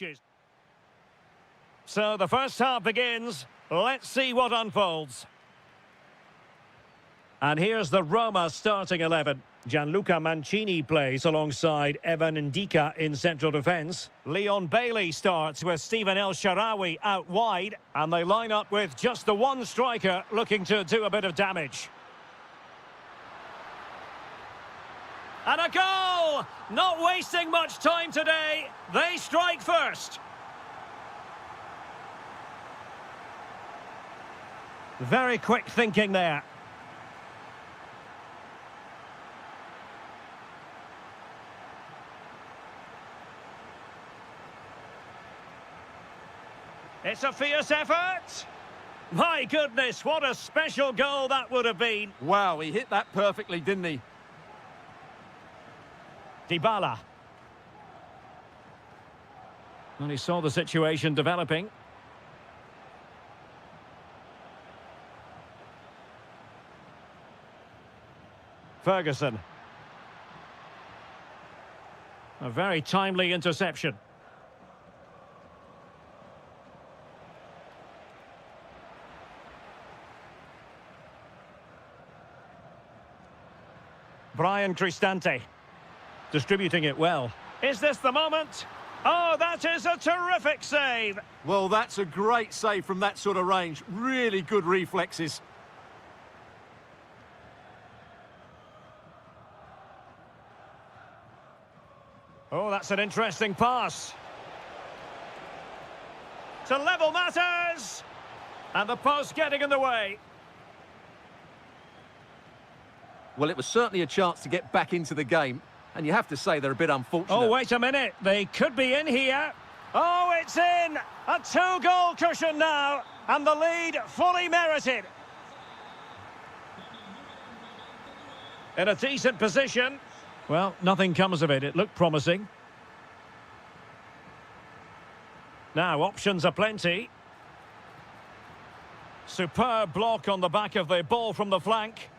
matches. So the first half begins. Let's see what unfolds. And here's the Roma starting 11. Gianluca Mancini plays alongside Evan Ndika in central defence. Leon Bailey starts with Stephen El Shaarawy out wide. And they line up with just the one striker looking to do a bit of damage. And a goal! Not wasting much time today. They strike first. Very quick thinking there. It's a fierce effort. My goodness, what a special goal that would have been. Wow, he hit that perfectly, didn't he? Dybala. And he saw the situation developing. Ferguson. A very timely interception. Brian Cristante. Distributing it well. Is this the moment? Oh, that is a terrific save. Well, that's a great save from that sort of range. Really good reflexes. Oh, that's an interesting pass. To level matters. And the post getting in the way. Well, it was certainly a chance to get back into the game. And you have to say they're a bit unfortunate. Oh, wait a minute. They could be in here. Oh, it's in. A two-goal cushion now. And the lead fully merited. In a decent position. Well, nothing comes of it. It looked promising. Now, options are plenty. Superb block on the back of the ball from the flank.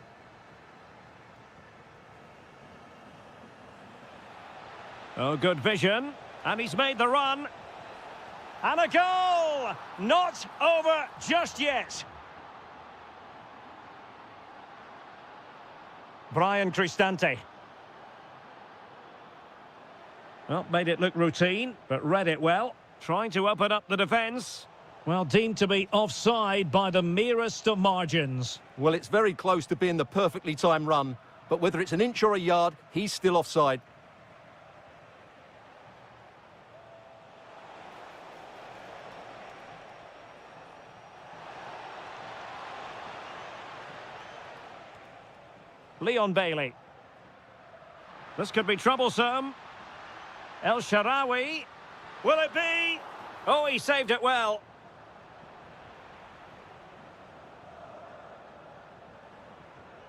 Oh, good vision. And he's made the run. And a goal! Not over just yet. Brian Cristante. Well, made it look routine, but read it well. Trying to open up the defence. Well, deemed to be offside by the merest of margins. Well, it's very close to being the perfectly timed run. But whether it's an inch or a yard, he's still offside. Leon Bailey. This could be troublesome. El Shaarawy. Will it be? Oh, he saved it well.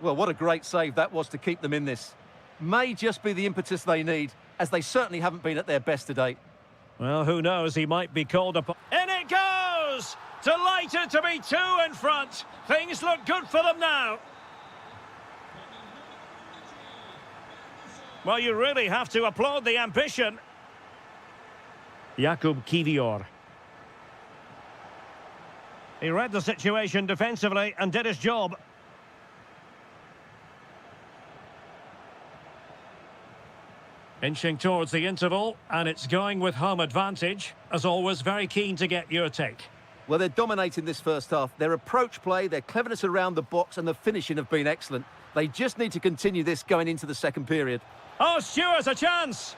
Well, what a great save that was to keep them in this. May just be the impetus they need, as they certainly haven't been at their best today. Well, who knows? He might be called upon. In it goes! Delighted to be two in front. Things look good for them now. Well, you really have to applaud the ambition. Jakub Kiwior. He read the situation defensively and did his job. Inching towards the interval, and it's going with home advantage. As always, very keen to get your take. Well, they're dominating this first half. Their approach play, their cleverness around the box and the finishing have been excellent. They just need to continue this going into the second period. Oh, Stewart's a chance!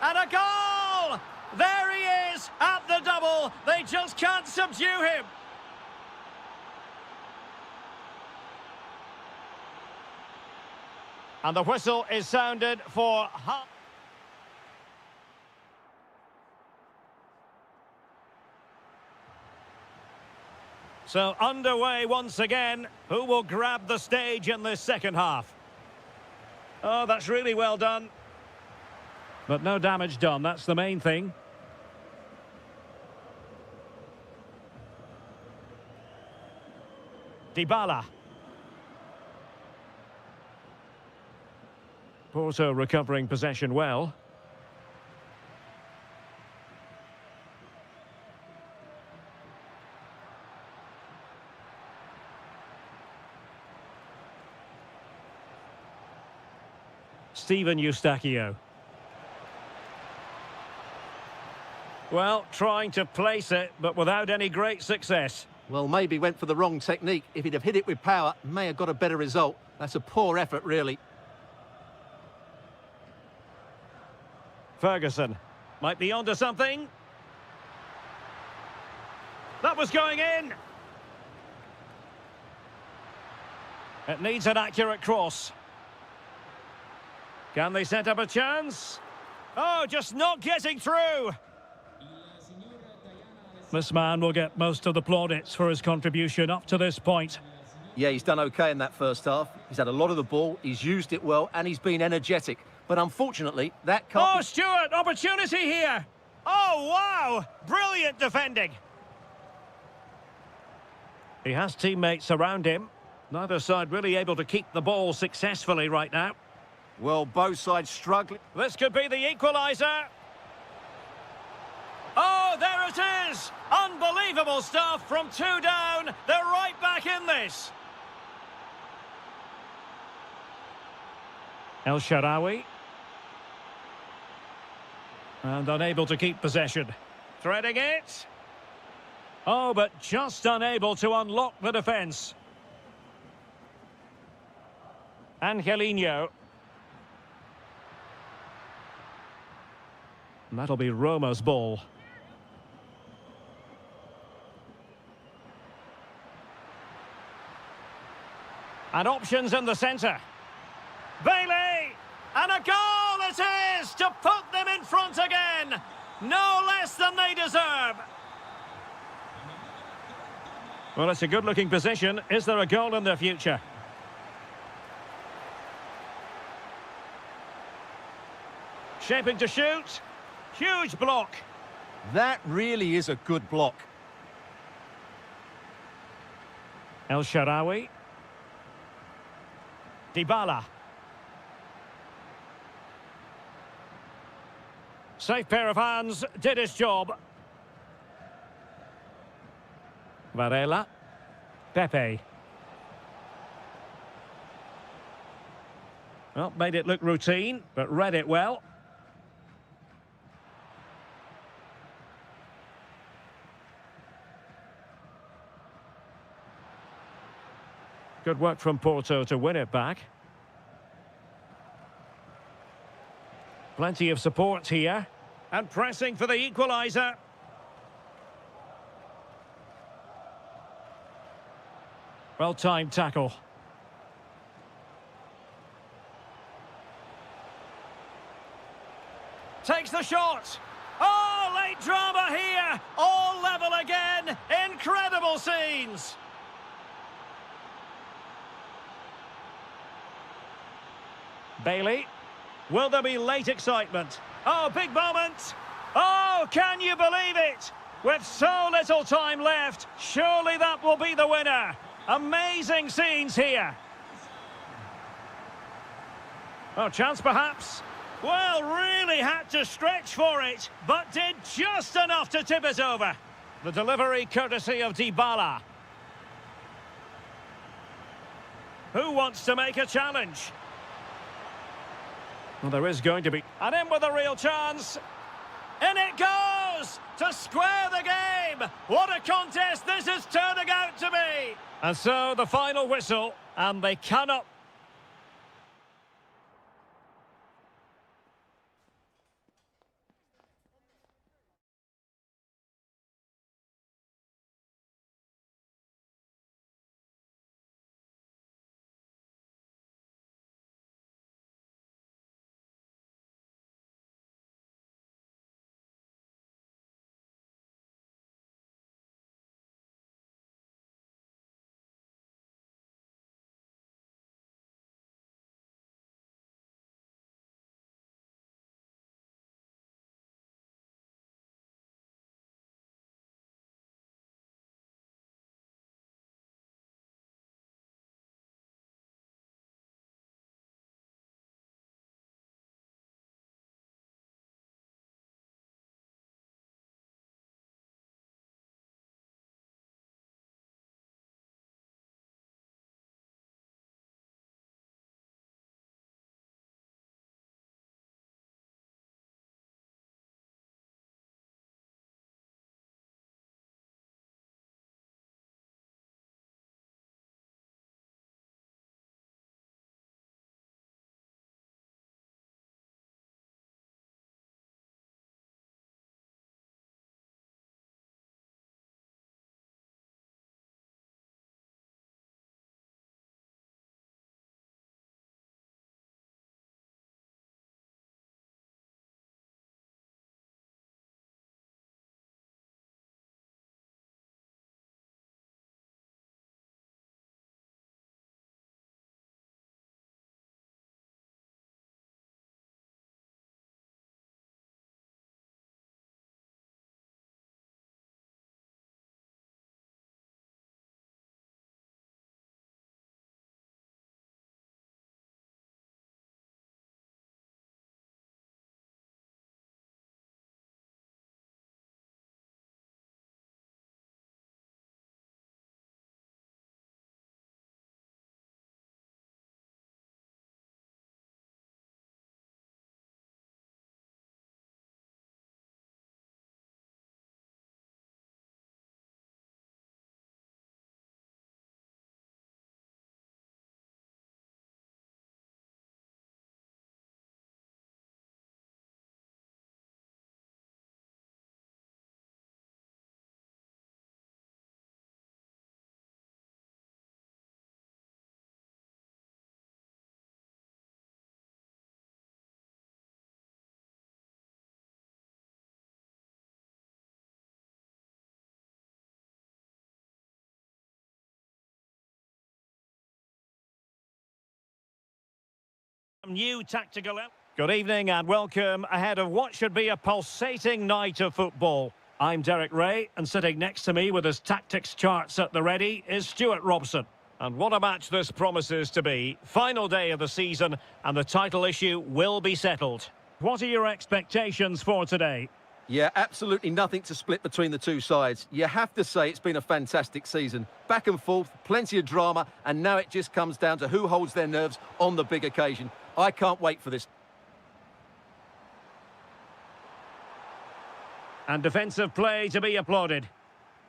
And a goal! There he is at the double. They just can't subdue him. And the whistle is sounded for half. So underway once again. Who will grab the stage in this second half? Oh, that's really well done. But no damage done, that's the main thing. Dybala. Porto recovering possession well. Steven Eustachio. Well, trying to place it, but without any great success. Well, maybe went for the wrong technique. If he'd have hit it with power, may have got a better result. That's a poor effort, really. Ferguson might be onto something. That was going in. It needs an accurate cross. Can they set up a chance? Oh, just not getting through. This man will get most of the plaudits for his contribution up to this point. Yeah, he's done okay in that first half. He's had a lot of the ball, he's used it well, and he's been energetic. But unfortunately, that can't... Oh, Stuart, opportunity here. Oh, wow. Brilliant defending. He has teammates around him. Neither side really able to keep the ball successfully right now. Well, both sides struggling. This could be the equaliser. Oh, there it is! Unbelievable stuff from 2 down. They're right back in this. El Shaarawy. And unable to keep possession. Threading it. Oh, but just unable to unlock the defence. Angelino. And that'll be Roma's ball. And options in the centre. Bailey! And a goal it is to put them in front again. No less than they deserve. Well, it's a good-looking position. Is there a goal in the future? Shaping to shoot. Huge block. That really is a good block. El Shaarawy. Dybala. Safe pair of hands, did his job. Varela. Pepe. Well, made it look routine, but read it well. Good work from Porto to win it back. Plenty of support here. And pressing for the equaliser. Well-timed tackle. Takes the shot. Oh, late drama here. All level again. Incredible scenes. Bailey. Will there be late excitement? Oh, big moment. Oh, can you believe it? With so little time left, surely that will be the winner. Amazing scenes here. Oh, chance perhaps. Well, really had to stretch for it, but did just enough to tip it over. The delivery courtesy of Dybala. Who wants to make a challenge? Well, there is going to be. And in with a real chance. In it goes! To square the game! What a contest this is turning out to be! And so the final whistle, and they cannot New tactical. Good evening and welcome ahead of what should be a pulsating night of football. I'm Derek Ray, and sitting next to me with his tactics charts at the ready is Stuart Robson. And what a match this promises to be. Final day of the season, and the title issue will be settled. What are your expectations for today? Yeah, absolutely nothing to split between the two sides. You have to say it's been a fantastic season. Back and forth, plenty of drama, and now it just comes down to who holds their nerves on the big occasion. I can't wait for this. And defensive play to be applauded.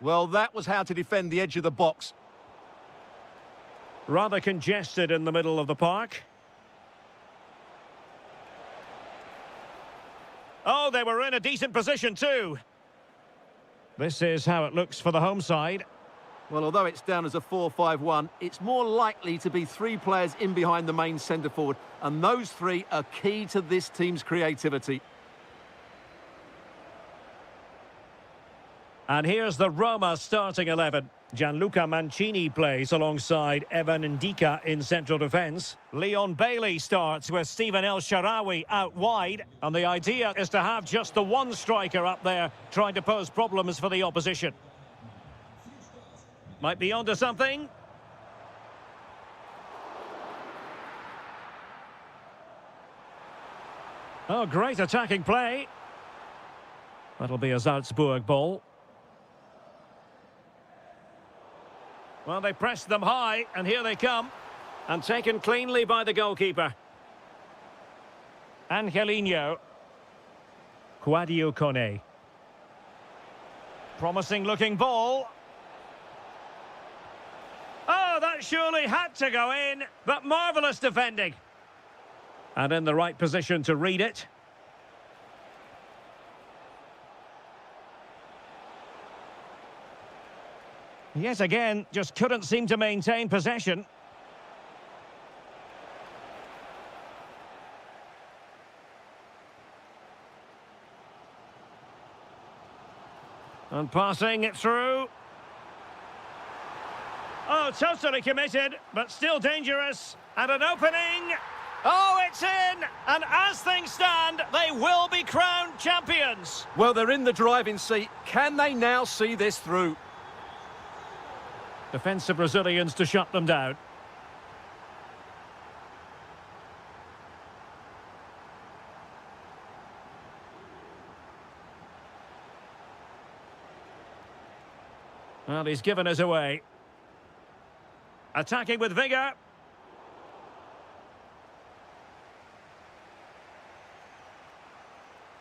Well, that was how to defend the edge of the box. Rather congested in the middle of the park. Oh, they were in a decent position too. This is how it looks for the home side. Well, although it's down as a 4-5-1, it's more likely to be three players in behind the main centre forward, and those three are key to this team's creativity. And here's the Roma starting 11. Gianluca Mancini plays alongside Evan Ndika in central defence. Leon Bailey starts with Steven El Shaarawy out wide. And the idea is to have just the one striker up there trying to pose problems for the opposition. Might be onto something. Oh, great attacking play. That'll be a Salzburg ball. Well, they pressed them high, and here they come. And taken cleanly by the goalkeeper. Angelino. Quadio Kone. Promising looking ball. Oh, that surely had to go in, but marvellous defending. And in the right position to read it. Yet again, just couldn't seem to maintain possession. And passing it through. Oh, totally committed, but still dangerous. And an opening. Oh, it's in! And as things stand, they will be crowned champions. Well, they're in the driving seat. Can they now see this through? Defensive Brazilians to shut them down. Well, he's given us away. Attacking with vigour.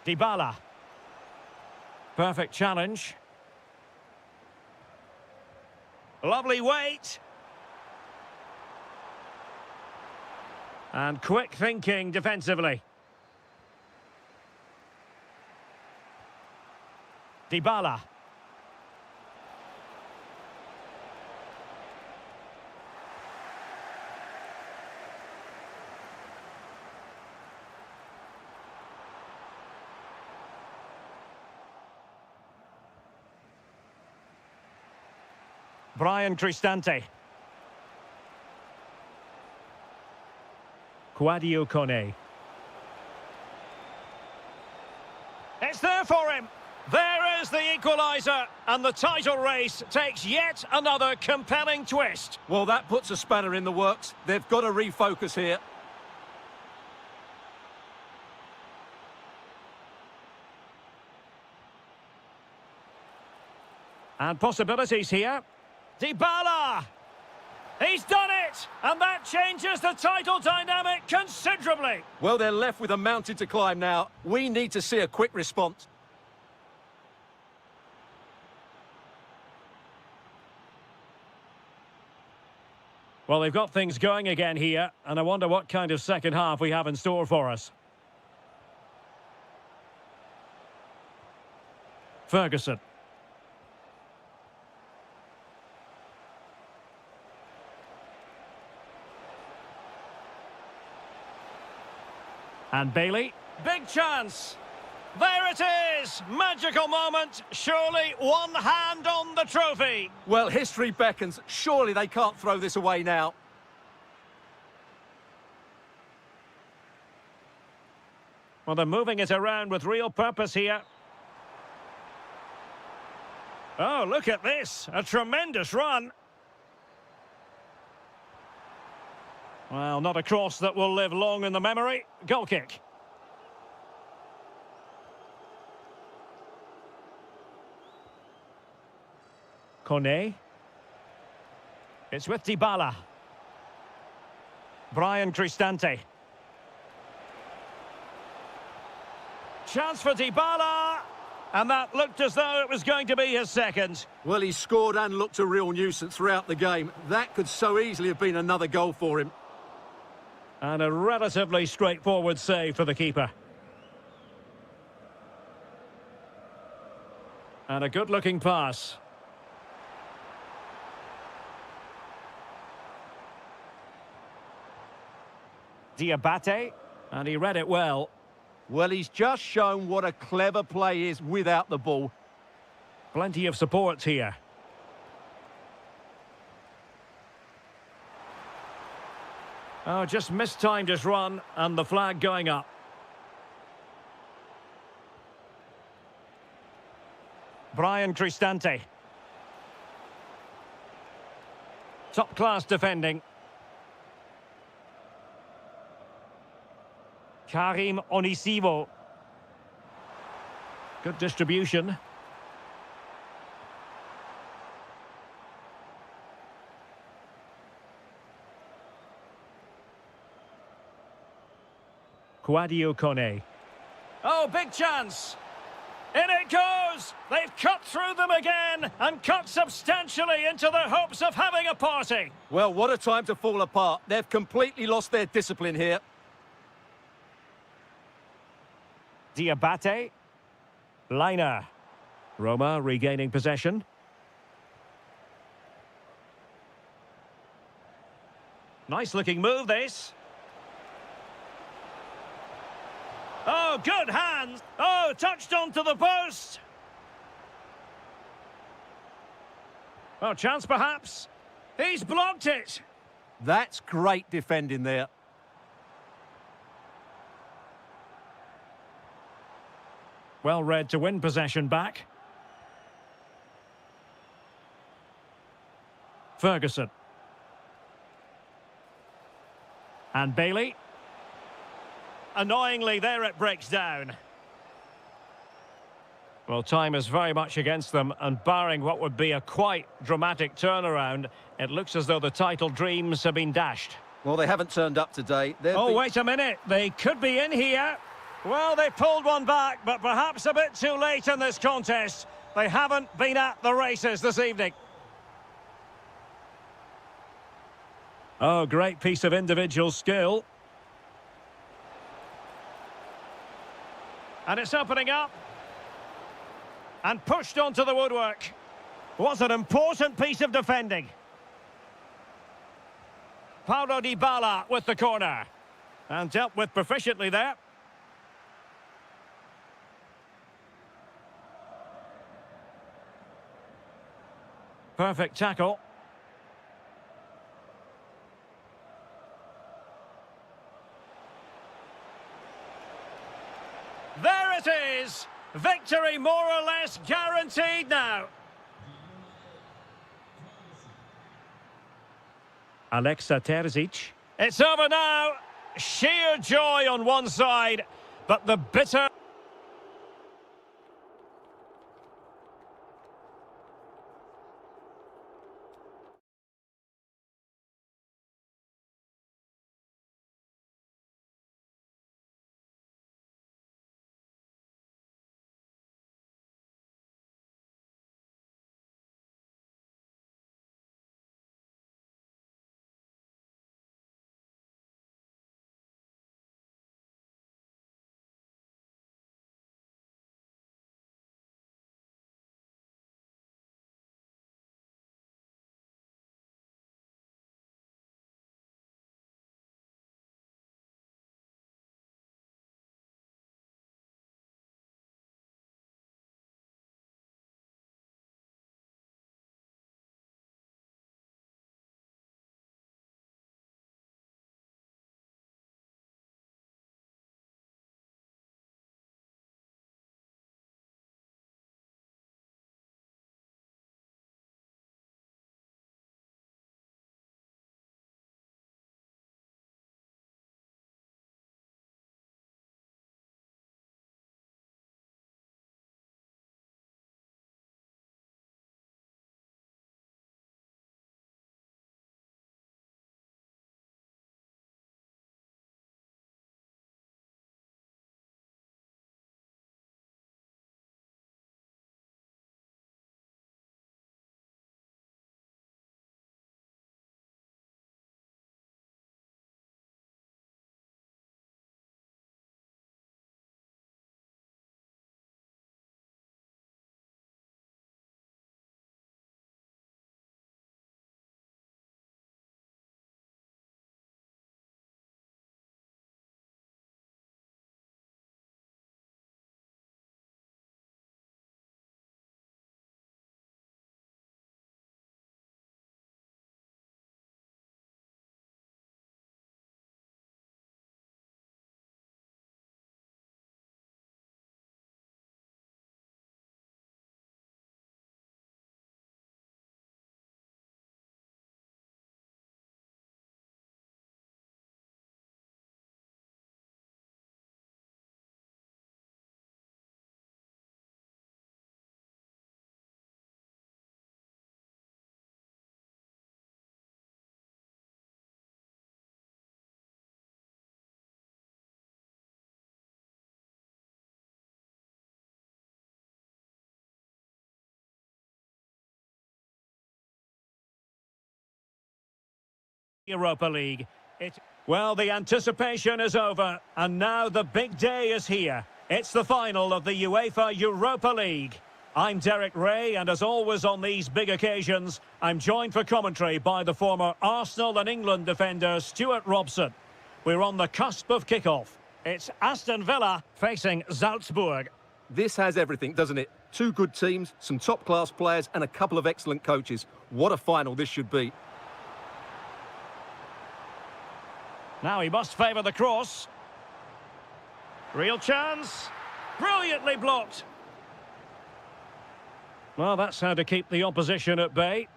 Dybala. Perfect challenge. Lovely weight. And quick thinking defensively. Dybala. Brian Cristante. Quadio Kone. It's there for him. There is the equaliser, and the title race takes yet another compelling twist. Well, that puts a spanner in the works. They've got to refocus here. And possibilities here. Dybala! He's done it! And that changes the title dynamic considerably. Well, they're left with a mountain to climb now. We need to see a quick response. Well, they've got things going again here, and I wonder what kind of second half we have in store for us. Ferguson. And Bailey. Big chance. There it is. Magical moment. Surely one hand on the trophy. Well, history beckons. Surely they can't throw this away now. Well, they're moving it around with real purpose here. Oh, look at this. A tremendous run. Well, not a cross that will live long in the memory. Goal kick. Kone. It's with Dybala. Brian Cristante. Chance for Dybala. And that looked as though it was going to be his second. Well, he scored and looked a real nuisance throughout the game. That could so easily have been another goal for him. And a relatively straightforward save for the keeper. And a good-looking pass. Diabate, and he read it well. Well, he's just shown what a clever play is without the ball. Plenty of support here. Oh, just mistimed his run, and the flag going up. Brian Cristante. Top-class defending. Karim Onisivo. Good distribution. Kouadio Kone. Oh, big chance. In it goes. They've cut through them again and cut substantially into their hopes of having a party. Well, what a time to fall apart. They've completely lost their discipline here. Diabate. Liner. Roma regaining possession. Nice looking move, this. Oh, good hands. Oh, touched onto the post. Oh, chance perhaps. He's blocked it. That's great defending there. Well read to win possession back. Ferguson. And Bailey. Annoyingly, there it breaks down. Well, time is very much against them, and barring what would be a quite dramatic turnaround, it looks as though the title dreams have been dashed. Well, they haven't turned up today. Wait a minute. They could be in here. Well, they pulled one back, but perhaps a bit too late in this contest. They haven't been at the races this evening. Oh, great piece of individual skill. And it's opening up. And pushed onto the woodwork. Was an important piece of defending. Paulo Dybala with the corner. And dealt with proficiently there. Perfect tackle. There it is! Victory more or less guaranteed now. Alexa Terzic. It's over now. Sheer joy on one side, but the bitter... Europa League. Well, the anticipation is over, and now the big day is here. It's the final of the UEFA Europa League. I'm Derek Ray, and as always on these big occasions, I'm joined for commentary by the former Arsenal and England defender Stuart Robson. We're on the cusp of kickoff. It's Aston Villa facing Salzburg. This has everything, doesn't it? Two good teams, some top-class players, and a couple of excellent coaches. What a final this should be. Now he must favour the cross. Real chance. Brilliantly blocked. Well, that's how to keep the opposition at bay.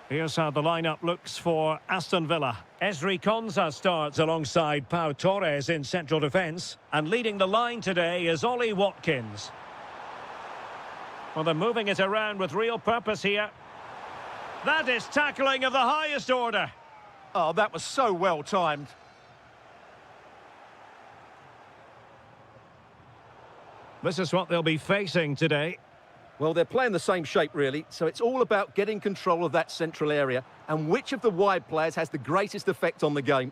Here's how the lineup looks for Aston Villa. Ezri Konsa starts alongside Pau Torres in central defence. And leading the line today is Ollie Watkins. Well, they're moving it around with real purpose here. That is tackling of the highest order. Oh, that was so well timed. This is what they'll be facing today. Well, they're playing the same shape, really, so it's all about getting control of that central area and which of the wide players has the greatest effect on the game.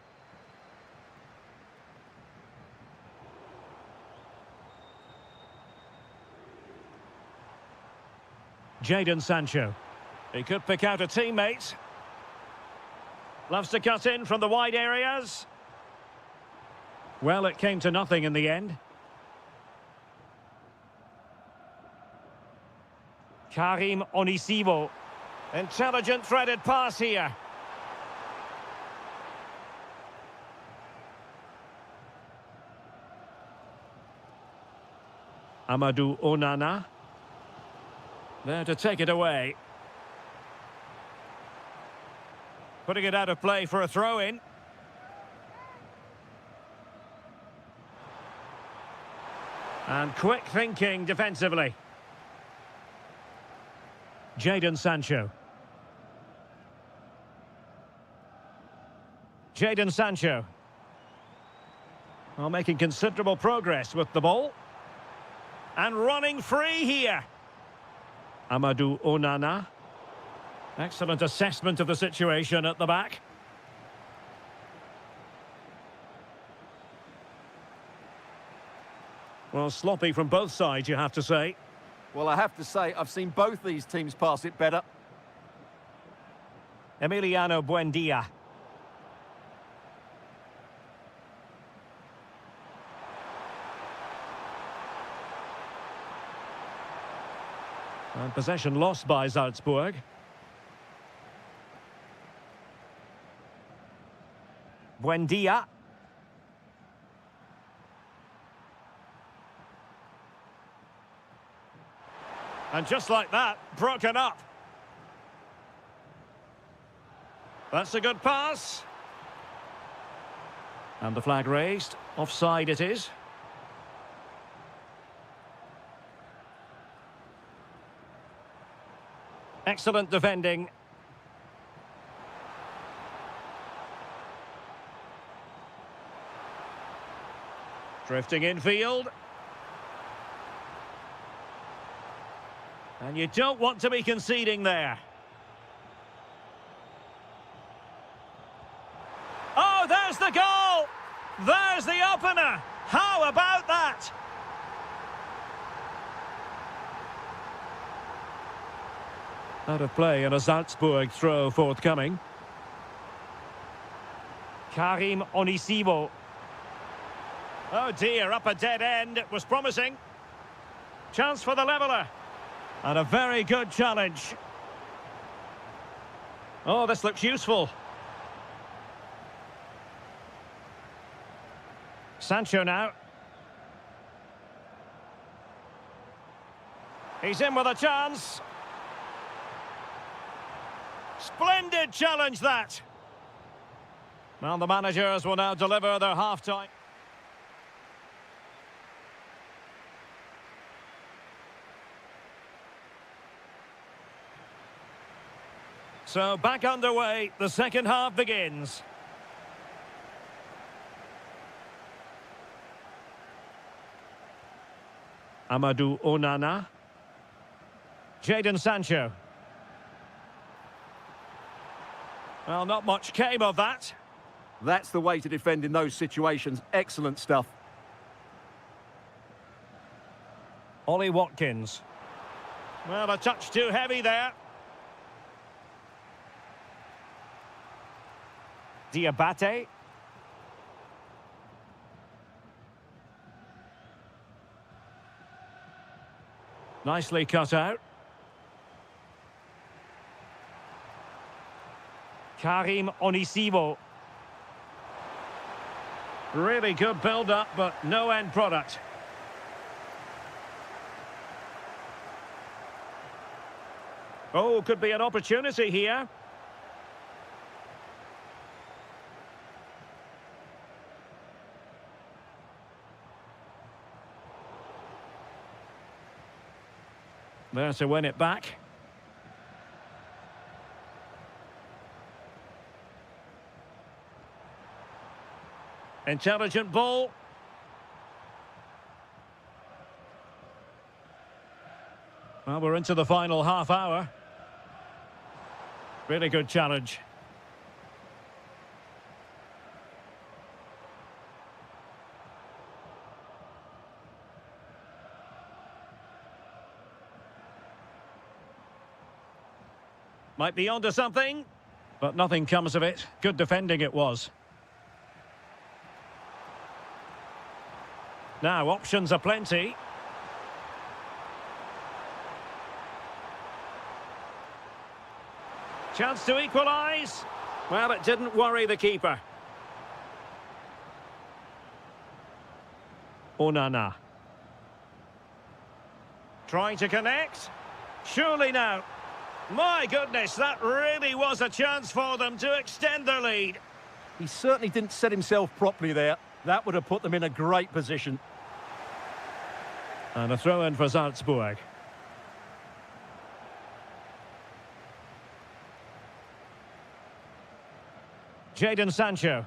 Jadon Sancho. He could pick out a teammate. Loves to cut in from the wide areas. Well, it came to nothing in the end. Karim Onisivo. Intelligent threaded pass here. Amadou Onana. There to take it away. Putting it out of play for a throw-in. And quick thinking defensively. Jadon Sancho. Jadon Sancho. Well, making considerable progress with the ball. And running free here. Amadou Onana. Excellent assessment of the situation at the back. Well, sloppy from both sides, you have to say. Well, I have to say, I've seen both these teams pass it better. Emiliano Buendia. And possession lost by Salzburg. Buendia. And just like that, broken up. That's a good pass. And the flag raised. Offside it is. Excellent defending. Drifting infield. And you don't want to be conceding there. Oh, there's the goal! There's the opener! How about that? Out of play and a Salzburg throw forthcoming. Karim Onisivo. Oh dear, up a dead end. It was promising. Chance for the leveller. And a very good challenge. Oh, this looks useful. Sancho now. He's in with a chance. Splendid challenge, that. Well, the managers will now deliver their half-time. So back underway, the second half begins. Amadou Onana. Jadon Sancho. Well, not much came of that. That's the way to defend in those situations. Excellent stuff. Ollie Watkins. Well, a touch too heavy there. Diabate. Nicely cut out. Karim Onisivo. Really good build-up, but no end product. Oh, could be an opportunity here. There to win it back. Intelligent ball. Well, we're into the final half hour. Really good challenge. Might be onto something, but nothing comes of it. Good defending it was. Now, options are plenty. Chance to equalise. Well, it didn't worry the keeper. Onana. Trying to connect. Surely now. My goodness, that really was a chance for them to extend their lead. He certainly didn't set himself properly there. That would have put them in a great position. And a throw-in for Salzburg. Jadon Sancho.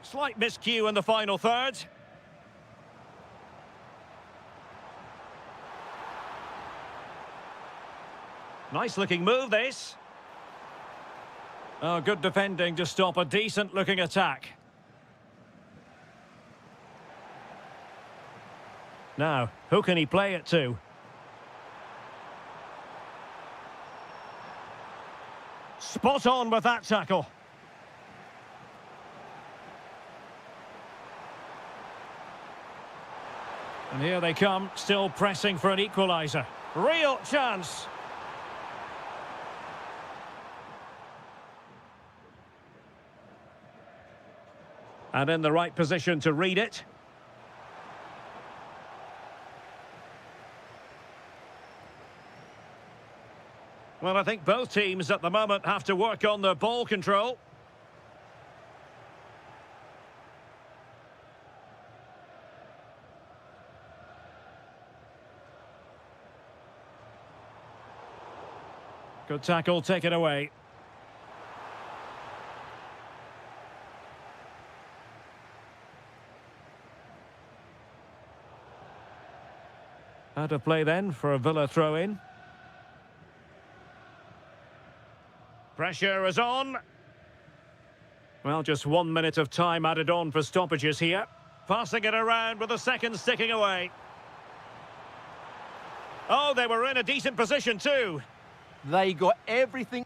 Slight miscue in the final third. Nice-looking move, this. Oh, good defending to stop a decent-looking attack. Now, who can he play it to? Spot on with that tackle. And here they come, still pressing for an equaliser. Real chance. And in the right position to read it. Well, I think both teams at the moment have to work on their ball control. Good tackle, take it away. Out of play then for a Villa throw-in. Pressure is on. Well, just 1 minute of time added on for stoppages here. Passing it around with a second sticking away. Oh, they were in a decent position too. They got everything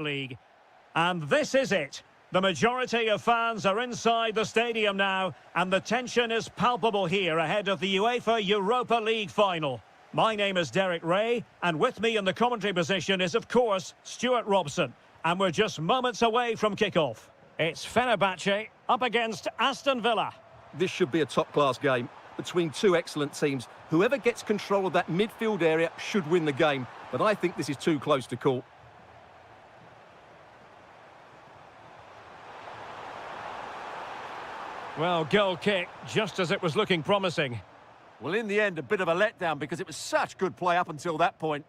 League. And this is it. The majority of fans are inside the stadium now, and the tension is palpable here ahead of the UEFA Europa League final. My name is Derek Ray, and with me in the commentary position is, of course, Stuart Robson. And we're just moments away from kick-off. It's Fenerbahce up against Aston Villa. This should be a top-class game between two excellent teams. Whoever gets control of that midfield area should win the game, but I think this is too close to call. Well, goal kick, just as it was looking promising. Well, in the end, a bit of a letdown because it was such good play up until that point.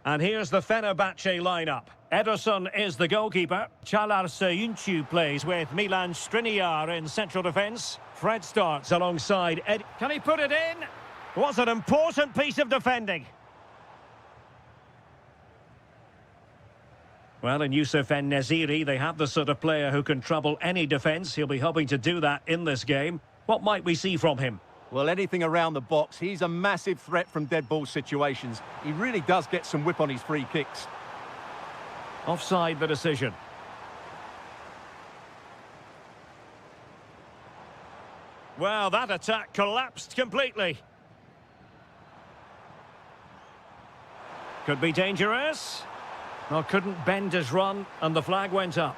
And here's the Fenerbahce lineup. Ederson is the goalkeeper. Çağlar Söyüncü plays with Milan Skriniar in central defence. Fred starts alongside Ed. Can he put it in? Was an important piece of defending. Well, in Yusuf En-Nesyri, they have the sort of player who can trouble any defence. He'll be hoping to do that in this game. What might we see from him? Well, anything around the box. He's a massive threat from dead ball situations. He really does get some whip on his free kicks. Offside the decision. Well, that attack collapsed completely. Could be dangerous. Well, couldn't bend his run, and the flag went up.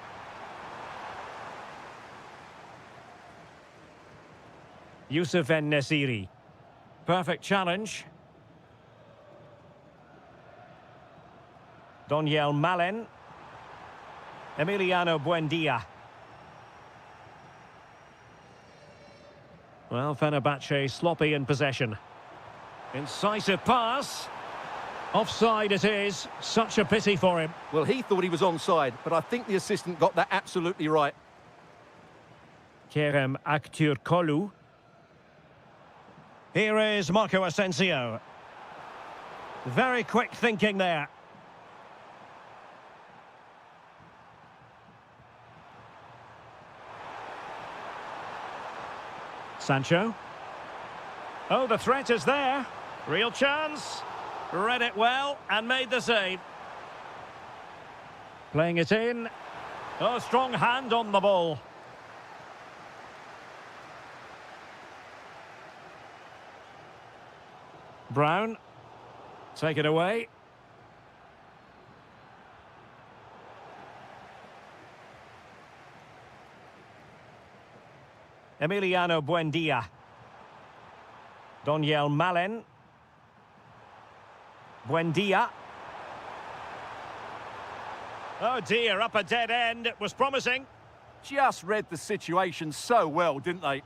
Yusuf En-Nesyri. Perfect challenge. Daniel Malen. Emiliano Buendia. Well, Fenerbahce sloppy in possession. Incisive pass. Offside it is. Such a pity for him. Well, he thought he was onside, but I think the assistant got that absolutely right. Kerem Aktürkoğlu. Here is Marco Asensio. Very quick thinking there. Sancho. Oh, the threat is there. Real chance. Read it well and made the save. Playing it in. Oh, strong hand on the ball. Brown. Take it away. Emiliano Buendia. Daniel Malen. Buendia. Oh dear, up a dead end. It was promising. Just read the situation so well, didn't they?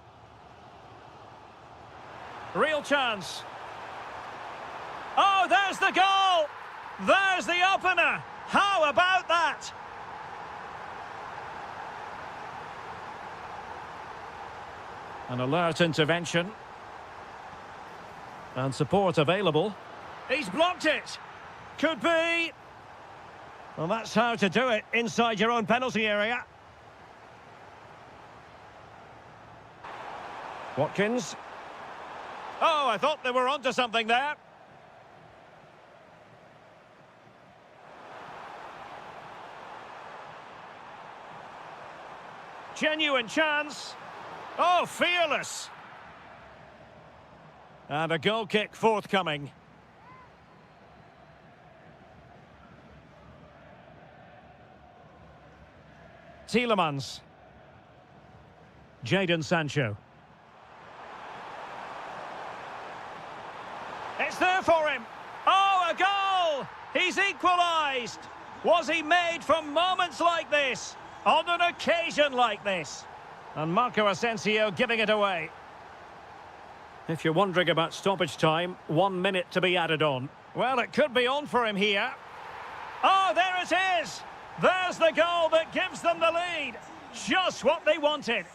Real chance. Oh, there's the goal! There's the opener! How about that? An alert intervention. And support available. He's blocked it! Could be! Well, that's how to do it inside your own penalty area. Watkins. Oh, I thought they were onto something there. Genuine chance. Oh, fearless. And a goal kick forthcoming. Tielemans. Jadon Sancho. It's there for him. Oh, a goal! He's equalised. Was he made from moments like this? On an occasion like this? And Marco Asensio giving it away. If you're wondering about stoppage time, 1 minute to be added on. Well, it could be on for him here. Oh, there it is! There's the goal that gives them the lead. Just what they wanted.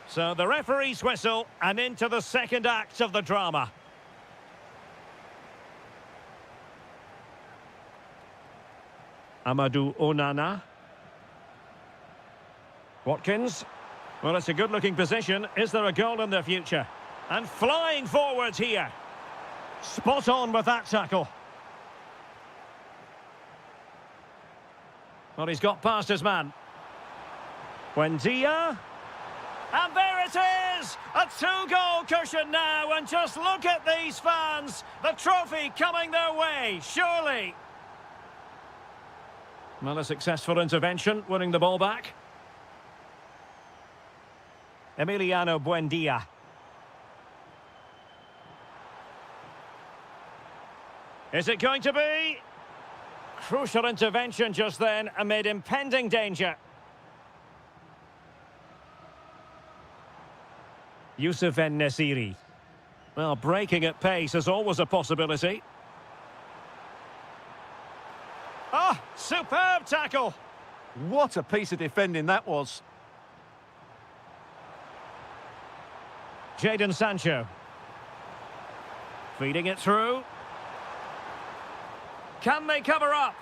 So the referee's whistle and into the second act of the drama. Amadou Onana. Watkins. Well, it's a good-looking position. Is there a goal in the future? And flying forwards here. Spot on with that tackle. Well, he's got past his man. Buendia. And there it is! A two-goal cushion now, and just look at these fans. The trophy coming their way, surely. Well, a successful intervention, winning the ball back. Emiliano Buendia. Is it going to be? Crucial intervention just then amid impending danger. Youssef En-Nesyri. Well, breaking at pace is always a possibility. Ah, superb tackle. What a piece of defending that was. Jadon Sancho. Feeding it through. Can they cover up?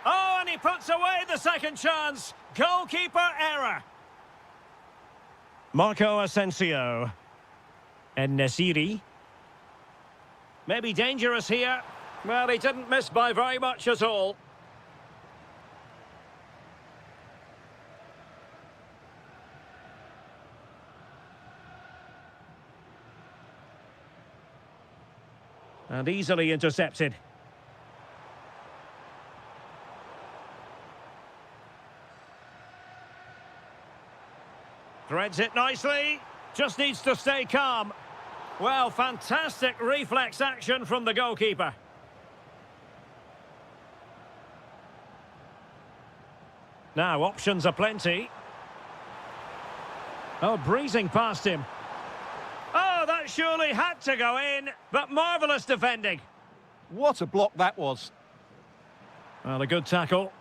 Oh, and he puts away the second chance. Goalkeeper error. Marco Asensio. En-Nesyri. Maybe dangerous here. Well, he didn't miss by very much at all. And easily intercepted. Threads it nicely. Just needs to stay calm. Well, fantastic reflex action from the goalkeeper. Now, options are plenty. Oh, breezing past him. Oh, that surely had to go in, but marvellous defending. What a block that was. Well, a good tackle.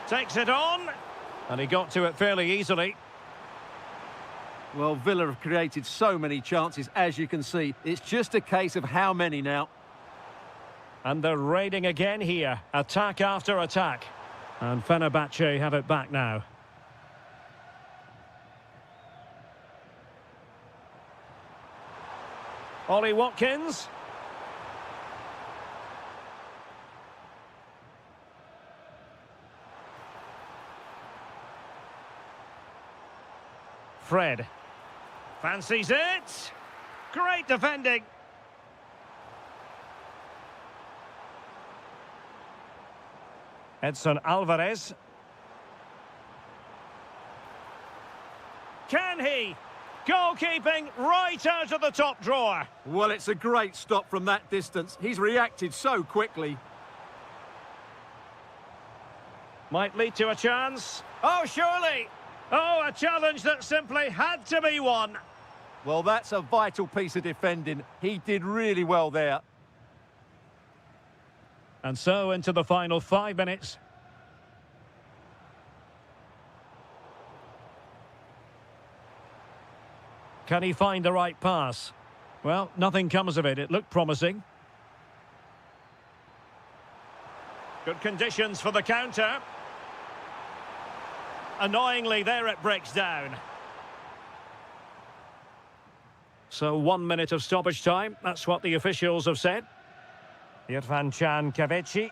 Takes it on, and he got to it fairly easily. Well, Villa have created so many chances, as you can see. It's just a case of how many now. And they're raiding again here, attack after attack. And Fenerbahce have it back now. Ollie Watkins. Fred. Fancies it. Great defending. Edson Alvarez. Can he? Goalkeeping right out of the top drawer. Well, it's a great stop from that distance. He's reacted so quickly. Might lead to a chance. Oh, surely. Oh, a challenge that simply had to be won. Well, that's a vital piece of defending. He did really well there. And so into the final 5 minutes. Can he find the right pass? Well, nothing comes of it. It looked promising. Good conditions for the counter. Annoyingly, there it breaks down. So 1 minute of stoppage time. That's what the officials have said. Irfan Can Kaveci.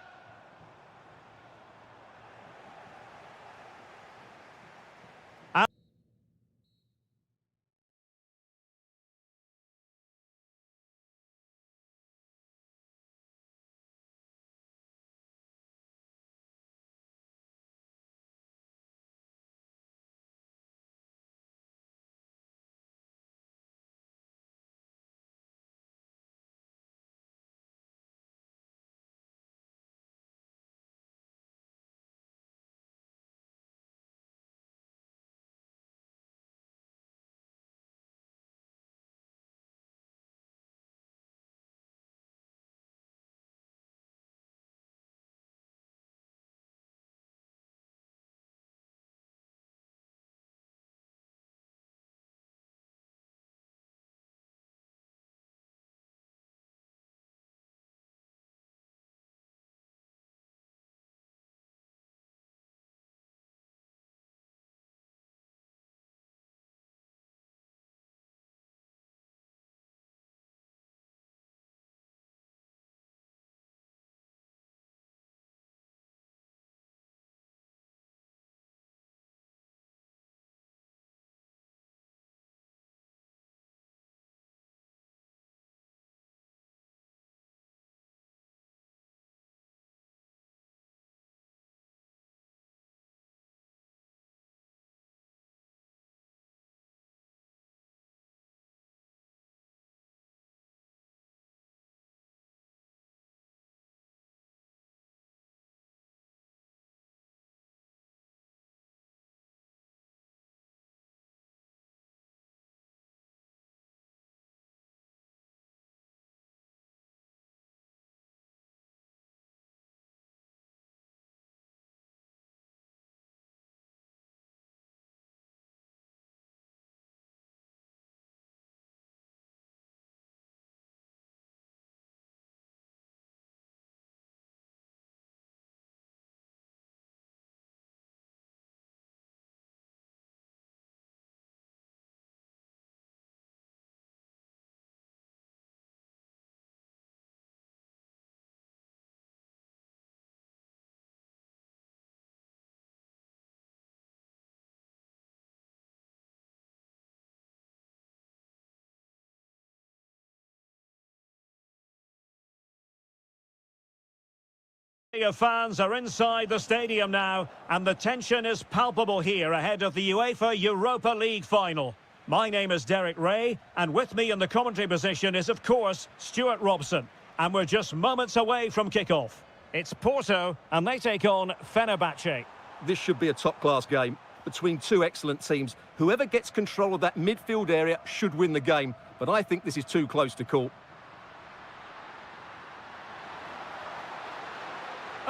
Of fans are inside the stadium now, and the tension is palpable here ahead of the UEFA Europa League final. My name is Derek Ray, and with me in the commentary position is, of course, Stuart Robson. And we're just moments away from kick-off. It's Porto, and they take on Fenerbahce. This should be a top-class game between two excellent teams. Whoever gets control of that midfield area should win the game, but I think this is too close to call.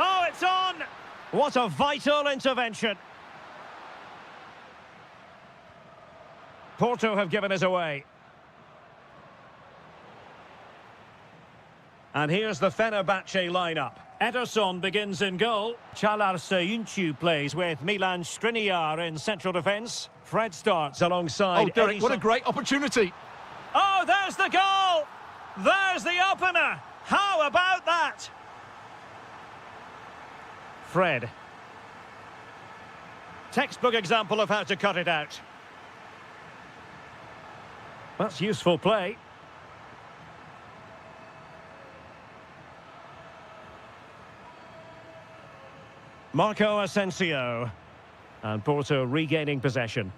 Oh, it's on! What a vital intervention. Porto have given us away. And here's the Fenerbahce lineup. Ederson begins in goal. Інші plays with Milan Skriniar in central defence. Fred starts alongside. Oh, Derek, what a great opportunity. Oh, there's the goal! There's the opener! How about that? Fred. Textbook example of how to cut it out. That's useful play. Marco Asensio. And Porto regaining possession.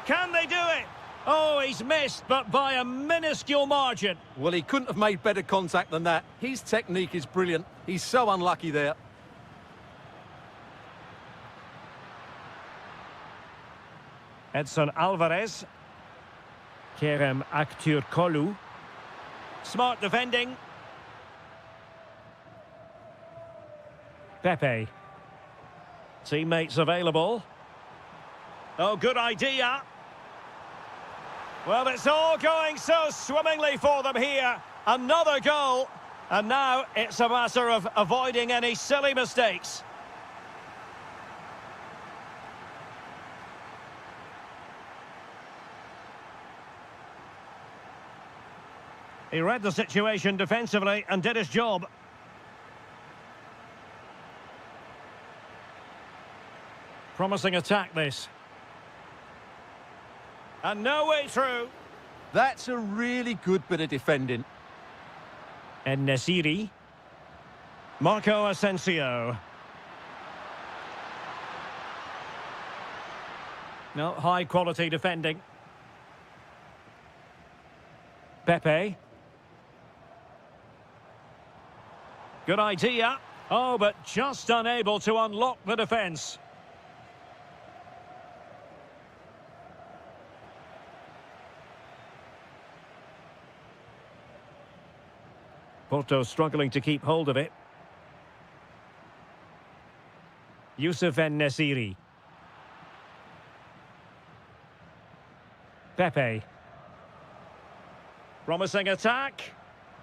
Can they do it? Oh, he's missed, but by a minuscule margin. Well, he couldn't have made better contact than that. His technique is brilliant. He's so unlucky there. Edson Alvarez. Kerem Aktürkoğlu. Smart defending. Pepe. Teammates available. Oh, good idea. Well, it's all going so swimmingly for them here. Another goal. And now it's a matter of avoiding any silly mistakes. He read the situation defensively and did his job. Promising attack, this. And no way through. That's a really good bit of defending. En-Nesyri. Marco Asensio. No, high quality defending. Pepe. Good idea. Oh, but just unable to unlock the defence. Porto struggling to keep hold of it. Youssef En-Nesyri. Pepe. Promising attack,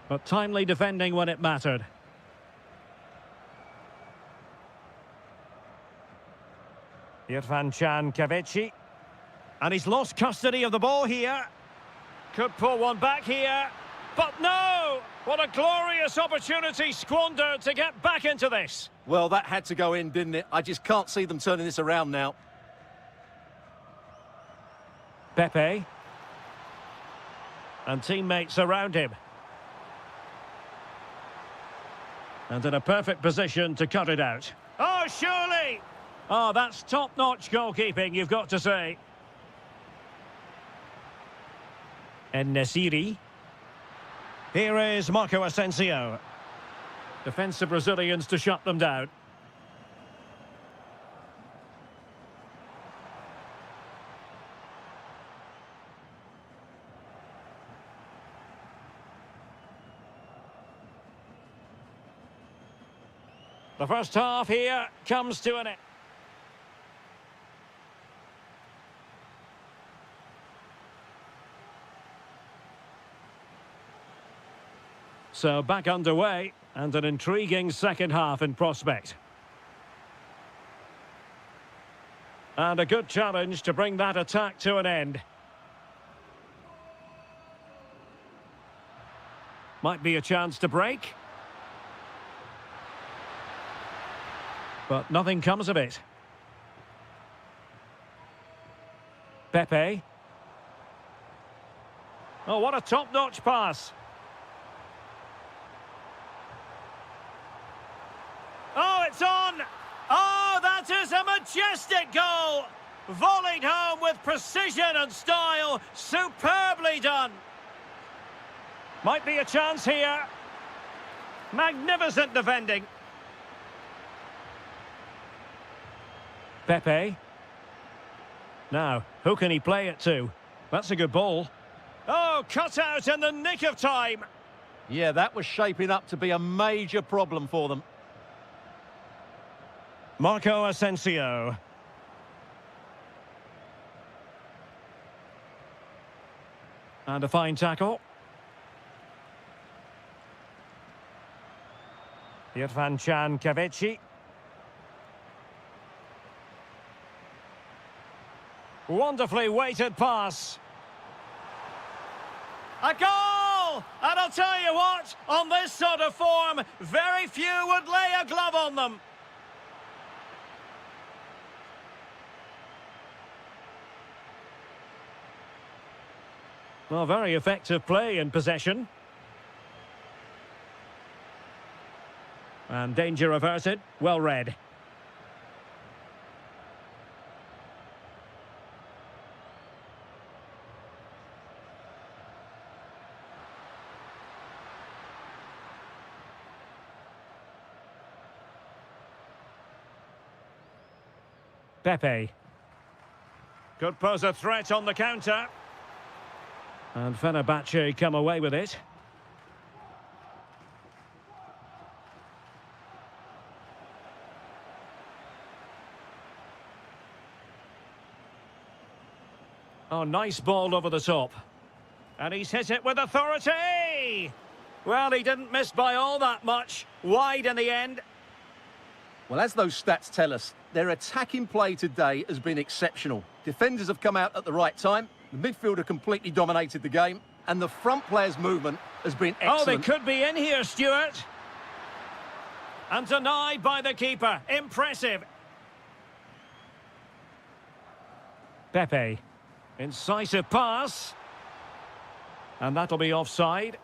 but timely defending when it mattered. Irfan Can Kavechi. And he's lost custody of the ball here. Could pull one back here. But no! What a glorious opportunity squandered to get back into this. Well, that had to go in, didn't it? I just can't see them turning this around now. Pepe. And teammates around him. And in a perfect position to cut it out. Oh, surely! Oh, that's top-notch goalkeeping, you've got to say. En-Nesyri. Here is Marco Asensio. Defensive Brazilians to shut them down. The first half here comes to an end. So back underway, and an intriguing second half in prospect. And a good challenge to bring that attack to an end. Might be a chance to break. But nothing comes of it. Pepe. Oh, what a top-notch pass. shot on! Oh, that is a majestic goal! Volleyed home with precision and style. Superbly done. Might be a chance here. Magnificent defending. Pepe. Now, who can he play it to? That's a good ball. Oh, cut out in the nick of time. Yeah, that was shaping up to be a major problem for them. Marco Asensio. And a fine tackle. Irfan Can Kavechi. Wonderfully weighted pass. A goal! And I'll tell you what, on this sort of form, very few would lay a glove on them. Well, very effective play in possession. And danger averted, well read. Pepe. Could pose a threat on the counter. And Fenerbahce come away with it. Oh, nice ball over the top. And he's hit it with authority! Well, he didn't miss by all that much. Wide in the end. Well, as those stats tell us, their attacking play today has been exceptional. Defenders have come out at the right time, the midfielder completely dominated the game, and the front player's movement has been excellent. Oh, they could be in here, Stuart. And denied by the keeper. Impressive. Pepe. Incisive pass. And that'll be offside.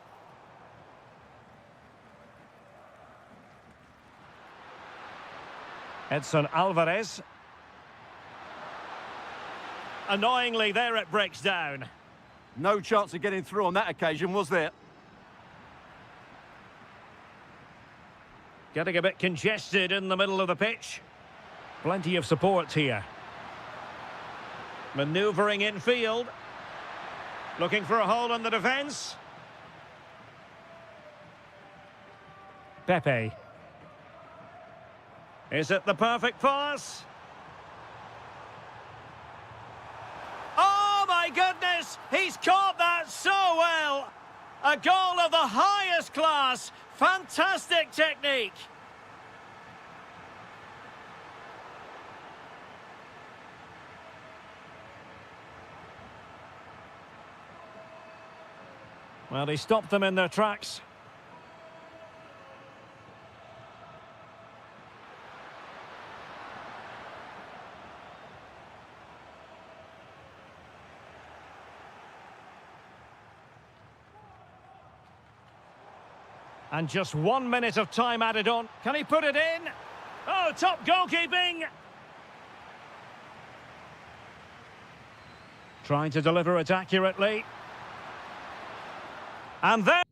Edson Alvarez. Annoyingly, there it breaks down. No chance of getting through on that occasion, was there? Getting a bit congested in the middle of the pitch. Plenty of support here. Manoeuvring infield. Looking for a hole in the defence. Pepe. Is it the perfect pass? Oh my goodness! He's caught that so well! A goal of the highest class! Fantastic technique! Well, he stopped them in their tracks. And just 1 minute of time added on. Can he put it in? Oh, top goalkeeping! Trying to deliver it accurately. And then...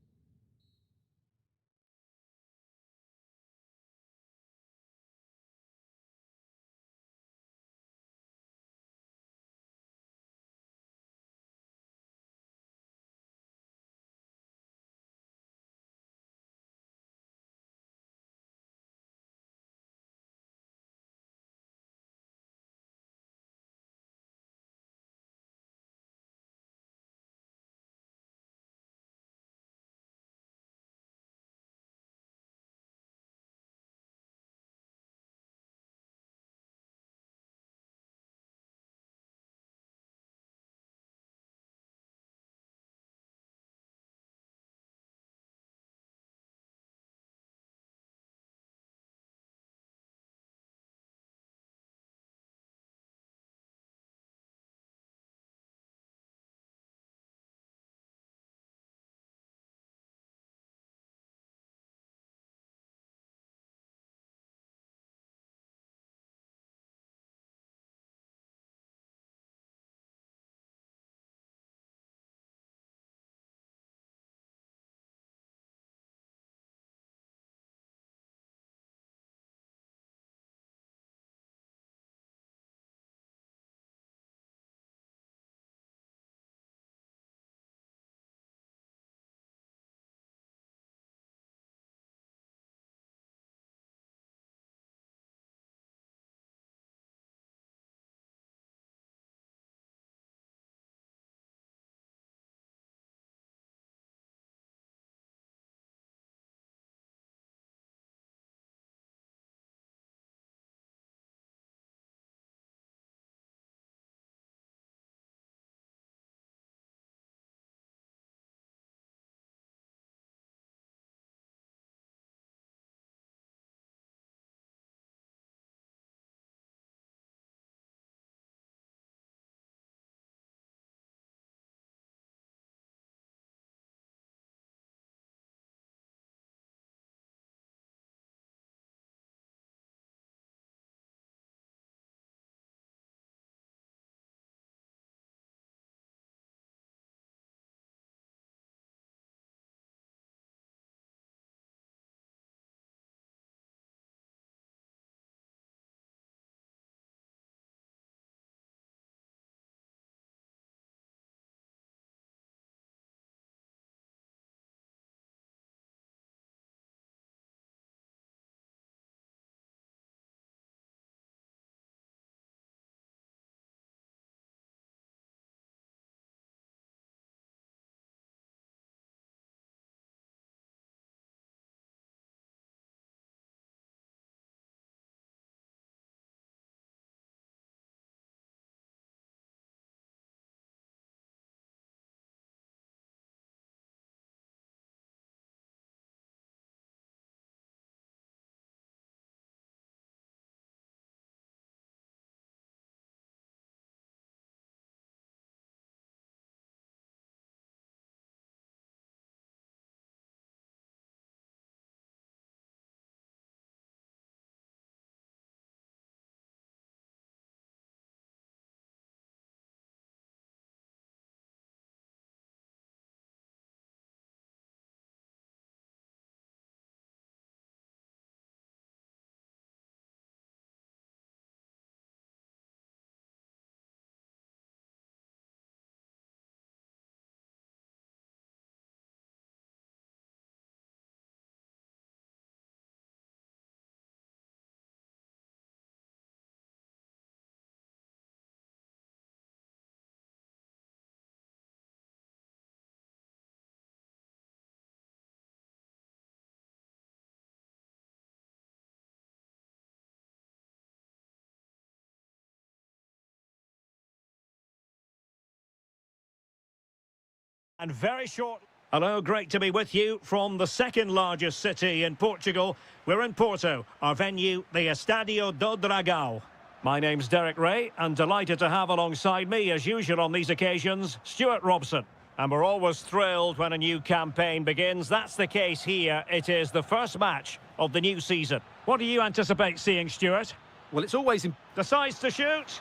And very short. Hello, great to be with you from the second largest city in Portugal. We're in Porto, our venue, the Estádio do Dragão. My name's Derek Ray, and delighted to have alongside me, as usual on these occasions, Stuart Robson. And we're always thrilled when a new campaign begins. That's the case here. It is the first match of the new season. What do you anticipate seeing, Stuart? Well, it's always... Decides to shoot.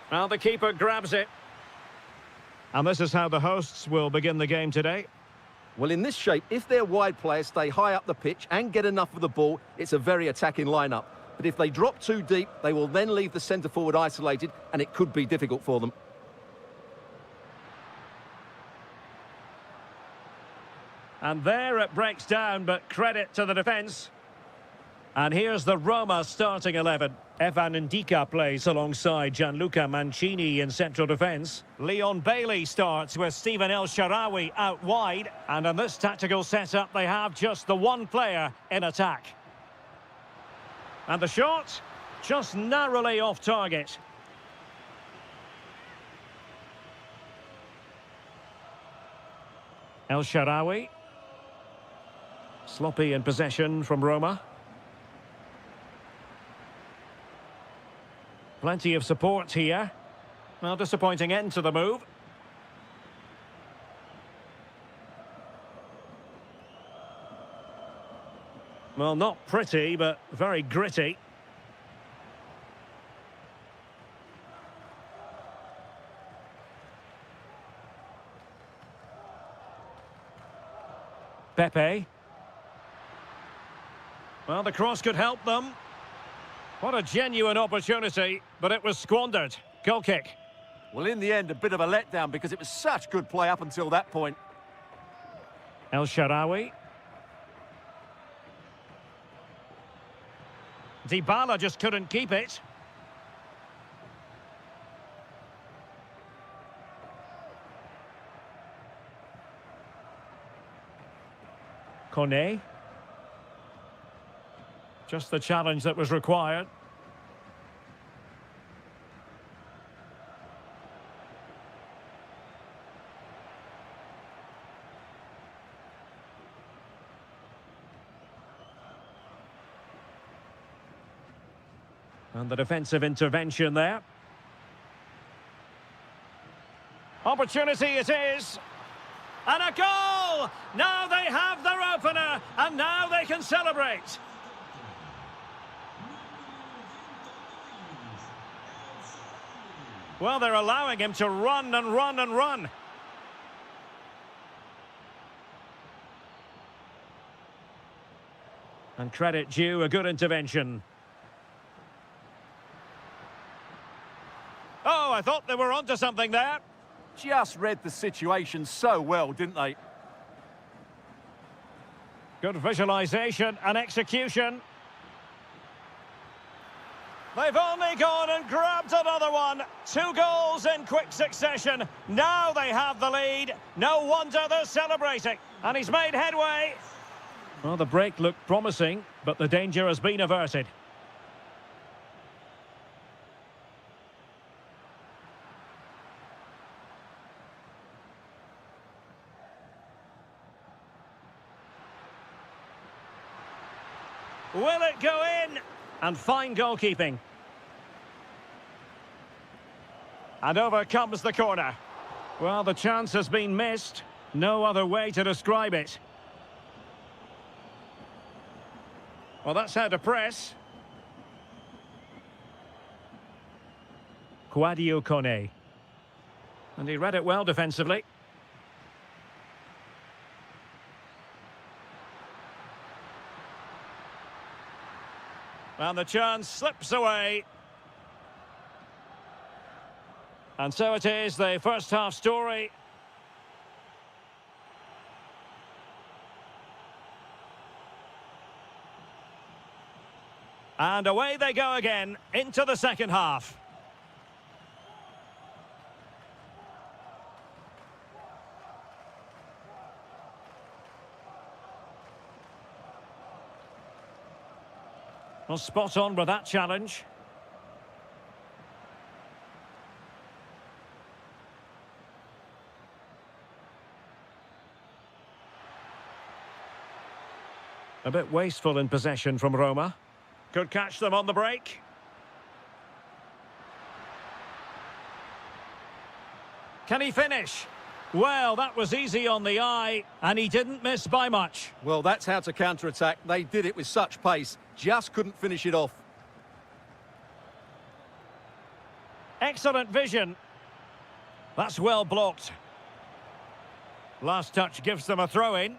Well, the keeper grabs it. And this is how the hosts will begin the game today. Well, in this shape, if their wide players stay high up the pitch and get enough of the ball, it's a very attacking lineup. But if they drop too deep, they will then leave the centre-forward isolated, and it could be difficult for them. And there it breaks down, but credit to the defence. And here's the Roma starting 11. Evan Ndika plays alongside Gianluca Mancini in central defence. Leon Bailey starts with Stephen El Shaarawy out wide. And in this tactical setup, they have just the one player in attack. And the shot, just narrowly off target. El Shaarawy. Sloppy in possession from Roma. Plenty of support here. Well, disappointing end to the move. Well, not pretty, but very gritty. Pepe. Well, the cross could help them. What a genuine opportunity, but it was squandered. Goal kick. Well, in the end, a bit of a letdown because it was such good play up until that point. El Shaarawy. Dybala just couldn't keep it. Kone. Just the challenge that was required. And the defensive intervention there. Opportunity it is. And a goal! Now they have their opener, and now they can celebrate. Well, they're allowing him to run and run and run. And credit due, a good intervention. Oh, I thought they were onto something there. Just read the situation so well, didn't they? Good visualisation and execution. They've only gone and grabbed another one. 2 goals in quick succession. Now they have the lead. No wonder they're celebrating. And he's made headway. Well, the break looked promising, but the danger has been averted. Will it go in? And fine goalkeeping. And over comes the corner. Well, the chance has been missed. No other way to describe it. Well, that's how to press. Sadio Kone. And he read it well defensively. And the chance slips away. And so it is, the first half story. And away they go again, into the second half. Well, spot on with that challenge. A bit wasteful in possession from Roma. Could catch them on the break. Can he finish? Well, that was easy on the eye, and he didn't miss by much. Well, that's how to counter-attack. They did it with such pace, just couldn't finish it off. Excellent vision. That's well blocked. Last touch gives them a throw-in.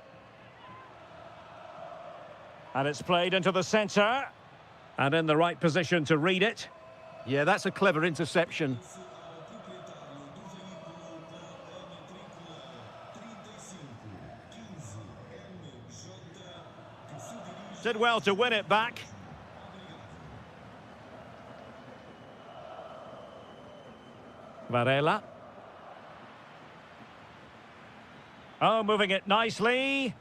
And it's played into the centre. And in the right position to read it. Yeah, that's a clever interception. Did well to win it back. Varela. Oh, moving it nicely.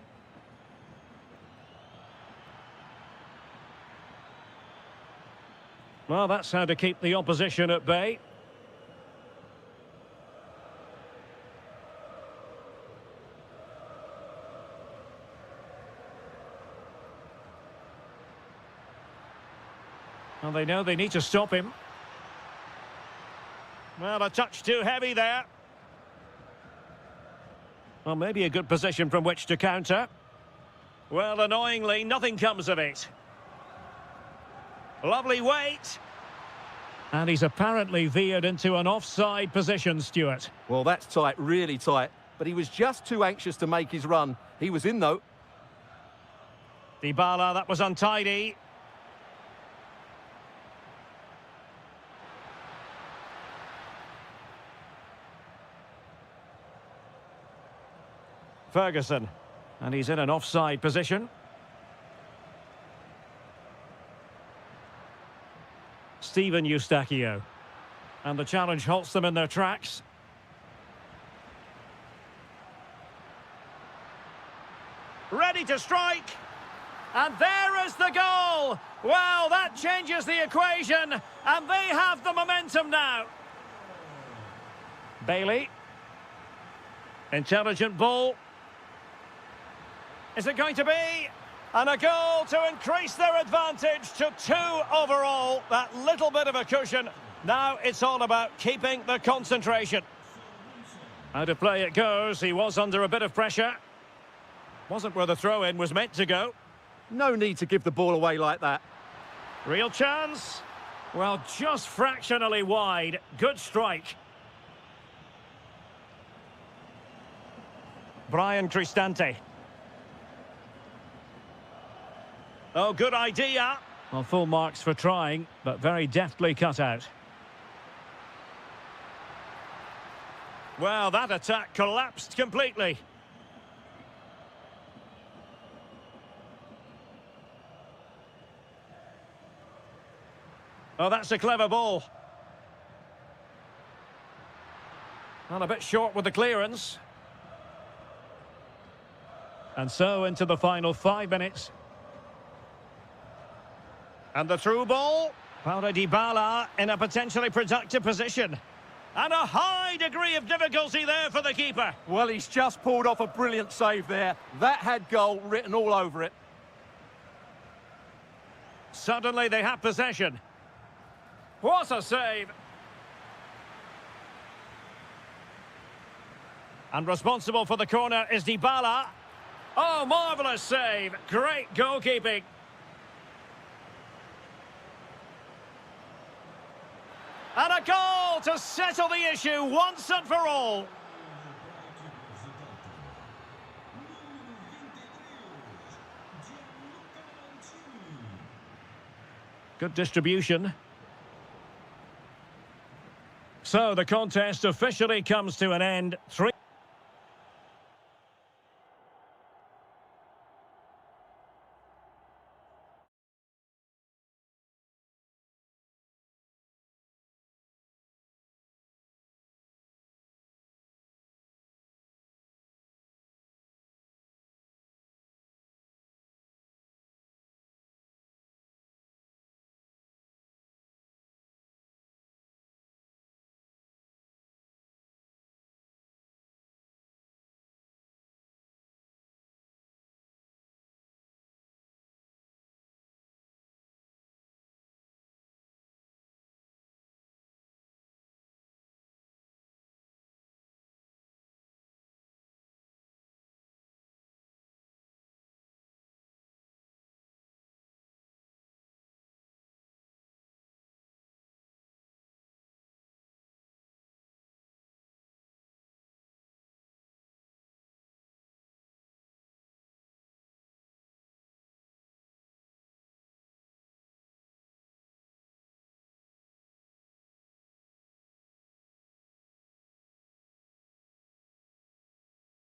Well, that's how to keep the opposition at bay. Well, they know they need to stop him. Well, a touch too heavy there. Well, maybe a good position from which to counter. Well, annoyingly, nothing comes of it. Lovely weight. And he's apparently veered into an offside position, Stuart. Well, that's tight, really tight. But he was just too anxious to make his run. He was in, though. Dybala, that was untidy. Ferguson, and he's in an offside position. Steven Eustachio, and the challenge halts them in their tracks. Ready to strike, and there is the goal. Well, that changes the equation, and they have the momentum now. Bailey, intelligent ball. Is it going to be? And a goal to increase their advantage to 2 overall. That little bit of a cushion. Now it's all about keeping the concentration. Out of play it goes. He was under a bit of pressure. Wasn't where the throw-in was meant to go. No need to give the ball away like that. Real chance. Well, just fractionally wide. Good strike. Brian Cristante. Oh, good idea. Well, full marks for trying, but very deftly cut out. Well, that attack collapsed completely. Oh, that's a clever ball. Well, a bit short with the clearance. And so into the final 5 minutes. And the through ball. Paulo Dybala in a potentially productive position. And a high degree of difficulty there for the keeper. Well, he's just pulled off a brilliant save there. That had goal written all over it. Suddenly they have possession. What a save. And responsible for the corner is Dybala. Oh, marvellous save. Great goalkeeping. And a goal to settle the issue once and for all. Good distribution. So the contest officially comes to an end. 3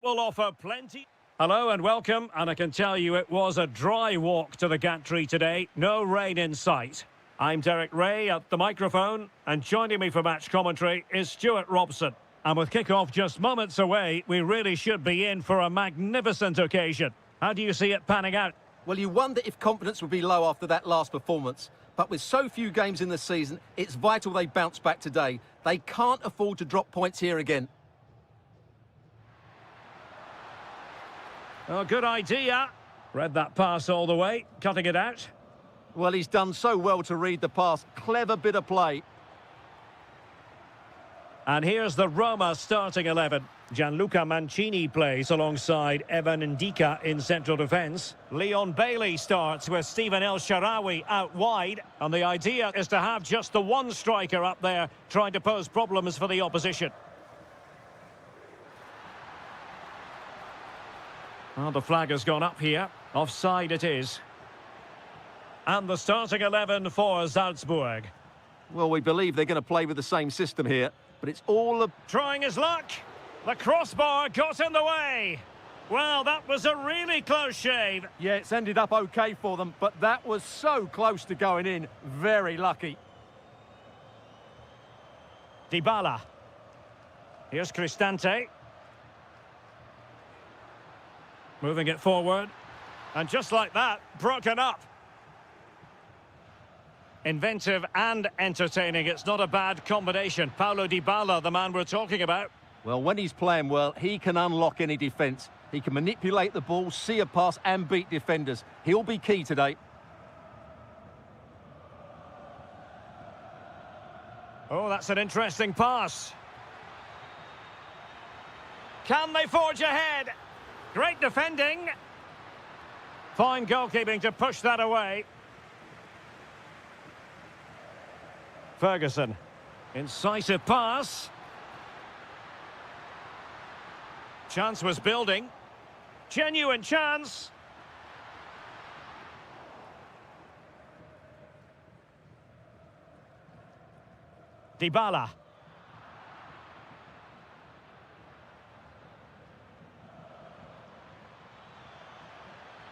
will offer plenty. Hello and welcome, and I can tell you it was a dry walk to the gantry today. No rain in sight. I'm Derek Ray at the microphone, and joining me for match commentary is Stuart Robson. And with kick-off just moments away, we really should be in for a magnificent occasion. How do you see it panning out? Well, you wonder if confidence would be low after that last performance. But with so few games in the season, it's vital they bounce back today. They can't afford to drop points here again. Oh, good idea. Read that pass all the way, cutting it out. Well, he's done so well to read the pass. Clever bit of play. And here's the Roma starting 11. Gianluca Mancini plays alongside Evan Ndika in central defence. Leon Bailey starts with Stephen El Shaarawy out wide. And the idea is to have just the one striker up there trying to pose problems for the opposition. Well, the flag has gone up here. Offside it is. And the starting 11 for Salzburg. Well, we believe they're going to play with the same system here, but it's all... Trying his luck. The crossbar got in the way. Well, that was a really close shave. Yeah, it's ended up okay for them, but that was so close to going in. Very lucky. Dybala. Here's Cristante. Moving it forward. And just like that, broken up. Inventive and entertaining. It's not a bad combination. Paulo Dybala, the man we're talking about. Well, when he's playing well, he can unlock any defence. He can manipulate the ball, see a pass and beat defenders. He'll be key today. Oh, that's an interesting pass. Can they forge ahead? Great defending. Fine goalkeeping to push that away. Ferguson. Incisive pass. Chance was building. Genuine chance. Dybala.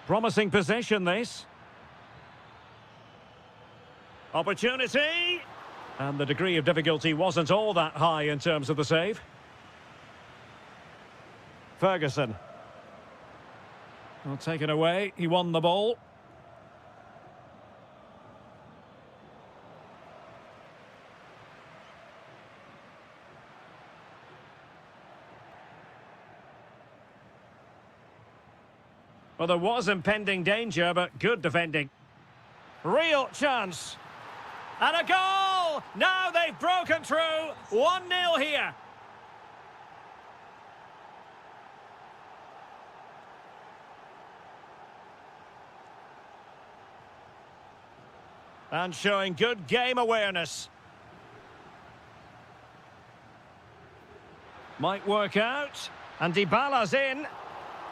Promising possession, this. Opportunity. And the degree of difficulty wasn't all that high in terms of the save. Ferguson. Well, taken away. He won the ball. Well, there was impending danger, but good defending. Real chance. And a goal! Now they've broken through. 1-0 here. And showing good game awareness. Might work out. And Dybala's in.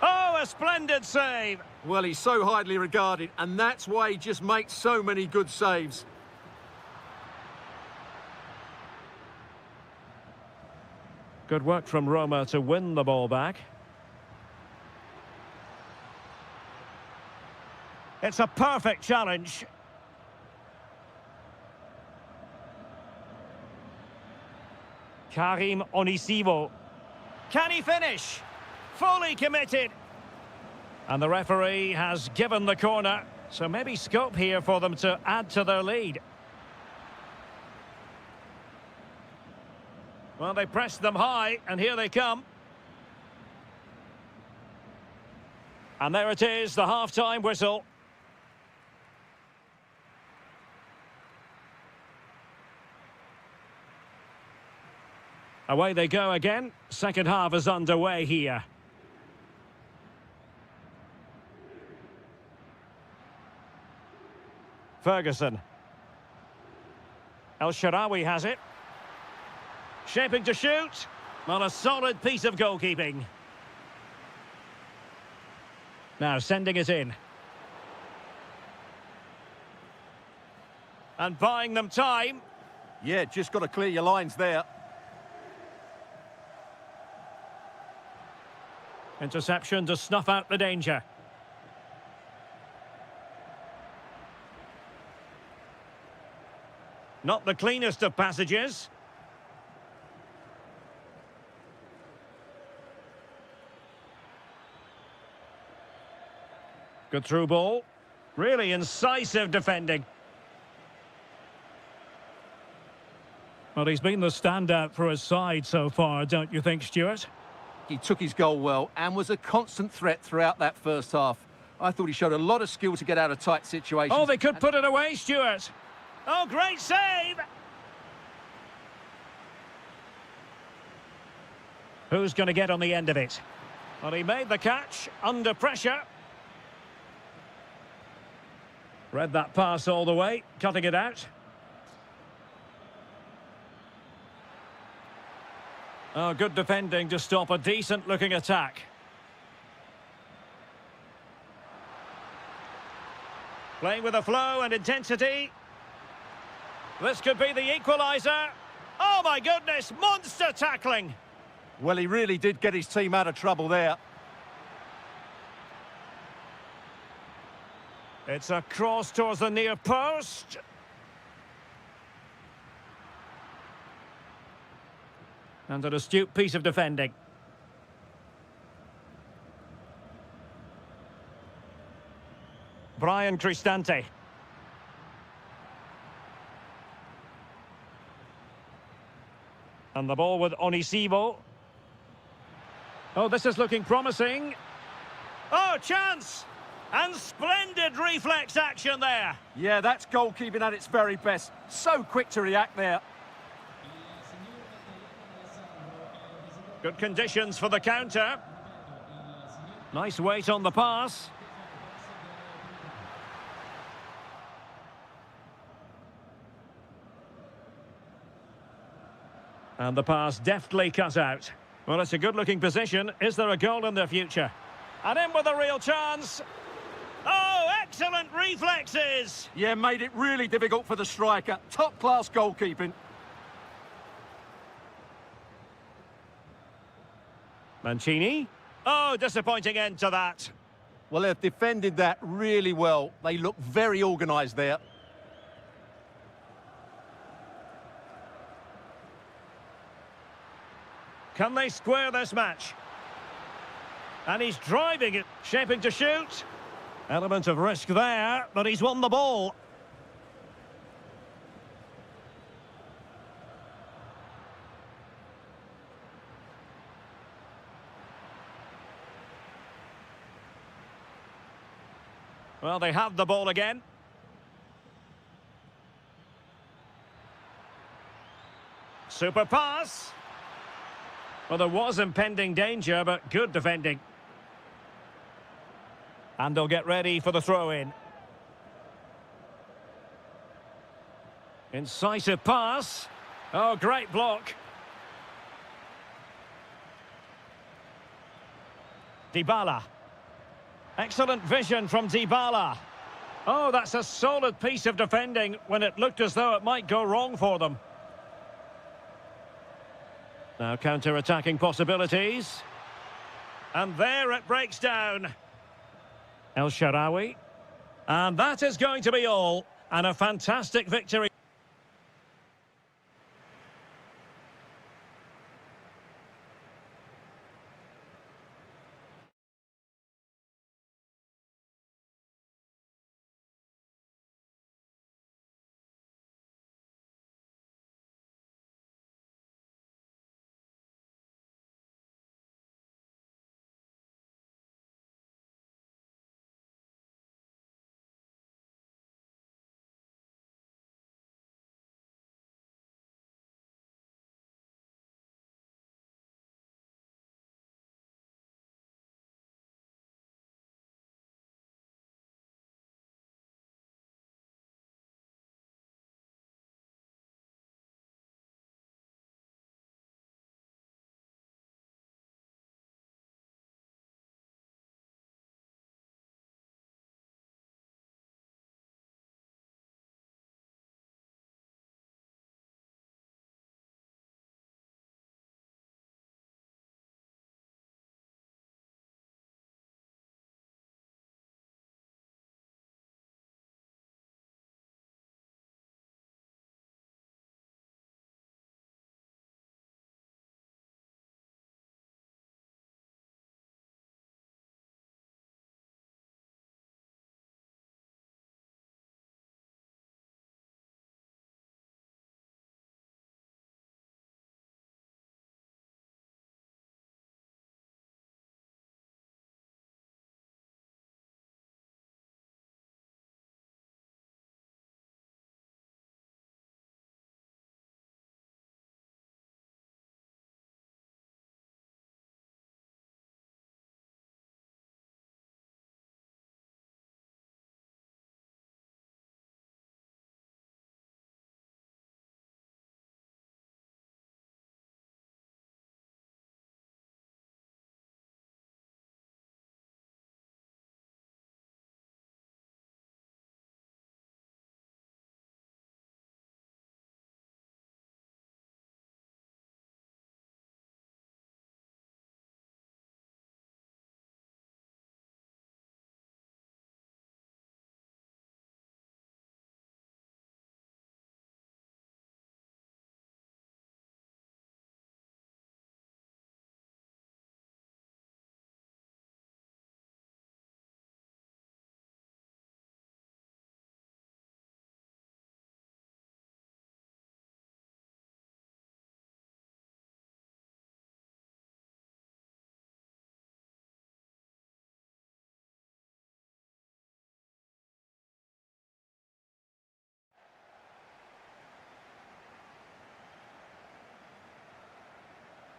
Oh, a splendid save. Well, he's so highly regarded, and that's why he just makes so many good saves. Good work from Roma to win the ball back. It's a perfect challenge. Karim Onisivo. Can he finish? Fully committed. And the referee has given the corner. So maybe scope here for them to add to their lead. Well, they pressed them high, and here they come. And there it is, the half-time whistle. Away they go again. Second half is underway here. Ferguson. El Shaarawy has it. Shaping to shoot. Well, a solid piece of goalkeeping. Now sending it in. And buying them time. Yeah, just got to clear your lines there. Interception to snuff out the danger. Not the cleanest of passages. Good through ball. Really incisive defending. Well, he's been the standout for his side so far, don't you think, Stuart? He took his goal well and was a constant threat throughout that first half. I thought he showed a lot of skill to get out of tight situations. Oh, they could put it away, Stuart. Oh, great save! Who's going to get on the end of it? Well, he made the catch under pressure. Read that pass all the way, cutting it out. Oh, good defending to stop a decent-looking attack. Playing with a flow and intensity. This could be the equaliser. Oh, my goodness, monster tackling. Well, he really did get his team out of trouble there. It's a cross towards the near post. And an astute piece of defending. Brian Cristante. And the ball with Onisivo. Oh, this is looking promising. Oh, chance! And splendid reflex action there. Yeah, that's goalkeeping at its very best. So quick to react there. Good conditions for the counter. Nice weight on the pass. And the pass deftly cut out. Well, it's a good-looking position. Is there a goal in their future? And in with a real chance. Oh, excellent reflexes! Yeah, made it really difficult for the striker. Top-class goalkeeping. Mancini. Oh, disappointing end to that. Well, they've defended that really well. They look very organised there. Can they square this match? And he's driving it, shaping to shoot. Element of risk there, but he's won the ball. Well, they have the ball again. Super pass. Well, there was impending danger, but good defending. And they'll get ready for the throw-in. Incisive pass. Oh, great block. Dybala. Excellent vision from Dybala. Oh, that's a solid piece of defending when it looked as though it might go wrong for them. Now counter-attacking possibilities. And there it breaks down. El Shaarawy. And that is going to be all. And a fantastic victory.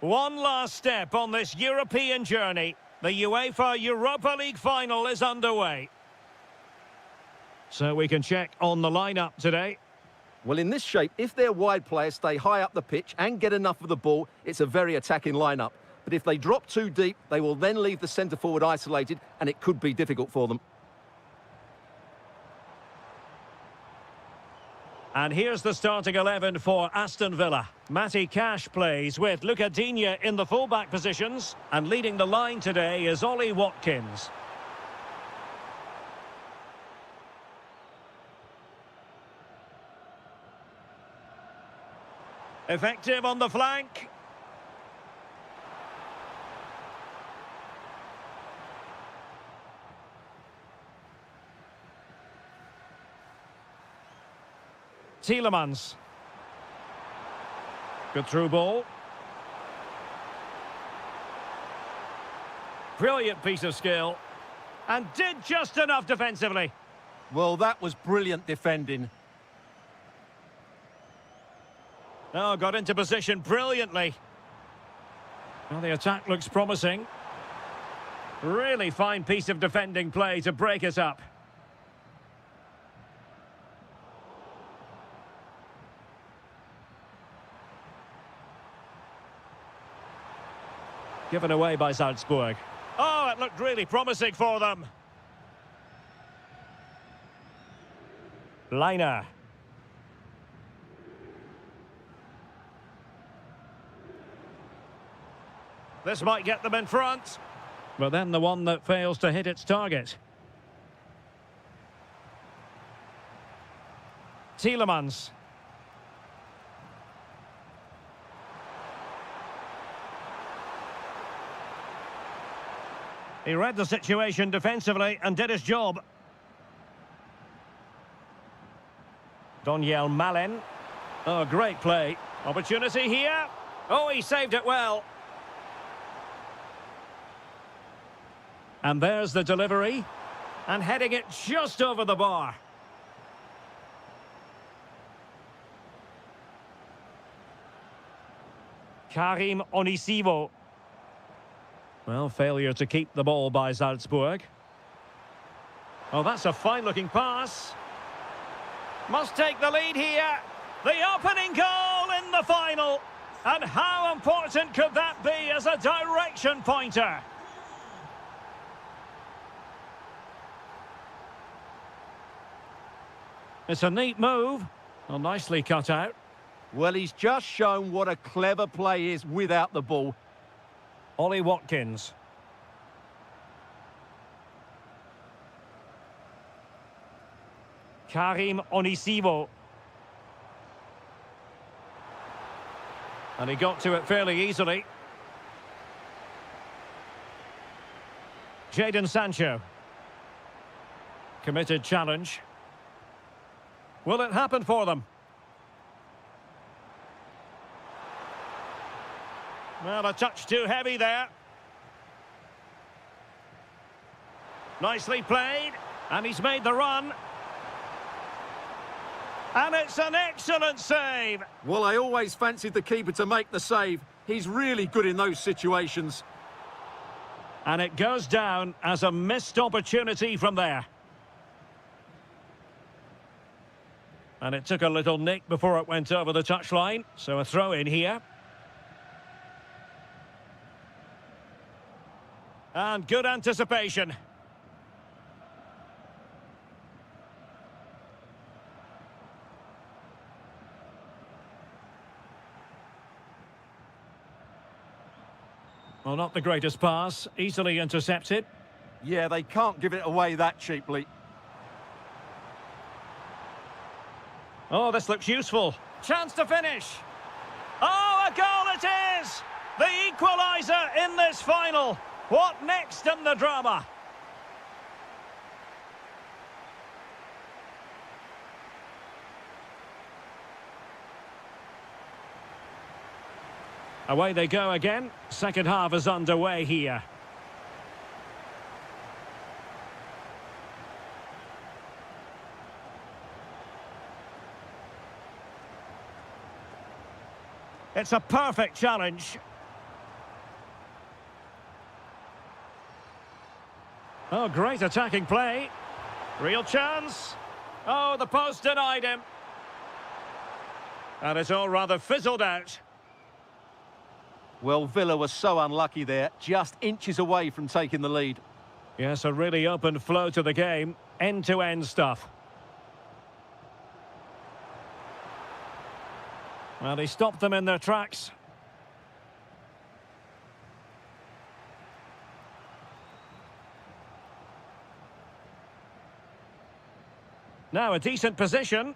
One last step on this European journey. The UEFA Europa League final is underway. So we can check on the lineup today. Well, in this shape, if their wide players stay high up the pitch and get enough of the ball, it's a very attacking lineup. But if they drop too deep, they will then leave the centre-forward isolated, and it could be difficult for them. And here's the starting 11 for Aston Villa. Matty Cash plays with Luca Digne in the full-back positions. And leading the line today is Ollie Watkins. Effective on the flank. Tielemans. Good through ball. Brilliant piece of skill. And did just enough defensively. Well, that was brilliant defending. Oh, got into position brilliantly. Well, the attack looks promising. Really fine piece of defending play to break us up. Given away by Salzburg. Oh, it looked really promising for them. Liner. This might get them in front. But then the one that fails to hit its target. Tielemans. He read the situation defensively and did his job. Doniel Malen. Oh, great play. Opportunity here. Oh, he saved it well. And there's the delivery. And heading it just over the bar. Karim Onisivo. Well, failure to keep the ball by Salzburg. Oh, that's a fine-looking pass. Must take the lead here. The opening goal in the final. And how important could that be as a direction pointer? It's a neat move. Well, nicely cut out. Well, he's just shown what a clever play is without the ball. Ollie Watkins. Karim Onisivo. And he got to it fairly easily. Jadon Sancho. Committed challenge. Will it happen for them? Well, a touch too heavy there. Nicely played. And he's made the run. And it's an excellent save. Well, I always fancied the keeper to make the save. He's really good in those situations. And it goes down as a missed opportunity from there. And it took a little nick before it went over the touchline. So a throw in here. And good anticipation. Well, not the greatest pass. Easily intercepted. Yeah, they can't give it away that cheaply. Oh, this looks useful. Chance to finish. Oh, a goal it is! The equaliser in this final. What next in the drama? Away they go again. Second half is underway here. It's a perfect challenge. Oh, great attacking play. Real chance. Oh, the post denied him. And it's all rather fizzled out. Well, Villa was so unlucky there, just inches away from taking the lead. Yes, a really open flow to the game. End-to-end stuff. Well, he stopped them in their tracks. Now a decent position.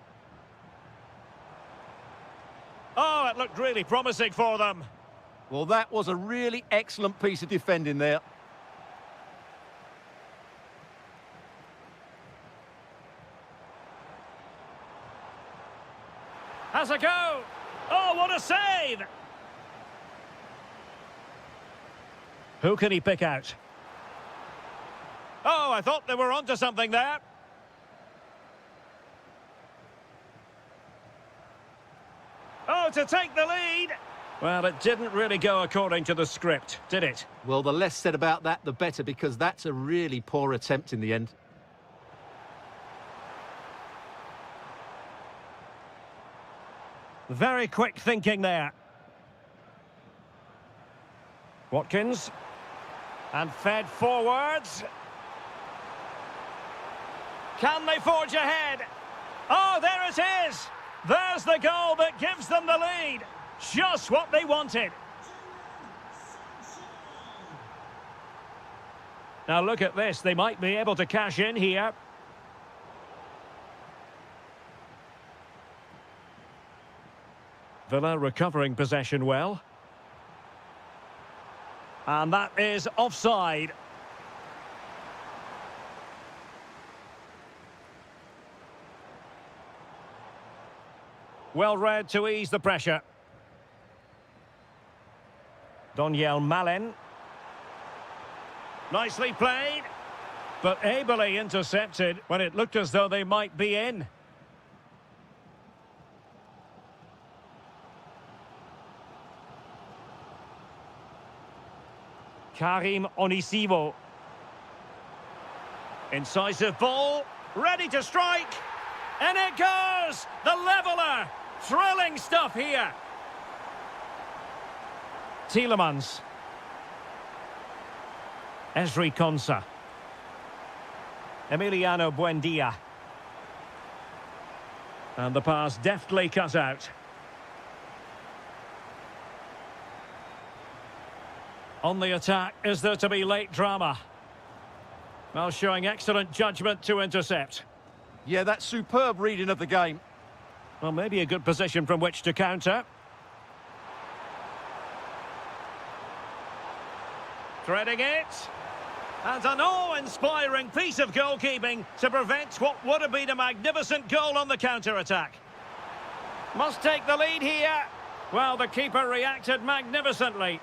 Oh, it looked really promising for them. Well, that was a really excellent piece of defending there. Has a go. Oh, what a save! Who can he pick out? Oh, I thought they were onto something there. Oh, to take the lead. Well, it didn't really go according to the script, did it? Well, the less said about that, the better, because that's a really poor attempt in the end. Very quick thinking there. Watkins. And fed forwards. Can they forge ahead? Oh, there it is! There's the goal that gives them the lead. Just what they wanted. Now look at this. They might be able to cash in here. Villa recovering possession well. And that is offside. Well read to ease the pressure. Doniel Malen. Nicely played, but ably intercepted when it looked as though they might be in. Karim Onisivo. Incisive ball, ready to strike. And it goes! The leveller! Thrilling stuff here. Tielemans. Esri Konsa. Emiliano Buendia. And the pass deftly cut out. On the attack, is there to be late drama? Well, showing excellent judgment to intercept. Yeah, that's superb reading of the game. Well, maybe a good position from which to counter. Threading it. And an awe-inspiring piece of goalkeeping to prevent what would have been a magnificent goal on the counter-attack. Must take the lead here. Well, the keeper reacted magnificently.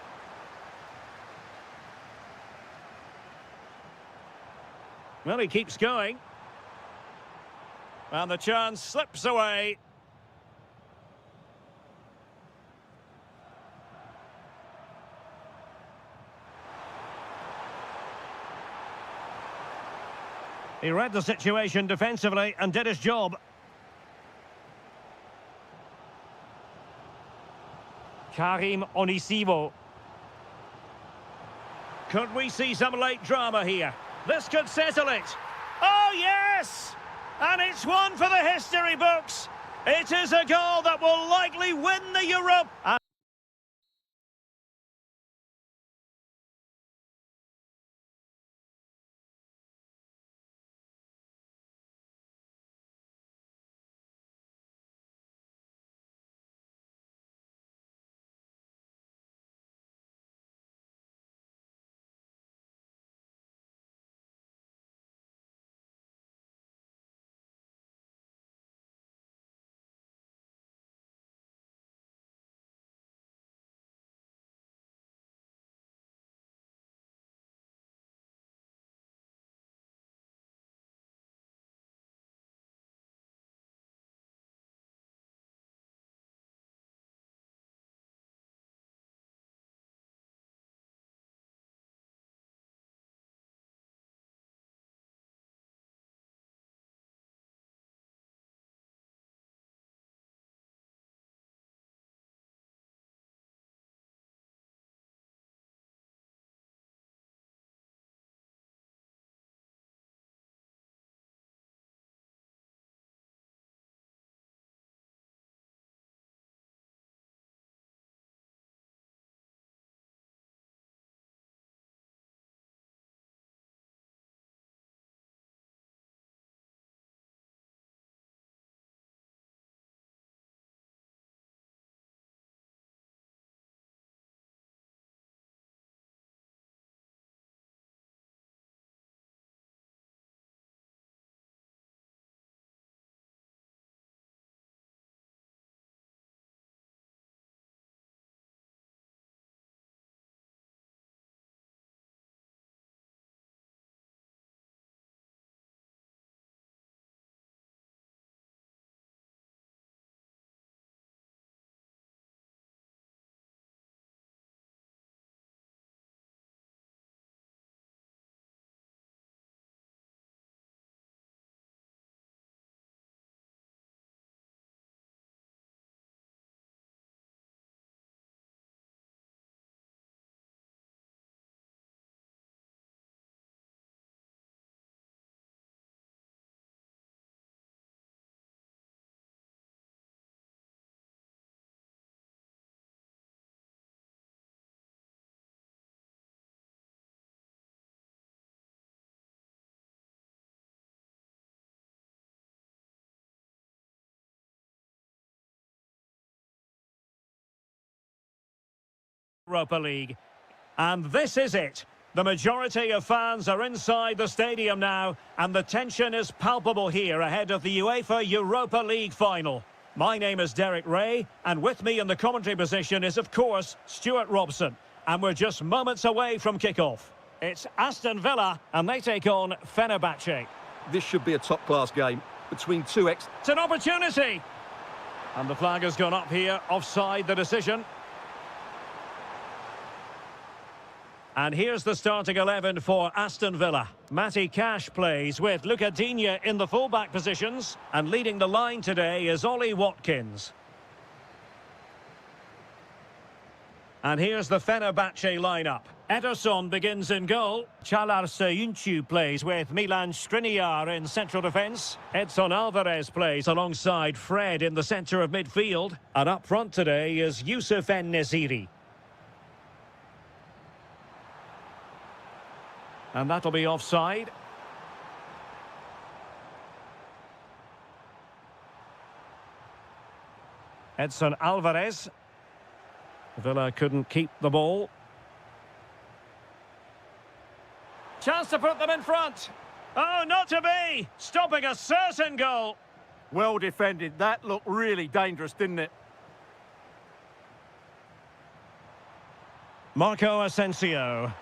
Well, he keeps going. And the chance slips away. He read the situation defensively and did his job. Karim Onisivo. Could we see some late drama here? This could settle it. Oh, yes! And it's one for the history books. It is a goal that will likely win the Europa. Europa League. And this is it. The majority of fans are inside the stadium now, and the tension is palpable here ahead of the UEFA Europa League final. My name is Derek Ray, and with me in the commentary position is, of course, Stuart Robson. And we're just moments away from kickoff. It's Aston Villa, and they take on Fenerbahce. This should be a top-class game between two It's an opportunity! And the flag has gone up here, offside the decision. And here's the starting 11 for Aston Villa. Matty Cash plays with Luca Digne in the fullback positions. And leading the line today is Ollie Watkins. And here's the Fenerbahce lineup. Ederson begins in goal. Çağlar Söyüncü plays with Milan Skriniar in central defence. Edson Alvarez plays alongside Fred in the centre of midfield. And up front today is Yusuf En-Nesyri. And that'll be offside. Edson Alvarez. Villa couldn't keep the ball. Chance to put them in front. Oh, not to be! Stopping a certain goal. Well defended. That looked really dangerous, didn't it? Marco Asensio.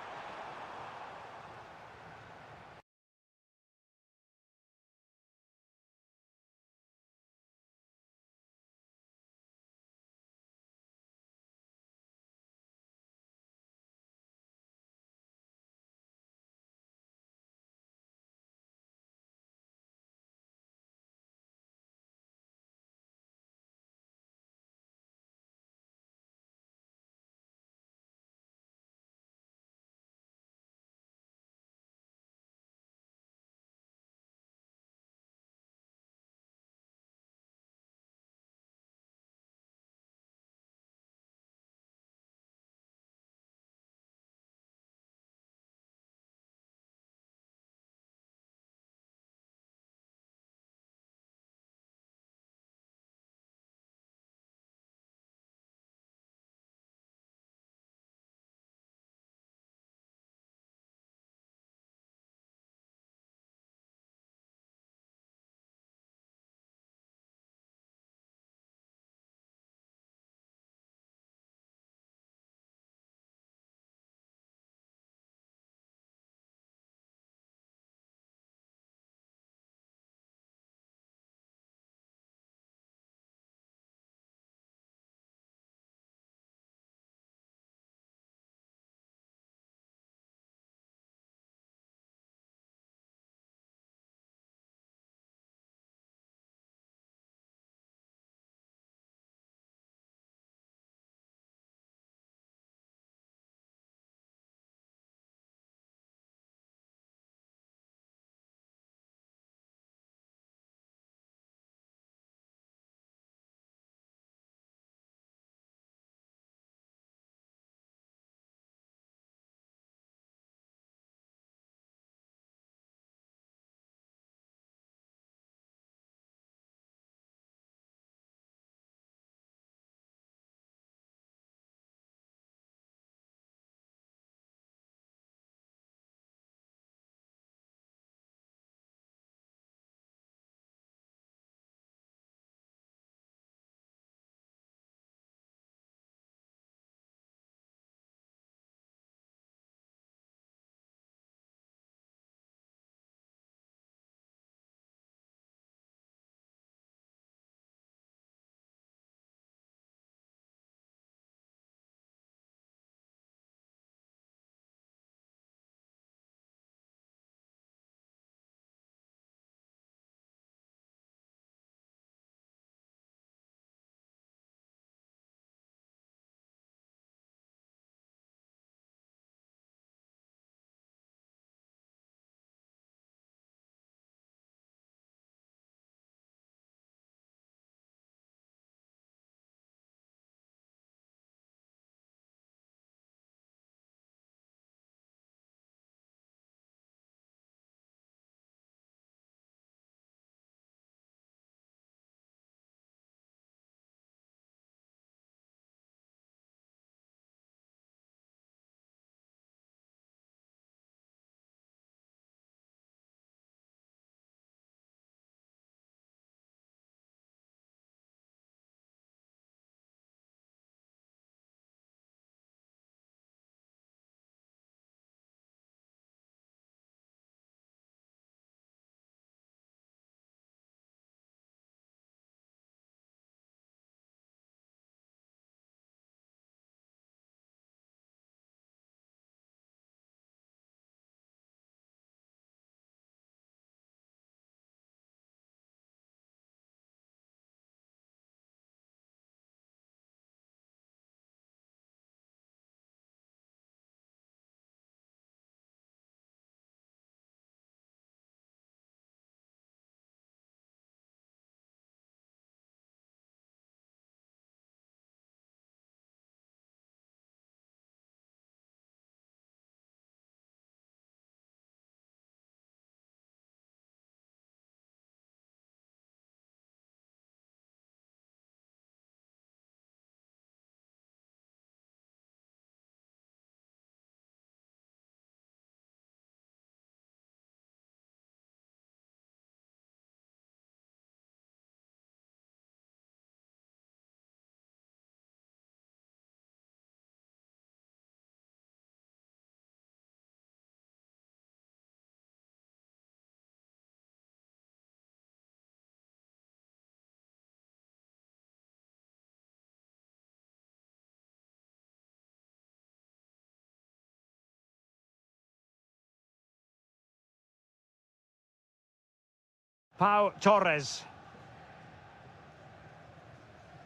Pau Torres.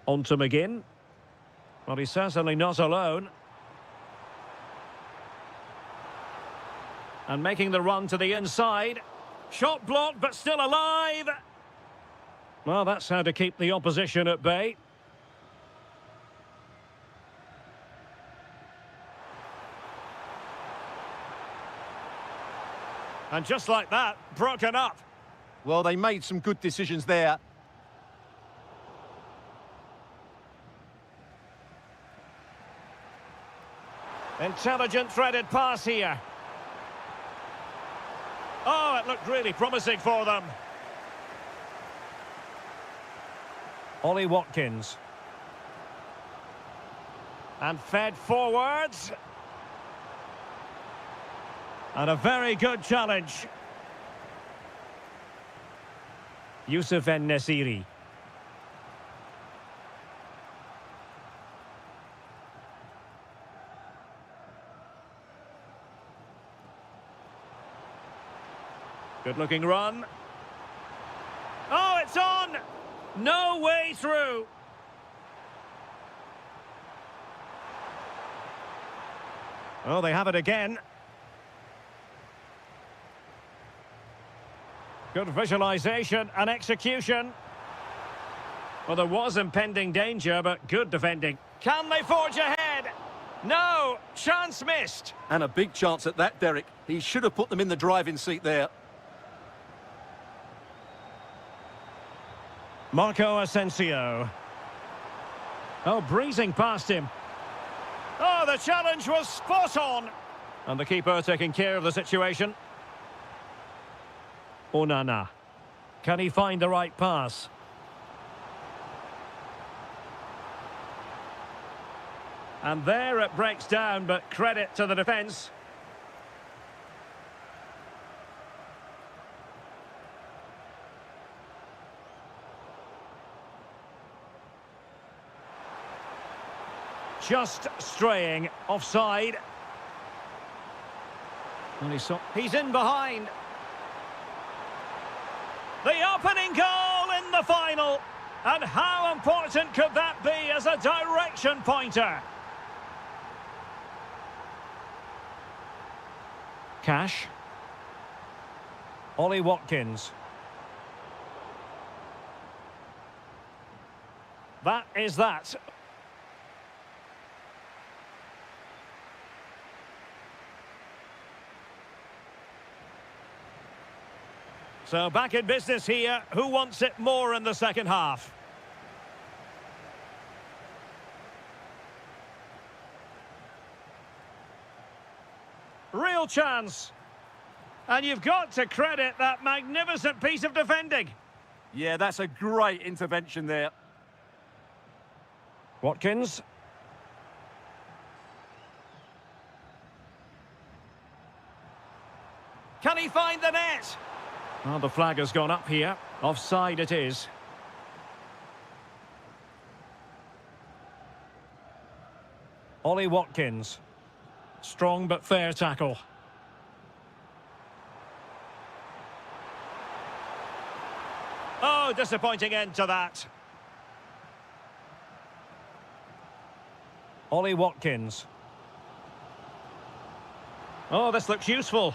On to McGinn. Well, he's certainly not alone. And making the run to the inside. Shot blocked, but still alive. Well, that's how to keep the opposition at bay. And just like that, broken up. Well, they made some good decisions there. Intelligent threaded pass here. Oh, it looked really promising for them. Ollie Watkins. And fed forwards. And a very good challenge. Youssef En-Nesyri. Good-looking run. Oh, it's on! No way through. Oh, they have it again. Good visualization and execution. Well, there was impending danger, but good defending. Can they forge ahead? No! Chance missed. And a big chance at that, Derek. He should have put them in the driving seat there. Marco Asensio. Oh, breezing past him. Oh, the challenge was spot on. And the keeper taking care of the situation. Onana. Can he find the right pass? And there it breaks down, but credit to the defence. Just straying offside. And he's in behind. The opening goal in the final. And how important could that be as a direction pointer? Cash. Ollie Watkins. That is that. So back in business here. Who wants it more in the second half? Real chance. And you've got to credit that magnificent piece of defending. Yeah, that's a great intervention there. Watkins. Can he find the net? Well, the flag has gone up here. Offside it is. Ollie Watkins. Strong but fair tackle. Oh, disappointing end to that. Ollie Watkins. Oh, this looks useful.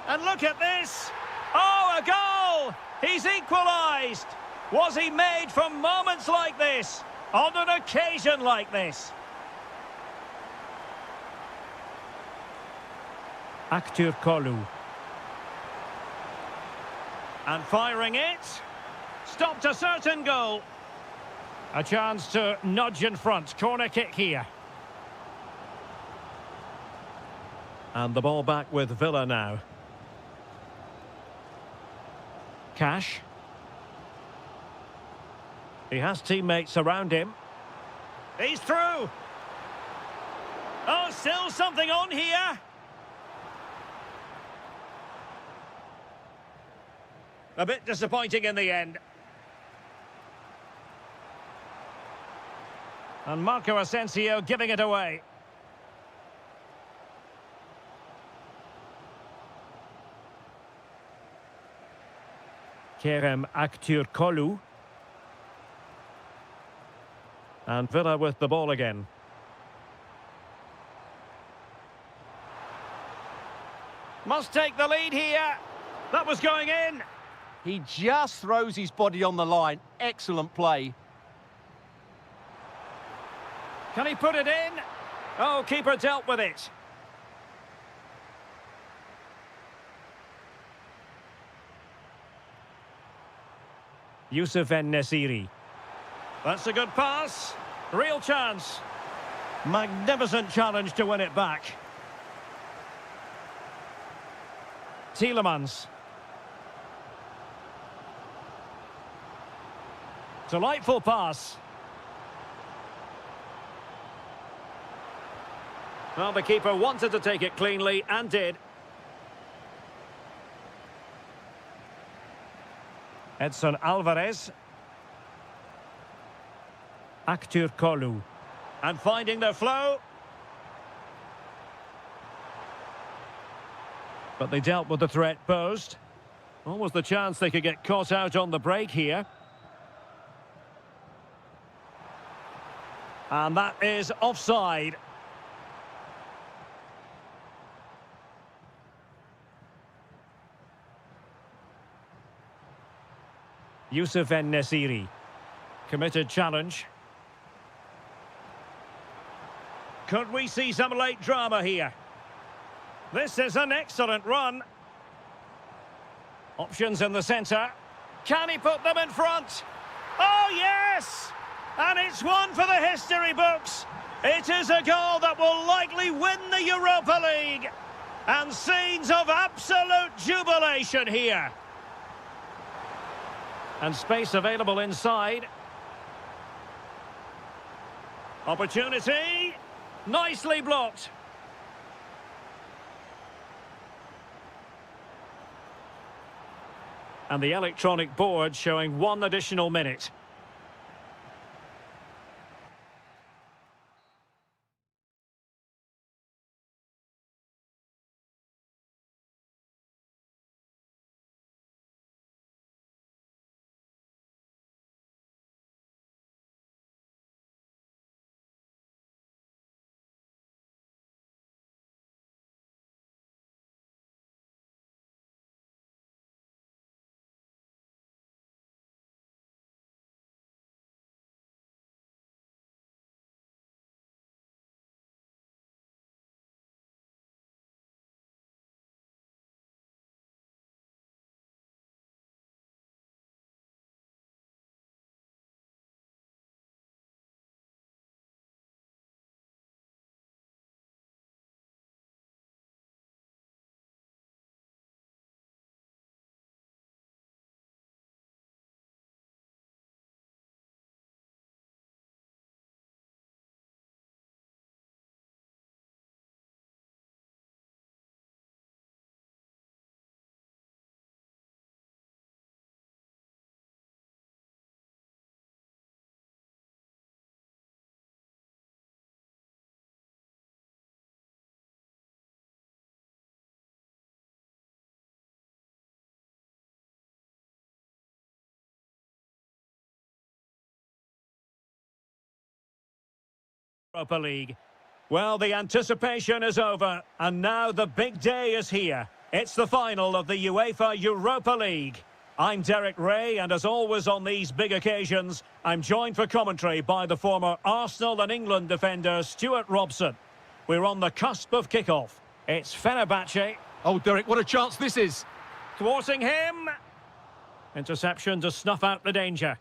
And look at this! Oh, a goal! He's equalised! Was he made for moments like this? On an occasion like this? Aktür Kolu. And firing it. Stopped a certain goal. A chance to nudge in front. Corner kick here. And the ball back with Villa now. Cash. He has teammates around him. He's through. Oh, still something on here. A bit disappointing in the end. And Marco Asensio giving it away. Kerem Aktürkoğlu. And Villa with the ball again. Must take the lead here. That was going in. He just throws his body on the line. Excellent play. Can he put it in? Oh, keeper dealt with it. Yusuf En-Nesyri. That's a good pass. Real chance. Magnificent challenge to win it back. Tielemans. Delightful pass. Well, the keeper wanted to take it cleanly and did. Edson Alvarez. Aktürkoğlu. And finding their flow. But they dealt with the threat posed. Almost the chance they could get caught out on the break here. And that is offside. Yusuf En-Nesyri. Committed challenge. Could we see some late drama here? This is an excellent run. Options in the centre. Can he put them in front? Oh, yes! And it's one for the history books. It is a goal that will likely win the Europa League. And scenes of absolute jubilation here. And space available inside. Opportunity. Nicely blocked. And the electronic board showing 1 additional minute. Europa League. Well, the anticipation is over, and now the big day is here. It's the final of the UEFA Europa League. I'm Derek Ray, and as always on these big occasions, I'm joined for commentary by the former Arsenal and England defender Stuart Robson. We're on the cusp of kickoff. It's Fenerbahce. Oh, Derek, what a chance this is. Thwarting him. Interception to snuff out the danger.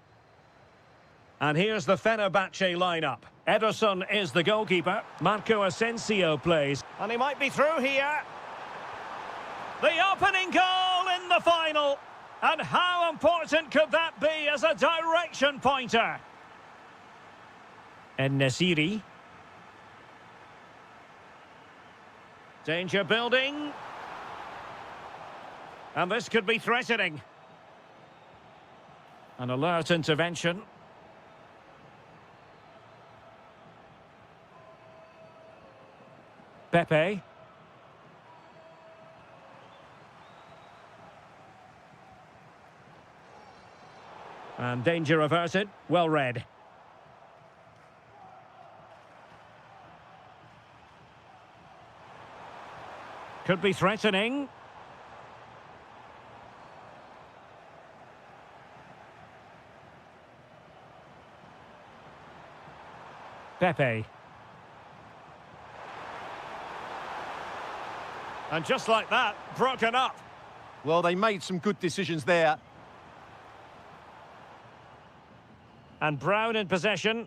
And here's the Fenerbahce lineup. Ederson is the goalkeeper. Marco Asensio plays. And he might be through here. The opening goal in the final. And how important could that be as a direction pointer? En-Nesyri. Danger building. And this could be threatening. An alert intervention. Pepe. And danger averted. Well read. Could be threatening. Pepe. And just like that, broken up. Well, they made some good decisions there. And Brown in possession.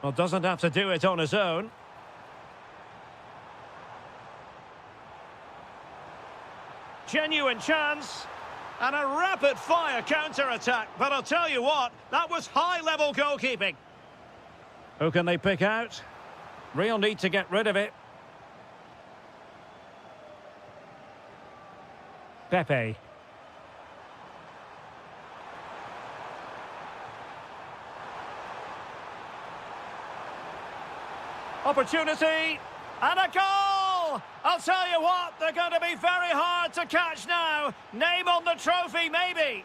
Well, doesn't have to do it on his own. Genuine chance. And a rapid-fire counter-attack. But I'll tell you what, that was high-level goalkeeping. Who can they pick out? Real need to get rid of it. Pepe. Opportunity. And a goal! I'll tell you what, they're going to be very hard to catch now. Name on the trophy, maybe.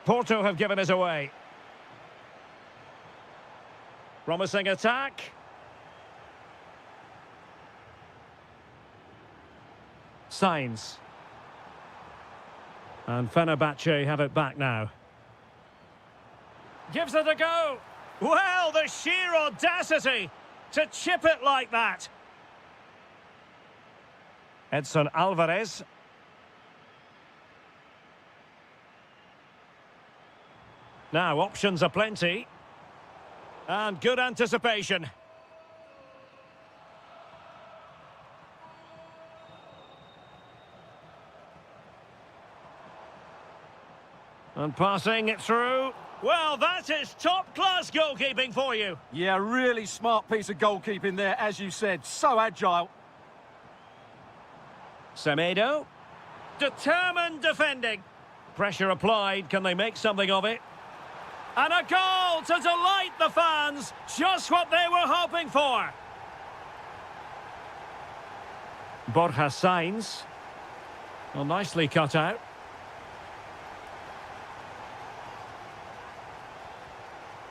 Porto have given us away. Promising attack. Signs. And Fenerbahce have it back now. Gives it a go. Well, the sheer audacity to chip it like that. Edson Alvarez. Now, options are plenty. And good anticipation. And passing it through. Well, that is top-class goalkeeping for you. Yeah, really smart piece of goalkeeping there, as you said. So agile. Semedo. Determined defending. Pressure applied. Can they make something of it? And a goal to delight the fans. Just what they were hoping for. Borja Sainz. Well, nicely cut out.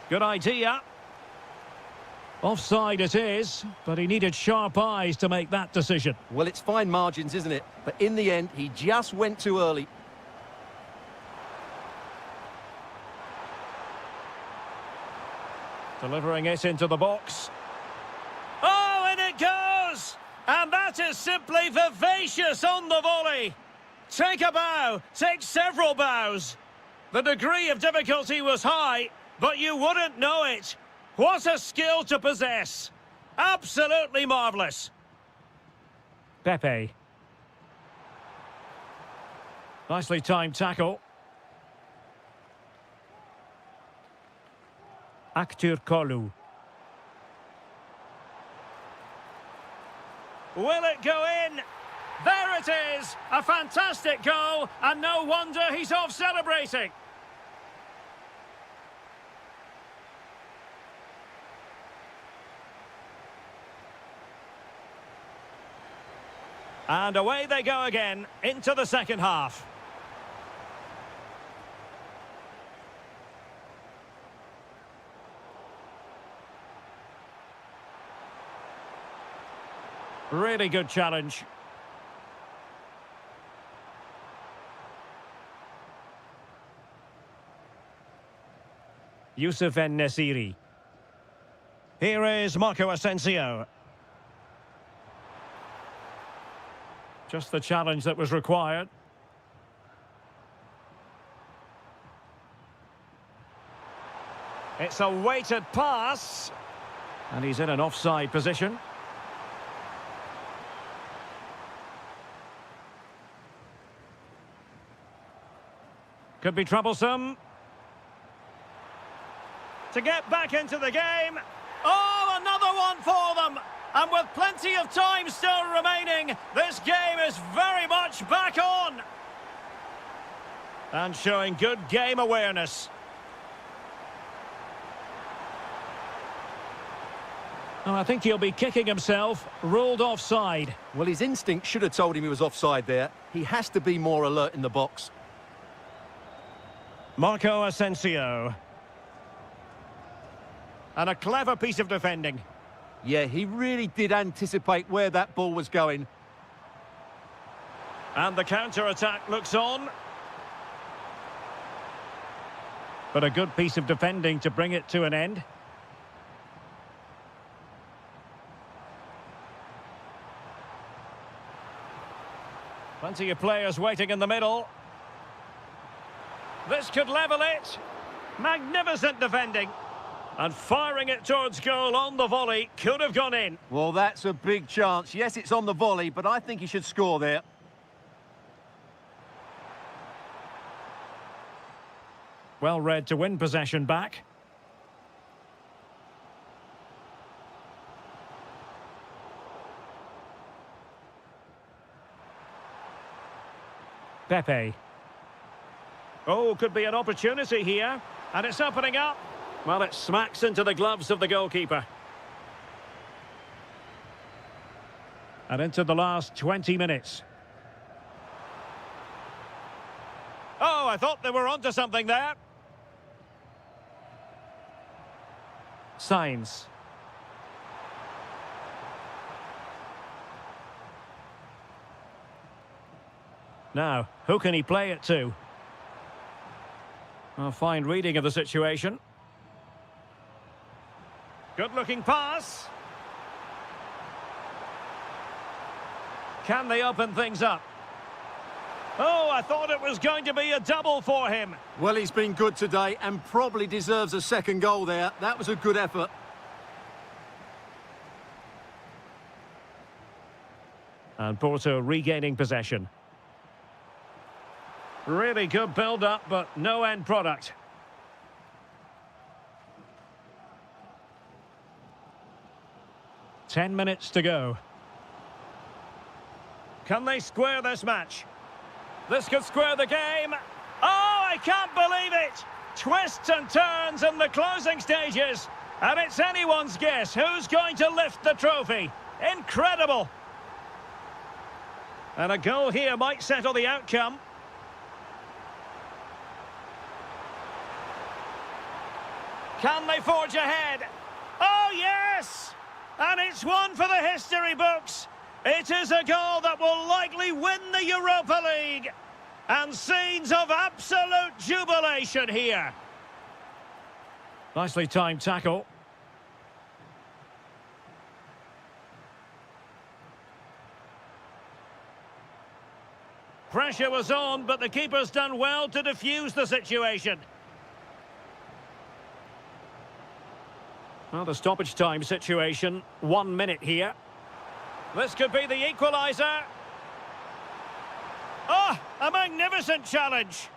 Good idea. Offside it is, but he needed sharp eyes to make that decision. Well, it's fine margins, isn't it? But in the end, he just went too early. Delivering it into the box. Oh, and it goes! And that is simply vivacious on the volley. Take a bow, take several bows. The degree of difficulty was high, but you wouldn't know it. What a skill to possess. Absolutely marvellous. Pepe. Nicely timed tackle. Aktürkoğlu. Will it go in? There it is! A fantastic goal, and no wonder he's off celebrating. And away they go again, into the second half. Really good challenge. Yusuf En-Nesyri. Here is Marco Asensio. Just the challenge that was required. It's a weighted pass. And he's in an offside position. Could be troublesome. To get back into the game. Oh, another one for them. And with plenty of time still remaining, this game is very much back on. And showing good game awareness. Oh, I think he'll be kicking himself. Ruled offside. Well, his instinct should have told him he was offside there. He has to be more alert in the box. Marco Asensio. And a clever piece of defending. Yeah, he really did anticipate where that ball was going. And the counter-attack looks on. But a good piece of defending to bring it to an end. Plenty of players waiting in the middle. This could level it. Magnificent defending. And firing it towards goal on the volley could have gone in. Well, that's a big chance. Yes, it's on the volley, but I think he should score there. Well read to win possession back. Pepe. Oh, could be an opportunity here. And it's opening up. Well, it smacks into the gloves of the goalkeeper. And into the last 20 minutes. Oh, I thought they were onto something there. Signs. Now, who can he play it to? A fine reading of the situation. Good-looking pass. Can they open things up? Oh, I thought it was going to be a double for him. Well, he's been good today and probably deserves a second goal there. That was a good effort. And Porto regaining possession. Really good build-up, but no end product. Ten minutes to go. Can they square this match? This could square the game. Oh, I can't believe it! Twists and turns in the closing stages. And it's anyone's guess who's going to lift the trophy. Incredible! And a goal here might settle the outcome. Can they forge ahead? Oh, yes! And it's one for the history books. It is a goal that will likely win the Europa League. And scenes of absolute jubilation here. Nicely timed tackle. Pressure was on, but the keeper's done well to defuse the situation. Well, the stoppage time situation, 1 minute here. This could be the equaliser. Oh, a magnificent challenge.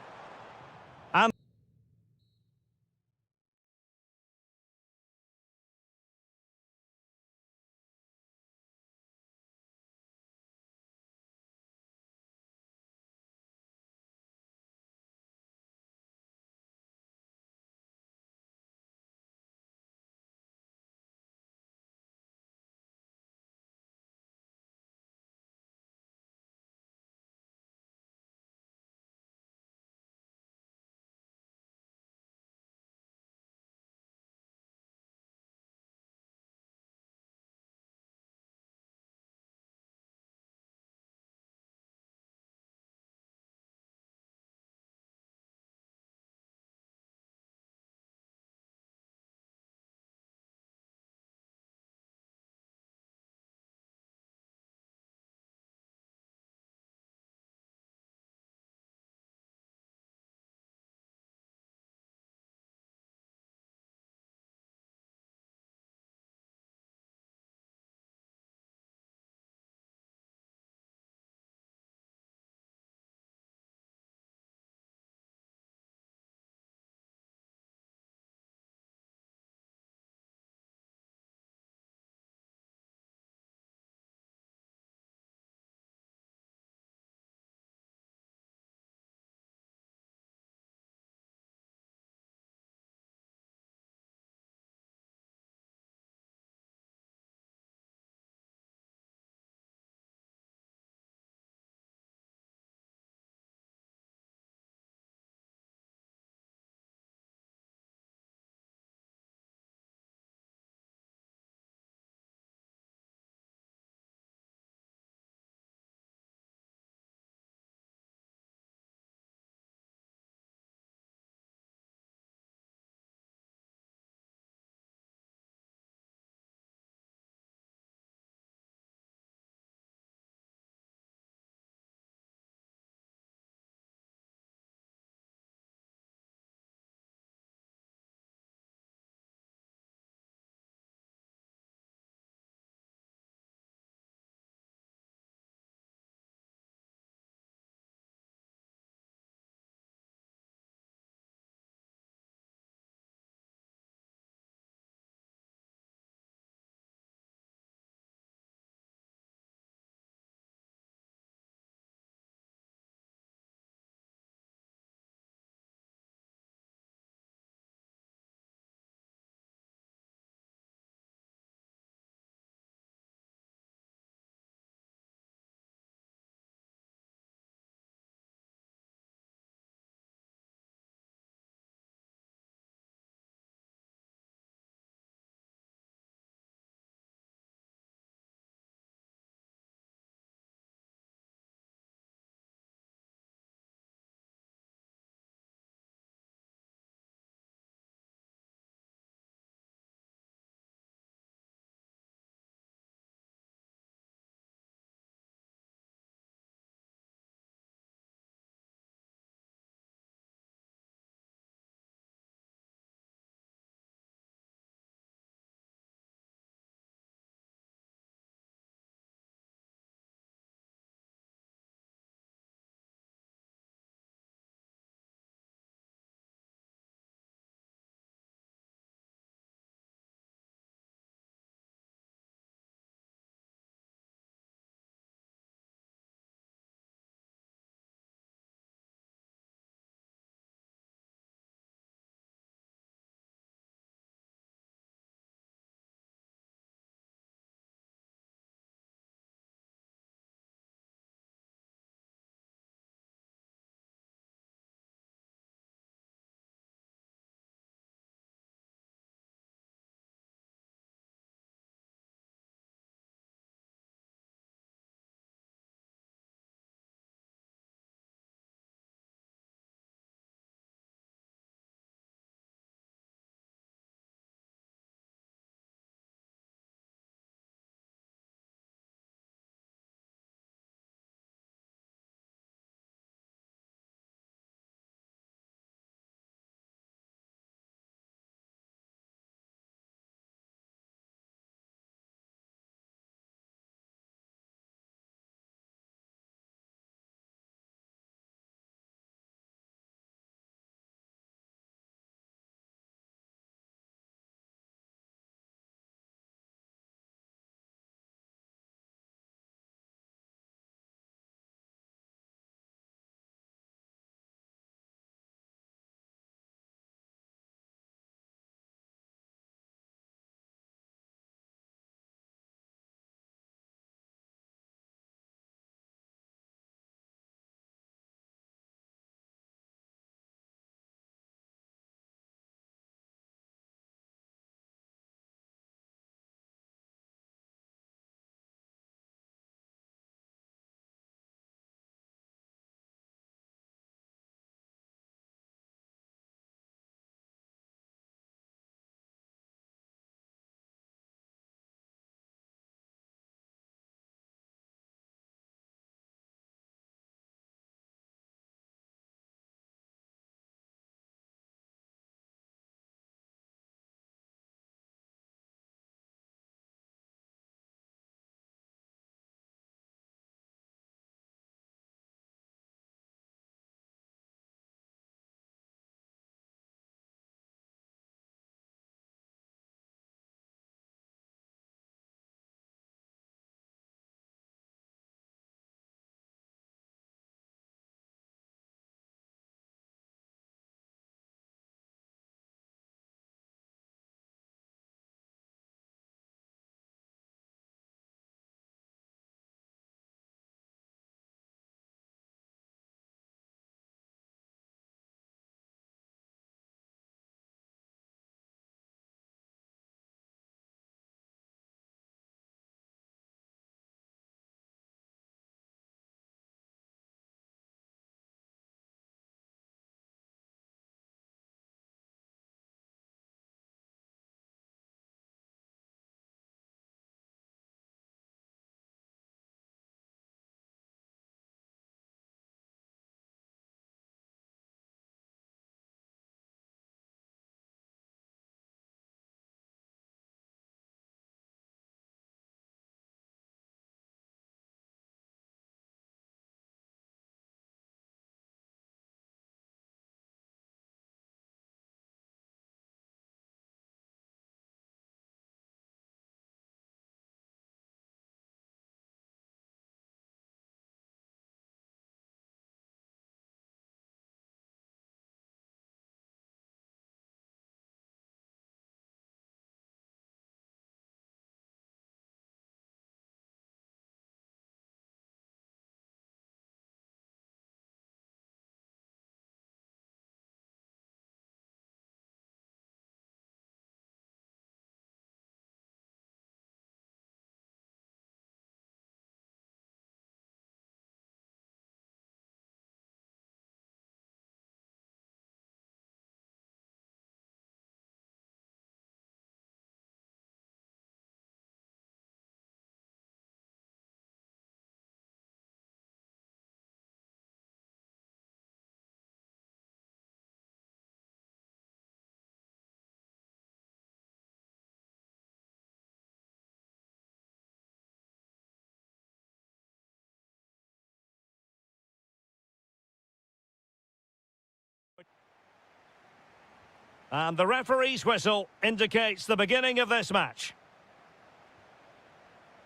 And the referee's whistle indicates the beginning of this match.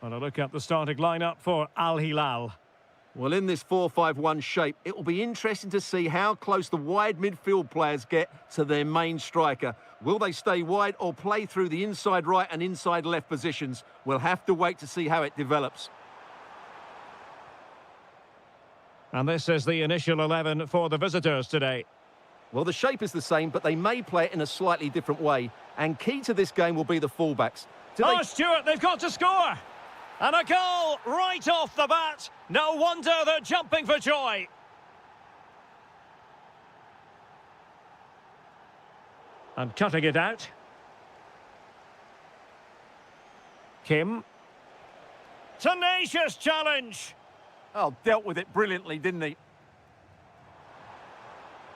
And a look at the starting lineup for Al Hilal. Well, in this 4-5-1 shape, it will be interesting to see how close the wide midfield players get to their main striker. Will they stay wide or play through the inside right and inside left positions? We'll have to wait to see how it develops. And this is the initial 11 for the visitors today. Well, the shape is the same, but they may play it in a slightly different way. And key to this game will be the fullbacks. Oh, Stuart, they've got to score! And a goal right off the bat. No wonder they're jumping for joy. And cutting it out. Kim. Tenacious challenge. Oh, dealt with it brilliantly, didn't he?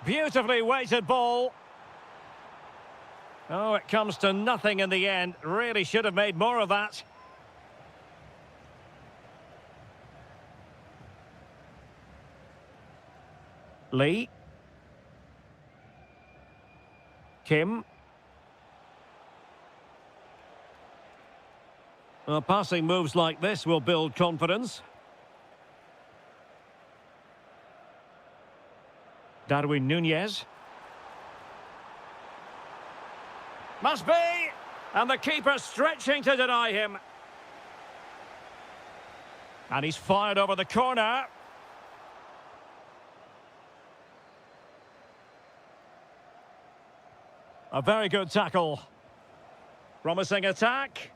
Beautifully weighted ball. Oh, it comes to nothing in the end. Really should have made more of that. Lee. Kim. Well, passing moves like this will build confidence. Darwin Nunez. Must be! And the keeper stretching to deny him. And he's fired over the corner. A very good tackle. Promising attack.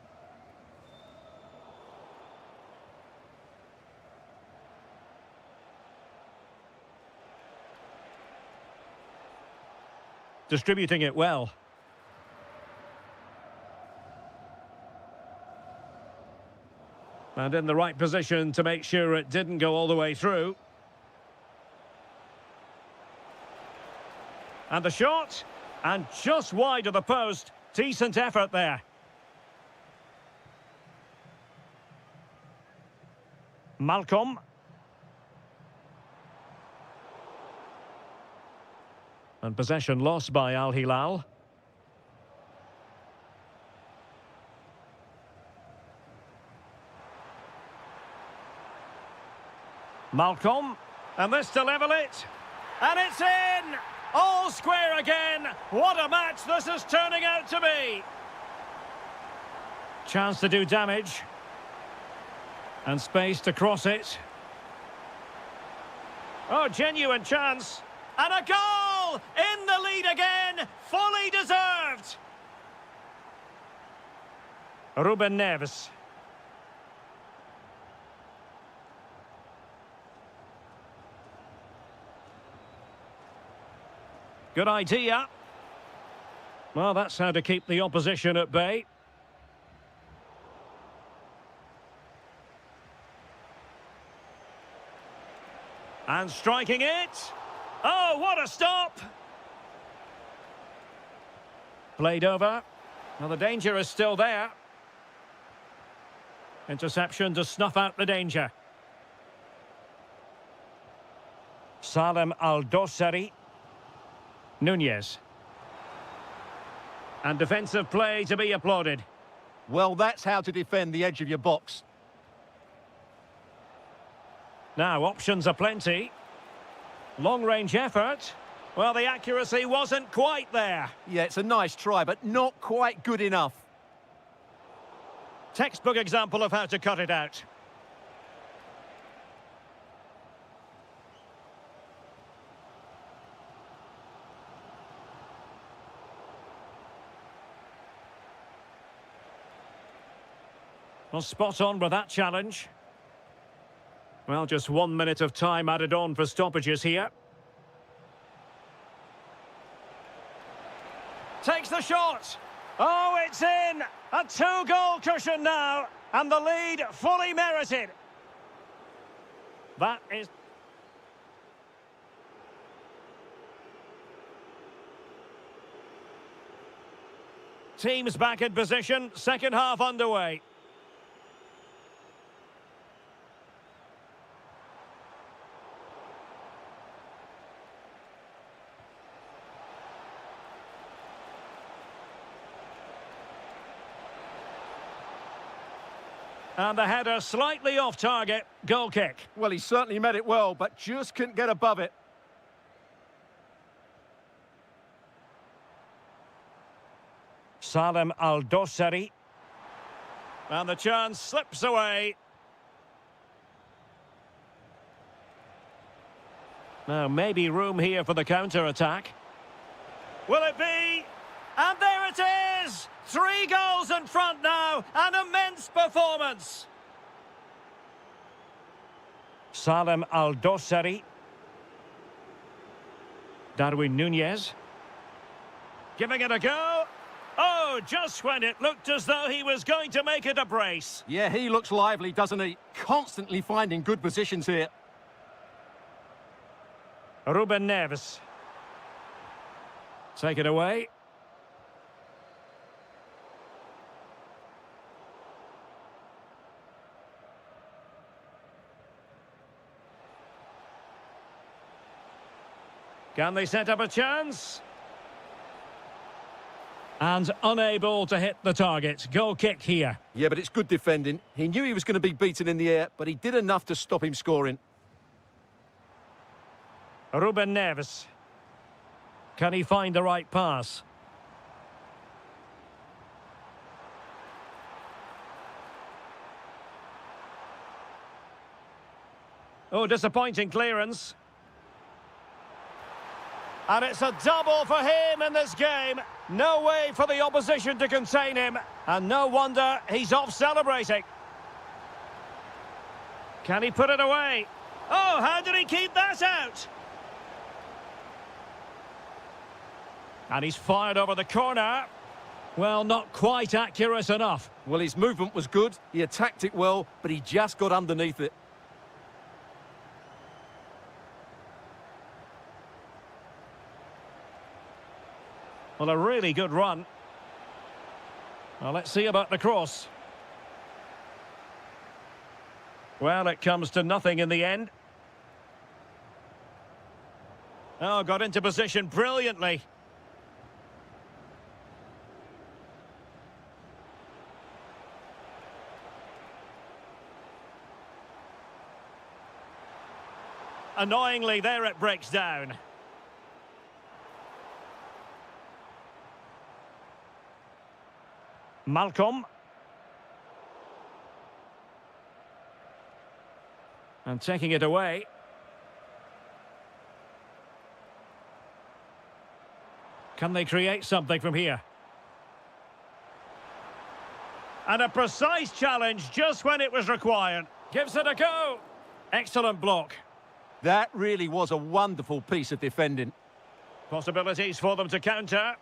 Distributing it well. And in the right position to make sure it didn't go all the way through. And the shot. And just wide of the post. Decent effort there. Malcolm. And possession lost by Al Hilal. Malcolm. And this to level it. And it's in! All square again. What a match this is turning out to be. Chance to do damage. And space to cross it. Oh, genuine chance. And a goal! In the lead again. Fully deserved. Ruben Neves. Good idea. Well, that's how to keep the opposition at bay. And striking it. Oh, what a stop! Played over. Well, the danger is still there. Interception to snuff out the danger. Salem Al-Dossari. Nunez. And defensive play to be applauded. Well, that's how to defend the edge of your box. Now, options are plenty. Long-range effort. Well, the accuracy wasn't quite there. Yeah, it's a nice try, but not quite good enough. Textbook example of how to cut it out. Well, spot on with that challenge. Well, just 1 minute of time added on for stoppages here. Takes the shot. Oh, it's in. A 2-goal cushion now. And the lead fully merited. That is... Teams back in position. Second half underway. And the header slightly off target. Goal kick. Well, he certainly met it well, but just couldn't get above it. Salem Al-Dosari. And the chance slips away. Now, maybe room here for the counter-attack. Will it be? And there it is! 3 goals in front now. An immense performance. Salem Al-Dosari. Darwin Nunez. Giving it a go. Oh, just when it looked as though he was going to make it a brace. Yeah, he looks lively, doesn't he? Constantly finding good positions here. Ruben Neves. Take it away. Can they set up a chance? And unable to hit the target. Goal kick here. Yeah, but it's good defending. He knew he was going to be beaten in the air, but he did enough to stop him scoring. Ruben Neves. Can he find the right pass? Oh, disappointing clearance. And it's a double for him in this game. No way for the opposition to contain him. And no wonder he's off celebrating. Can he put it away? Oh, how did he keep that out? And he's fired over the corner. Well, not quite accurate enough. Well, his movement was good. He attacked it well, but he just got underneath it. Well, a really good run. Well, let's see about the cross. Well, it comes to nothing in the end. Oh, got into position brilliantly. Annoyingly, there it breaks down. Malcolm. And taking it away. Can they create something from here? And a precise challenge just when it was required. Gives it a go. Excellent block. That really was a wonderful piece of defending. Possibilities for them to counter.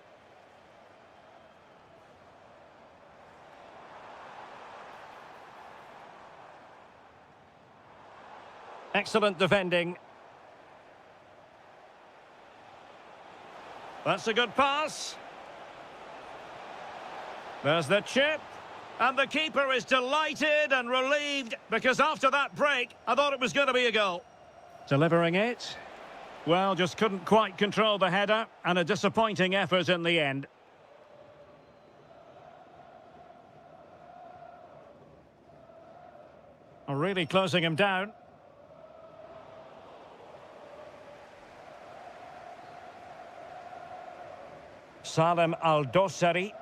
Excellent defending. That's a good pass. There's the chip. And the keeper is delighted and relieved because after that break, I thought it was going to be a goal. Delivering it. Well, just couldn't quite control the header and a disappointing effort in the end. Really closing him down. Salem Al-Dosari.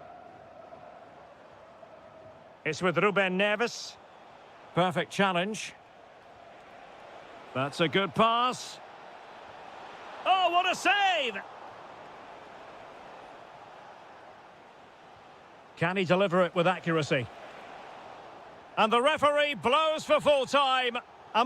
It's with Ruben Neves. Perfect challenge. That's a good pass. Oh, what a save! Can he deliver it with accuracy? And the referee blows for full time. A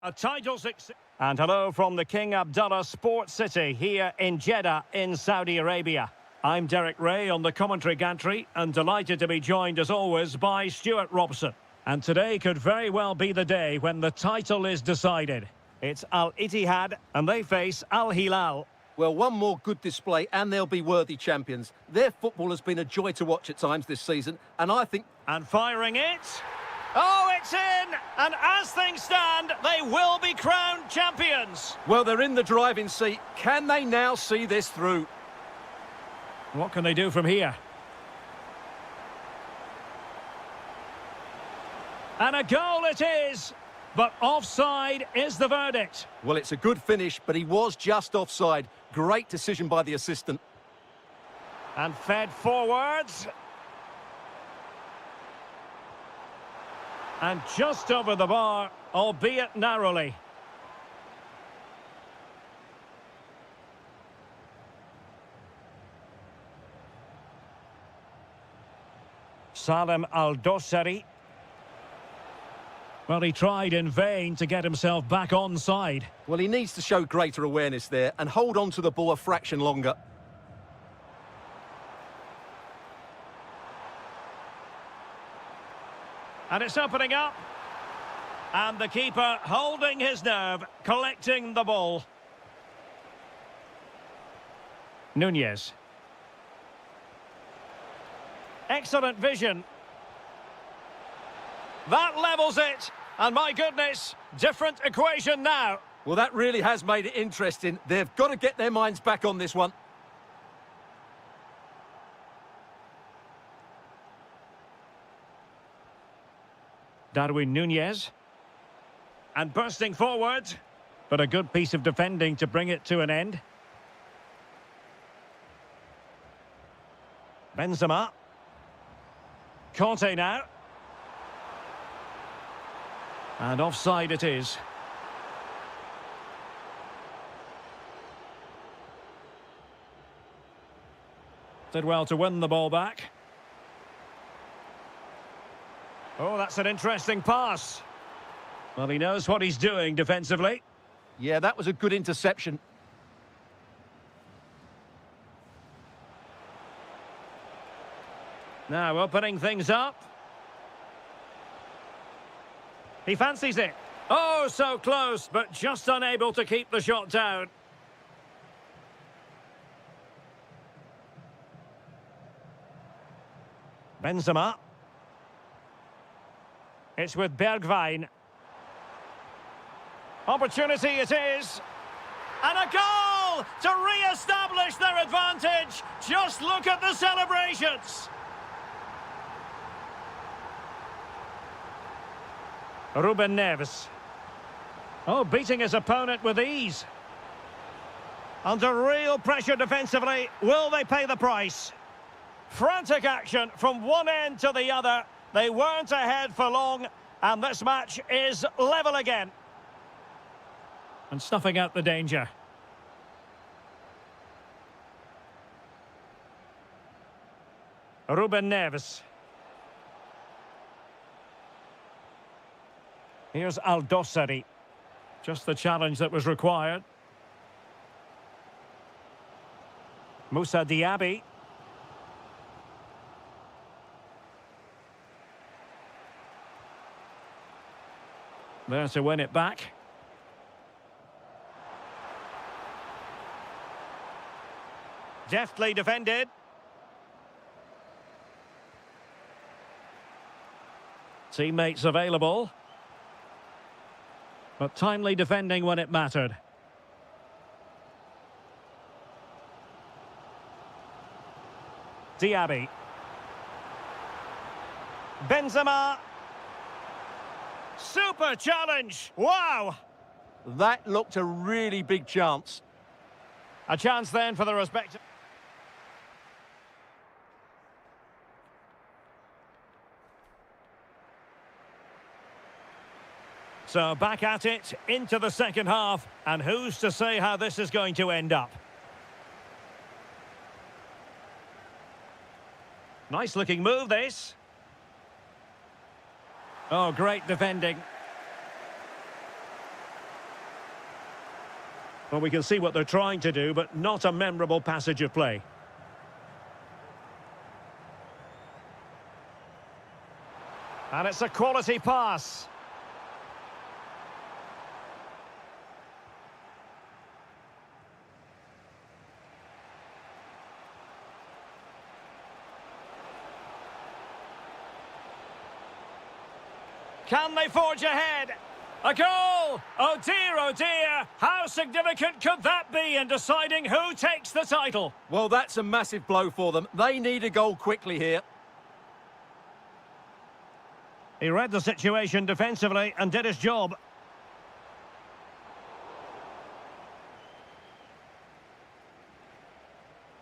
A title success. And hello from the King Abdullah Sports City here in Jeddah in Saudi Arabia. I'm Derek Ray on the commentary gantry and delighted to be joined as always by Stuart Robson. And today could very well be the day when the title is decided. It's Al Ittihad and they face Al Hilal. Well, one more good display and they'll be worthy champions. Their football has been a joy to watch at times this season, and I think... And firing it. Oh, it's in! And as things stand, they will be crowned champions. Well, they're in the driving seat. Can they now see this through? What can they do from here? And a goal it is! But offside is the verdict. Well, it's a good finish, but he was just offside. Great decision by the assistant. And fed forwards. And just over the bar, albeit narrowly. Salem Al-Dossari. Well, he tried in vain to get himself back onside. Well, he needs to show greater awareness there and hold on to the ball a fraction longer. And it's opening up. And the keeper holding his nerve, collecting the ball. Nunez. Excellent vision. That levels it. And my goodness, different equation now. Well, that really has made it interesting. They've got to get their minds back on this one. Darwin Nunez. And bursting forward. But a good piece of defending to bring it to an end. Benzema. Conte now. And offside it is. Did well to win the ball back. Oh, that's an interesting pass. Well, he knows what he's doing defensively. Yeah, that was a good interception. Now opening things up. He fancies it. Oh, so close, but just unable to keep the shot down. Benzema. It's with Bergwijn. Opportunity it is. And a goal to re-establish their advantage. Just look at the celebrations. Ruben Neves. Oh, beating his opponent with ease. Under real pressure defensively, will they pay the price? Frantic action from one end to the other. They weren't ahead for long, and this match is level again. And snuffing out the danger. Ruben Neves. Here's Al-Dossari. Just the challenge that was required. Moussa Diaby. There to win it back. Deftly defended. Teammates available. But timely defending when it mattered. Diaby. Benzema. Super challenge. Wow. That looked a really big chance. A chance then for the respective... So back at it, into the second half, and who's to say how this is going to end up? Nice looking move, this. Oh, great defending. Well, we can see what they're trying to do, but not a memorable passage of play. And it's a quality pass. Can they forge ahead? A goal! Oh dear, how significant could that be in deciding who takes the title? Well, that's a massive blow for them. They need a goal quickly here. He read the situation defensively and did his job.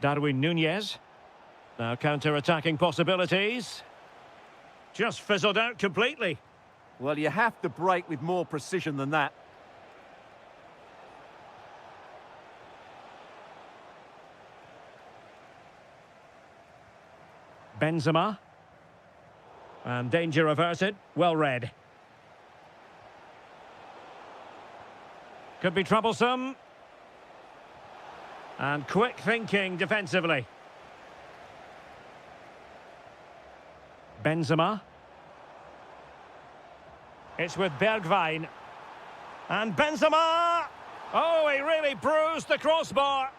Darwin Núñez. Now counter-attacking possibilities. Just fizzled out completely. Well, you have to break with more precision than that. Benzema. And danger averted. Well read. Could be troublesome. And quick thinking defensively. Benzema. It's with Bergwijn. And Benzema! Oh, he really bruised the crossbar.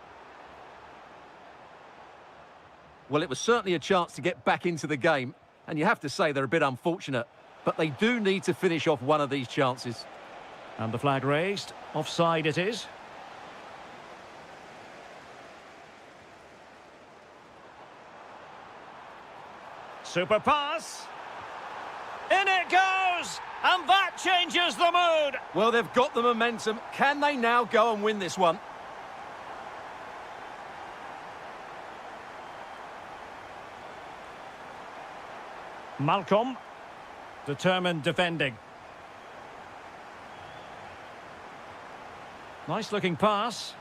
Well, it was certainly a chance to get back into the game, and you have to say they're a bit unfortunate, but they do need to finish off one of these chances. And the flag raised. Offside it is. Super pass. In it goes! And that changes the mood! Well, they've got the momentum. Can they now go and win this one? Malcolm. Determined defending. Nice looking pass.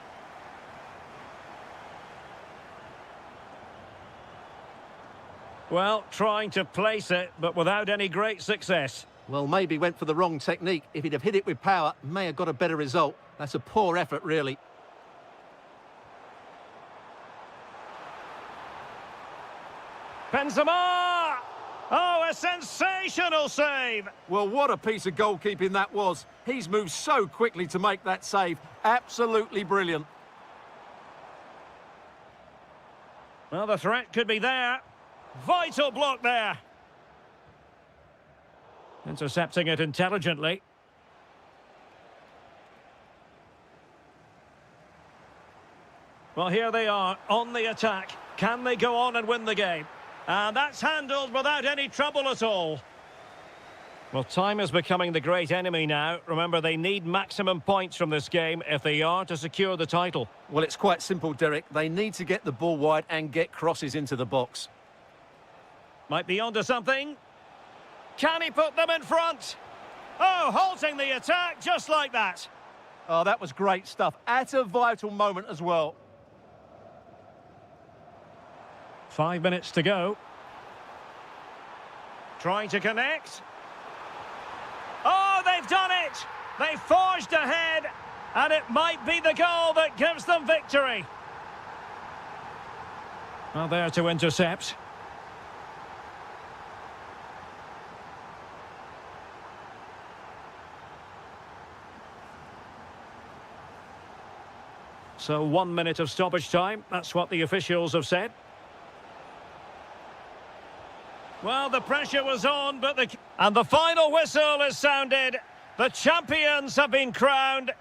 Well, trying to place it, but without any great success. Well, maybe went for the wrong technique. If he'd have hit it with power, may have got a better result. That's a poor effort, really. Benzema! Oh, a sensational save! Well, what a piece of goalkeeping that was. He's moved so quickly to make that save. Absolutely brilliant. Well, the threat could be there. Vital block there. Intercepting it intelligently. Well, here they are on the attack. Can they go on and win the game? And that's handled without any trouble at all. Well, time is becoming the great enemy now. Remember, they need maximum points from this game if they are to secure the title. Well, it's quite simple, Derek. They need to get the ball wide and get crosses into the box. Might be onto something. Can he put them in front? Oh, halting the attack just like that. Oh, that was great stuff. At a vital moment as well. 5 minutes to go. Trying to connect. Oh, they've done it! They forged ahead, and it might be the goal that gives them victory. Well, there to intercept. So 1 minute of stoppage time. That's what the officials have said. Well, the pressure was on, but the final whistle is sounded. The champions have been crowned.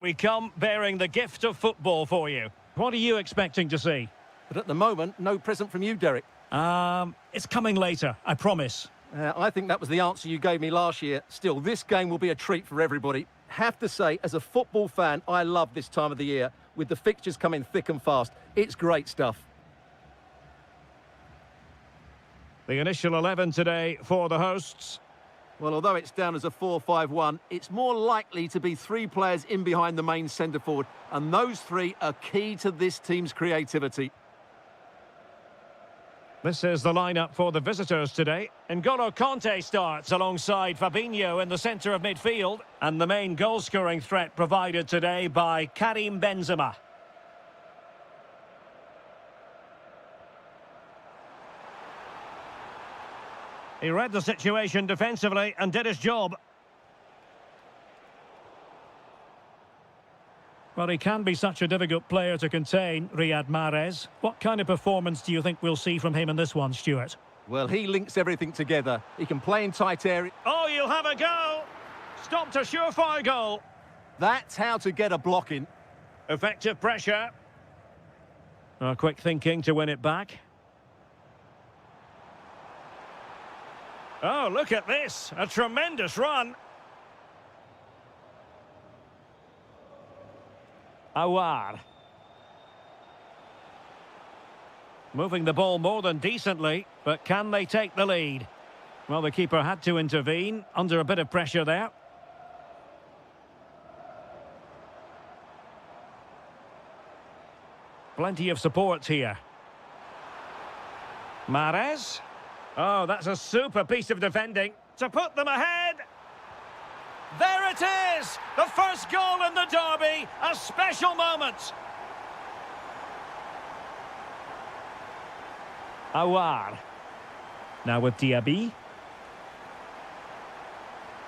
We come bearing the gift of football for you. What are you expecting to see? But at the moment, no present from you, Derek. It's coming later, I promise. I think that was the answer you gave me last year. Still, this game will be a treat for everybody. Have to say, as a football fan, I love this time of the year, with the fixtures coming thick and fast. It's great stuff. The initial 11 today for the hosts. Well, although it's down as a 4-5-1, it's more likely to be 3 players in behind the main centre-forward, and those 3 are key to this team's creativity. This is the lineup for the visitors today. N'Golo Kanté starts alongside Fabinho in the centre of midfield, and the main goal-scoring threat provided today by Karim Benzema. He read the situation defensively and did his job. Well, he can be such a difficult player to contain, Riyad Mahrez. What kind of performance do you think we'll see from him in this one, Stuart? Well, he links everything together. He can play in tight areas. Oh, you'll have a go! Stopped a surefire goal. That's how to get a block in. Effective pressure. Quick thinking to win it back. Oh, look at this. A tremendous run. Awar. Moving the ball more than decently, but can they take the lead? Well, the keeper had to intervene, under a bit of pressure there. Plenty of support here. Mahrez. Oh, that's a super piece of defending to put them ahead. There it is! The first goal in the derby, a special moment. Awar. Now with Diaby.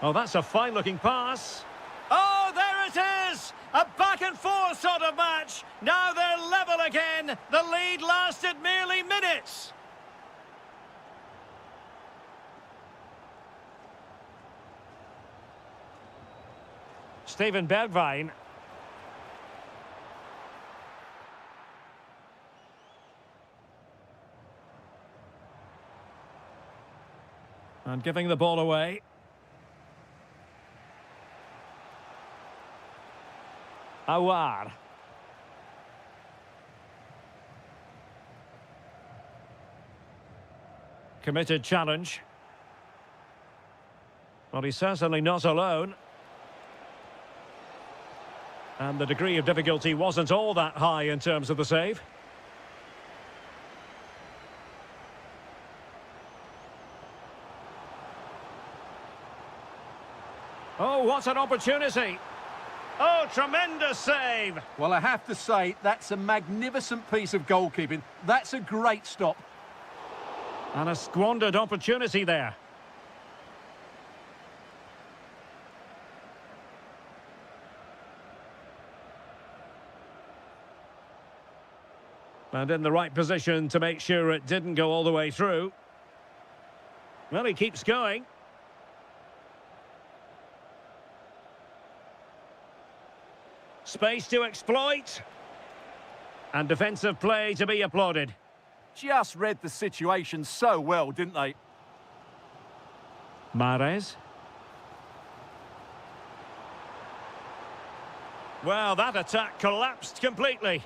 Oh, that's a fine-looking pass. Oh, there it is! A back-and-forth sort of match. Now they're level again. The lead lasted merely minutes. Steven Bergwijn. And giving the ball away. Awar. Committed challenge. Well, he's certainly not alone. And the degree of difficulty wasn't all that high in terms of the save. Oh, what an opportunity. Oh, tremendous save. Well, I have to say, that's a magnificent piece of goalkeeping. That's a great stop. And a squandered opportunity there. And in the right position to make sure it didn't go all the way through. Well, he keeps going. Space to exploit. And defensive play to be applauded. Just read the situation so well, didn't they? Mahrez. Well, that attack collapsed completely.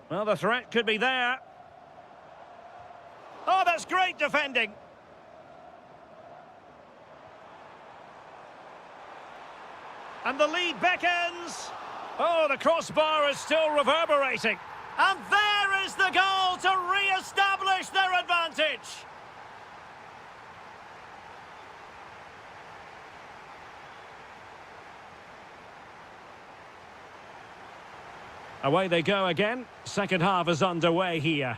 Well, the threat could be there. Oh, that's great defending. And the lead beckons. Oh, the crossbar is still reverberating. And there is the goal to re-establish their advantage. Away they go again. Second half is underway here.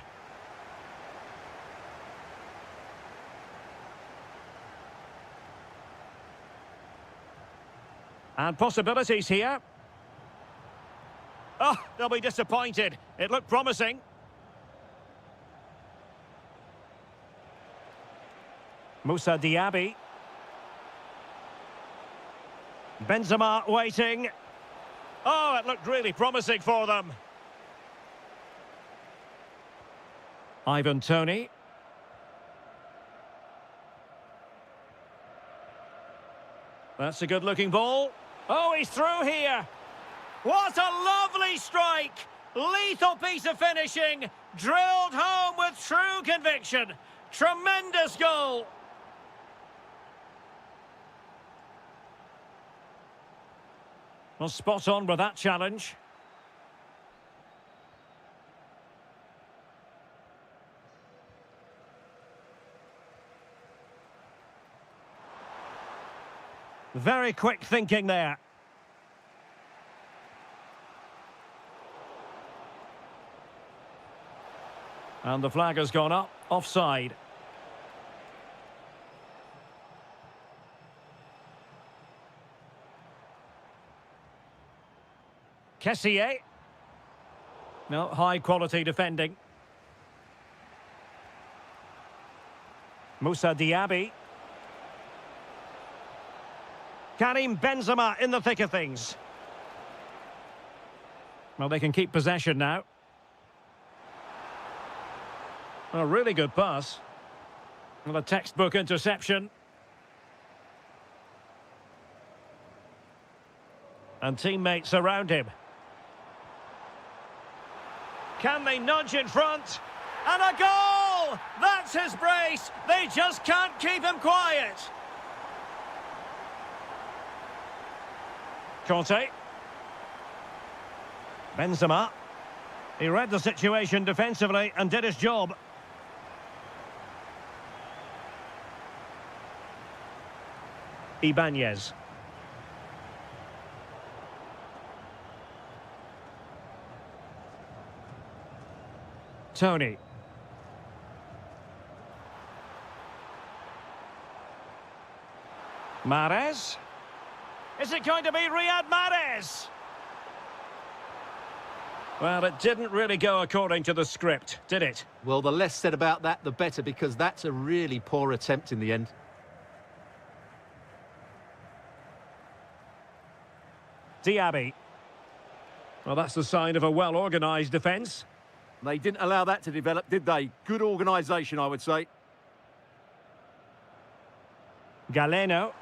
And possibilities here. Oh, they'll be disappointed. It looked promising. Moussa Diaby. Benzema waiting. Oh, it looked really promising for them. Ivan Toney. That's a good-looking ball. Oh, he's through here. What a lovely strike! Lethal piece of finishing. Drilled home with true conviction. Tremendous goal. Well, spot on with that challenge. Very quick thinking there. And the flag has gone up, offside. Kessié. No, high quality defending. Moussa Diaby. Karim Benzema in the thick of things. Well, they can keep possession now. A really good pass. Well, a textbook interception. And teammates around him. Can they nudge in front? And a goal! That's his brace! They just can't keep him quiet. Conte. Benzema. He read the situation defensively and did his job. Ibanez. Tony. Mahrez. Is it going to be Riyad Mahrez? Well, it didn't really go according to the script, did it? Well, the less said about that, the better, because that's a really poor attempt in the end. Diaby. Well, that's the sign of a well-organised defence. They didn't allow that to develop, did they? Good organisation, I would say. Galeno.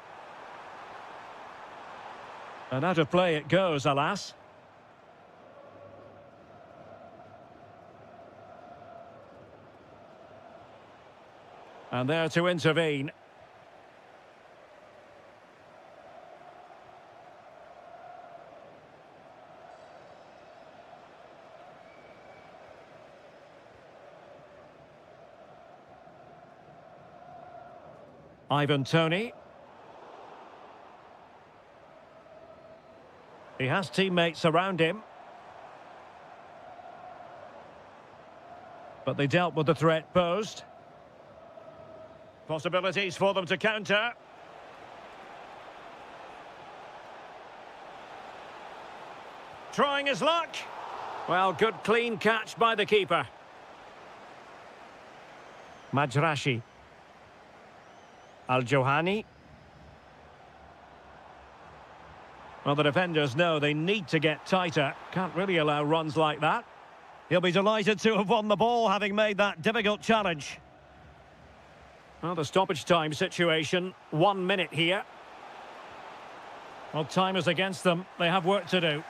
And out of play it goes, alas. And there to intervene. Ivan Toney. He has teammates around him. But they dealt with the threat posed. Possibilities for them to counter. Trying his luck. Well, good clean catch by the keeper. Majrashi. Al-Johani. Well, the defenders know they need to get tighter. Can't really allow runs like that. He'll be delighted to have won the ball, having made that difficult challenge. Well, the stoppage time situation, 1 minute here. Well, time is against them. They have work to do.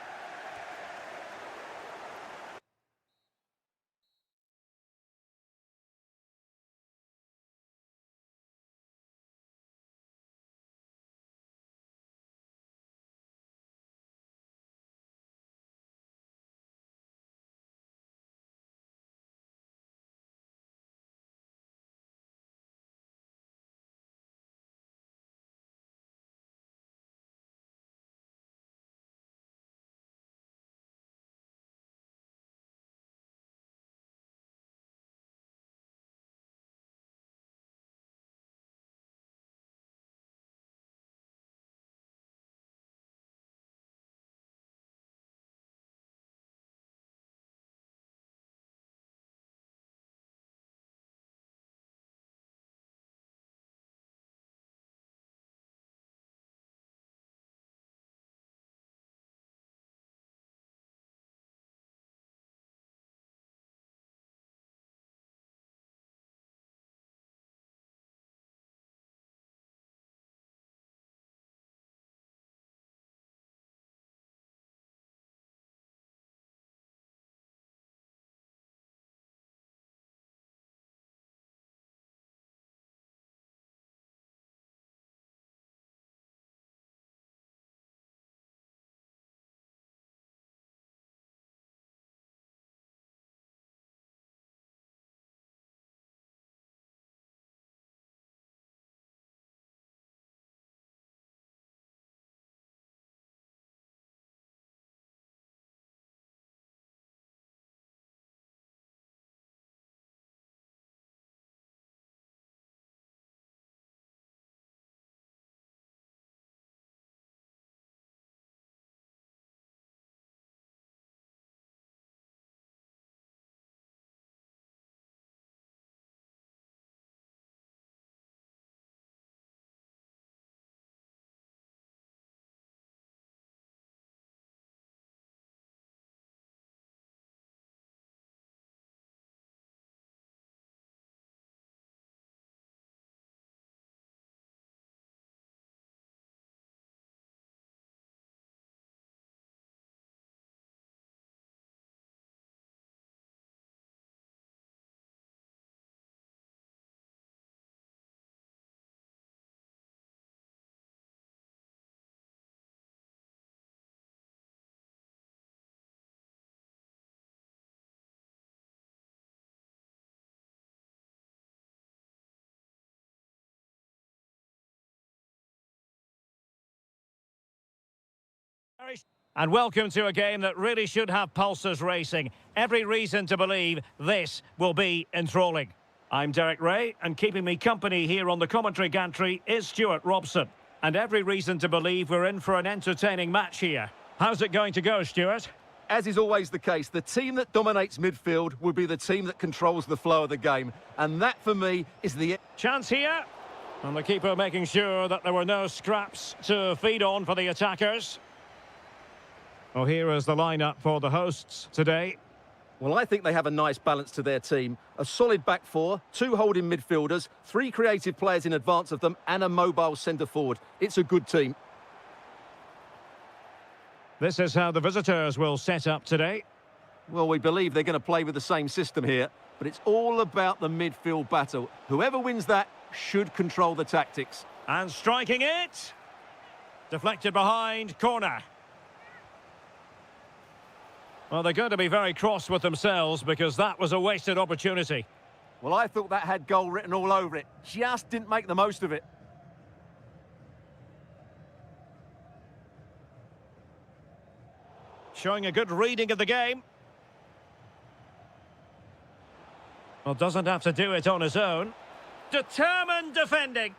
And welcome to a game that really should have pulses racing. Every reason to believe this will be enthralling. I'm Derek Ray, and keeping me company here on the commentary gantry is Stuart Robson. And every reason to believe we're in for an entertaining match here. How's it going to go, Stuart? As is always the case, the team that dominates midfield will be the team that controls the flow of the game. And that, for me, is the... Chance here. And the keeper making sure that there were no scraps to feed on for the attackers. Well, here is the lineup for the hosts today. Well, I think they have a nice balance to their team. A solid back four, two holding midfielders, three creative players in advance of them, and a mobile centre-forward. It's a good team. This is how the visitors will set up today. Well, we believe they're going to play with the same system here, but it's all about the midfield battle. Whoever wins that should control the tactics. And striking it. Deflected behind, corner. Well, they're going to be very cross with themselves because that was a wasted opportunity. Well, I thought that had goal written all over it. Just didn't make the most of it. Showing a good reading of the game. Well, doesn't have to do it on his own. Determined defending.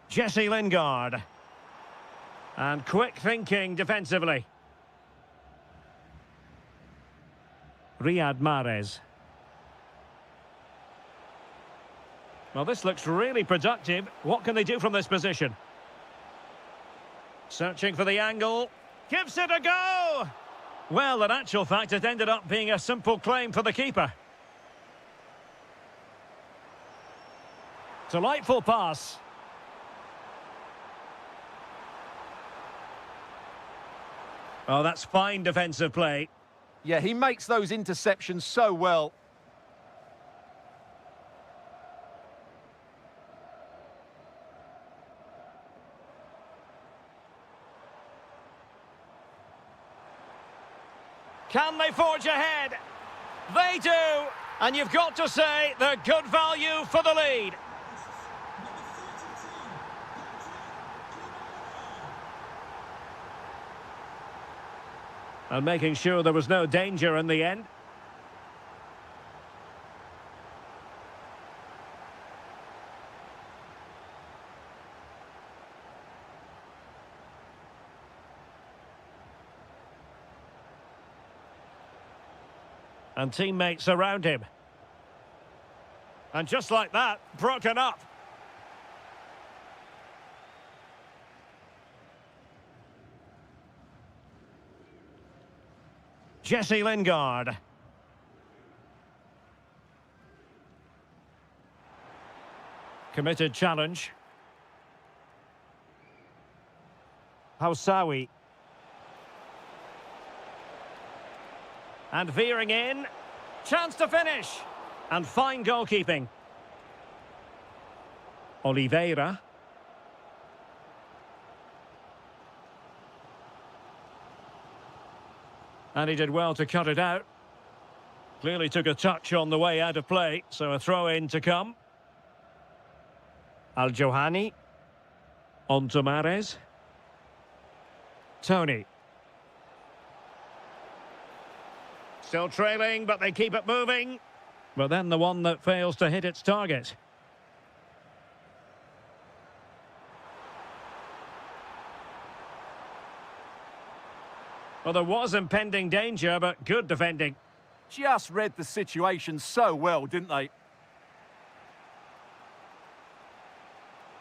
Jesse Lingard. And quick thinking defensively. Riyad Mahrez. Well, this looks really productive. What can they do from this position? Searching for the angle. Gives it a go! Well, in actual fact, it ended up being a simple claim for the keeper. Delightful pass. Oh, that's fine defensive play. Yeah, he makes those interceptions so well. Can they forge ahead? They do! And you've got to say they're good value for the lead. And making sure there was no danger in the end. And teammates around him. And just like that, broken up. Jesse Lingard. Committed challenge. Hausawi. And veering in. Chance to finish. And fine goalkeeping. Oliveira. And he did well to cut it out. Clearly took a touch on the way out of play, so a throw-in to come. Al-Johani. On to Mahrez. Tony. Still trailing, but they keep it moving. But then the one that fails to hit its target. Well, there was impending danger, but good defending. Just read the situation so well, didn't they?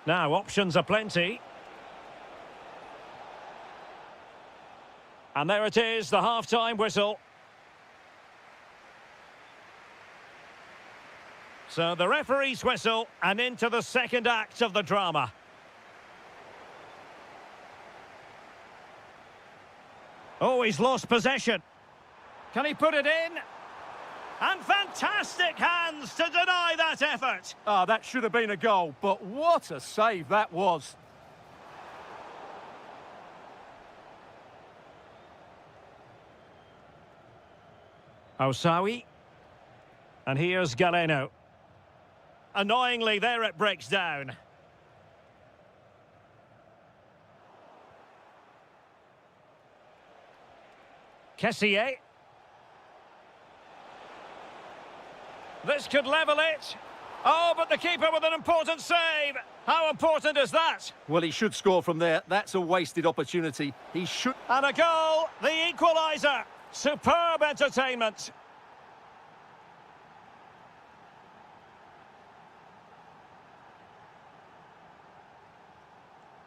Now, options are plenty. And there it is, the half-time whistle. So the referee's whistle, and into the second act of the drama. Oh, he's lost possession. Can he put it in? And fantastic hands to deny that effort. Ah, that should have been a goal, but what a save that was. Hausawi. And here's Galeno. Annoyingly, there it breaks down. Kessier. This could level it. Oh, but the keeper with an important save. How important is that? Well, he should score from there. That's a wasted opportunity. He should... And a goal, the equaliser. Superb entertainment.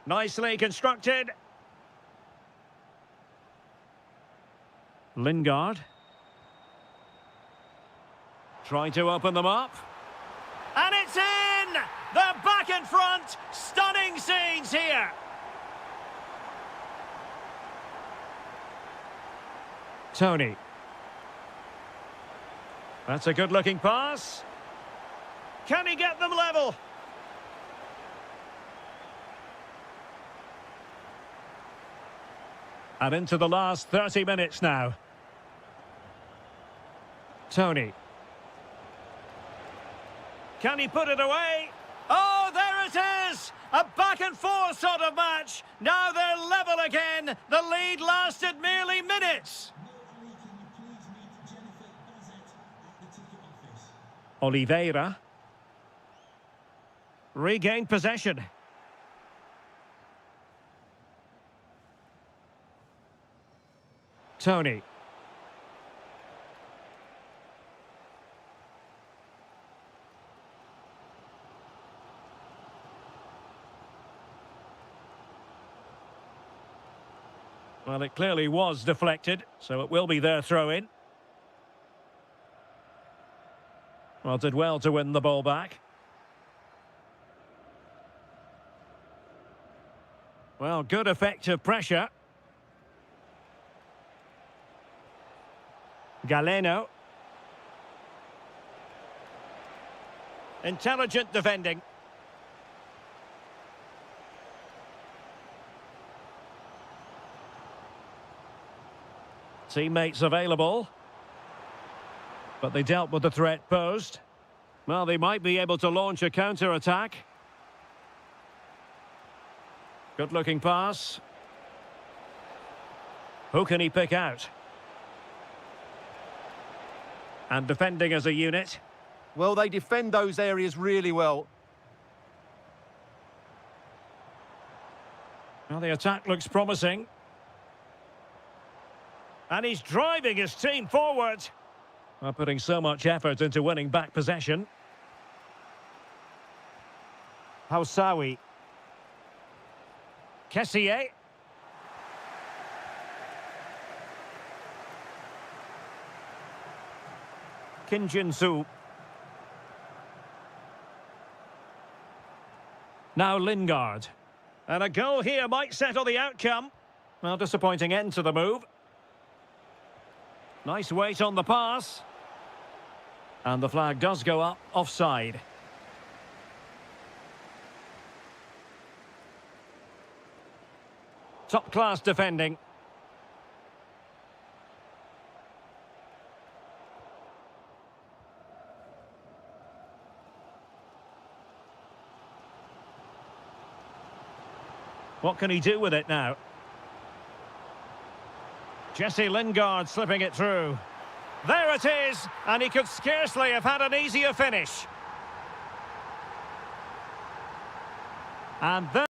Nicely constructed. Lingard. Trying to open them up. And it's in! They're back in front! Stunning scenes here! Tony. That's a good-looking pass. Can he get them level? And into the last 30 minutes now. Tony. Can he put it away? Oh, there it is! A back-and-forth sort of match. Now they're level again. The lead lasted merely minutes. Oliveira. Regained possession. Tony. Well, it clearly was deflected, so it will be their throw-in. Well, did well to win the ball back. Well, good effective pressure. Galeno. Intelligent defending. Teammates available. But they dealt with the threat posed. Well, they might be able to launch a counter-attack. Good-looking pass. Who can he pick out? And defending as a unit. Well, they defend those areas really well. Well, the attack looks promising. And he's driving his team forward. Well, putting so much effort into winning back possession. Hausawi. Kessier. Kim Jin-soo. Now Lingard. And a goal here might settle the outcome. Well, disappointing end to the move. Nice weight on the pass. And the flag does go up offside. Top-class defending. What can he do with it now? Jesse Lingard slipping it through. There it is, and he could scarcely have had an easier finish. And then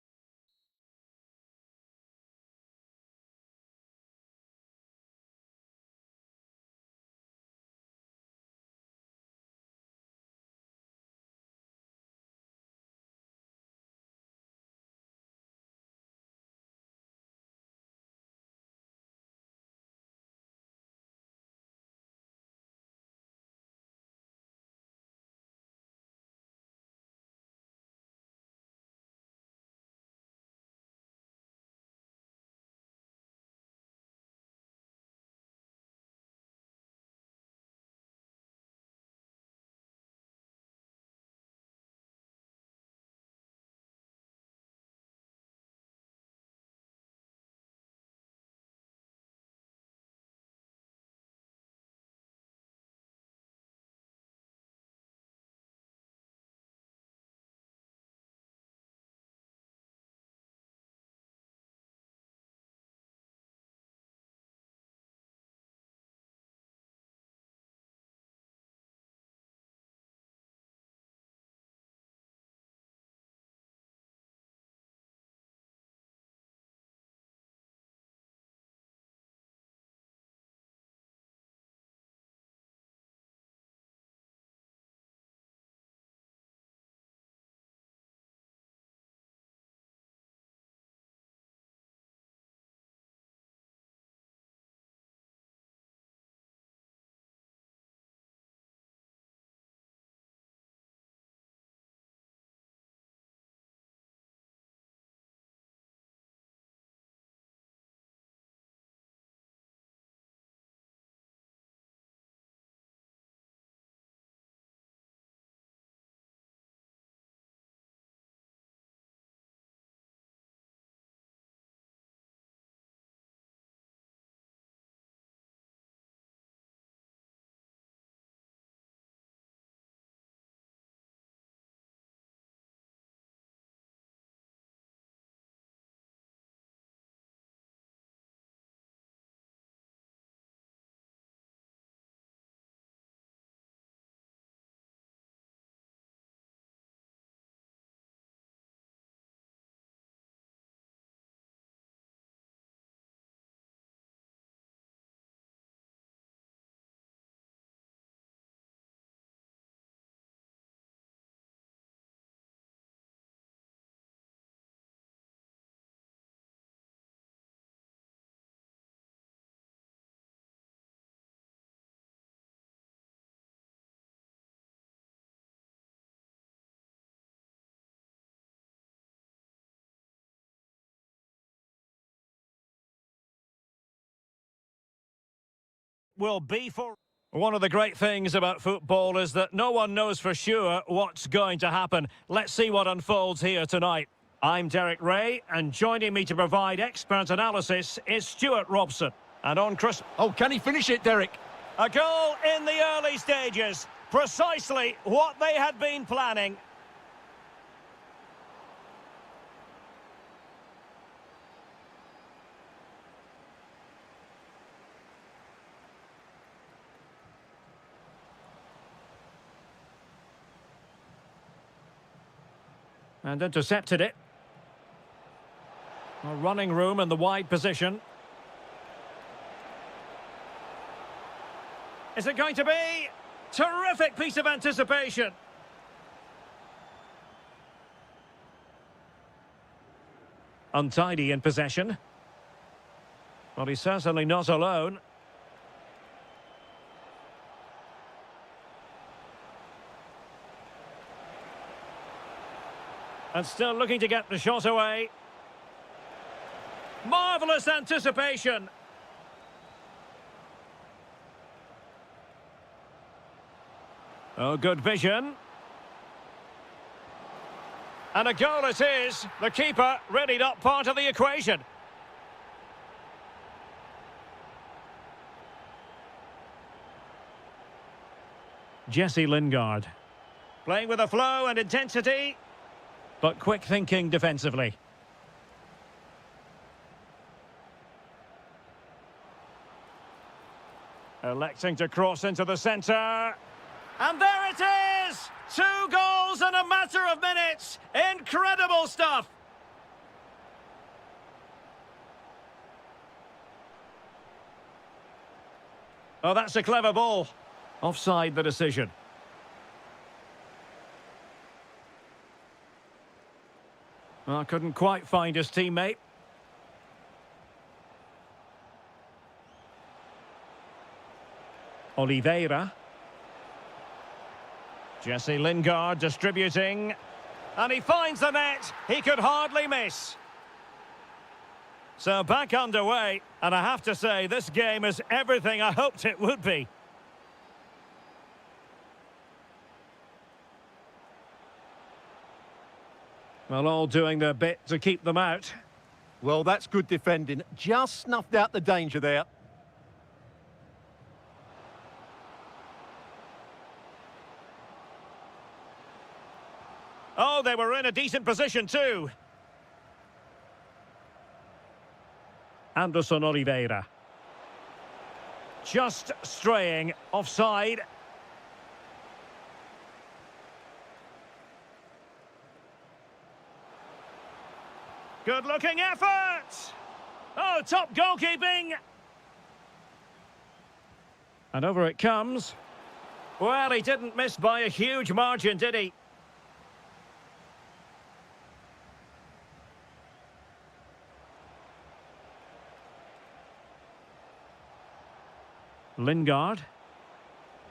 will be for... One of the great things about football is that no one knows for sure what's going to happen. Let's see what unfolds here tonight. I'm Derek Ray, and joining me to provide expert analysis is Stuart Robson. And on Chris... Oh, can he finish it, Derek? A goal in the early stages. Precisely what they had been planning. And intercepted it. A running room in the wide position. Is it going to be? Terrific piece of anticipation. Untidy in possession. Well, he's certainly not alone. And still looking to get the shot away. Marvellous anticipation. Oh, good vision. And a goal it is. The keeper really not part of the equation. Jesse Lingard. Playing with a flow and intensity, but quick thinking defensively. Electing to cross into the centre. And there it is! 2 goals in a matter of minutes. Incredible stuff. Oh, that's a clever ball. Offside the decision. Well, couldn't quite find his teammate. Oliveira. Jesse Lingard distributing. And he finds the net. He could hardly miss. So back underway. And I have to say, this game is everything I hoped it would be. Well, all doing their bit to keep them out. Well, that's good defending. Just snuffed out the danger there. Oh, they were in a decent position too. Anderson Oliveira. Just straying offside. Good-looking effort! Oh, top goalkeeping! And over it comes. Well, he didn't miss by a huge margin, did he? Lingard.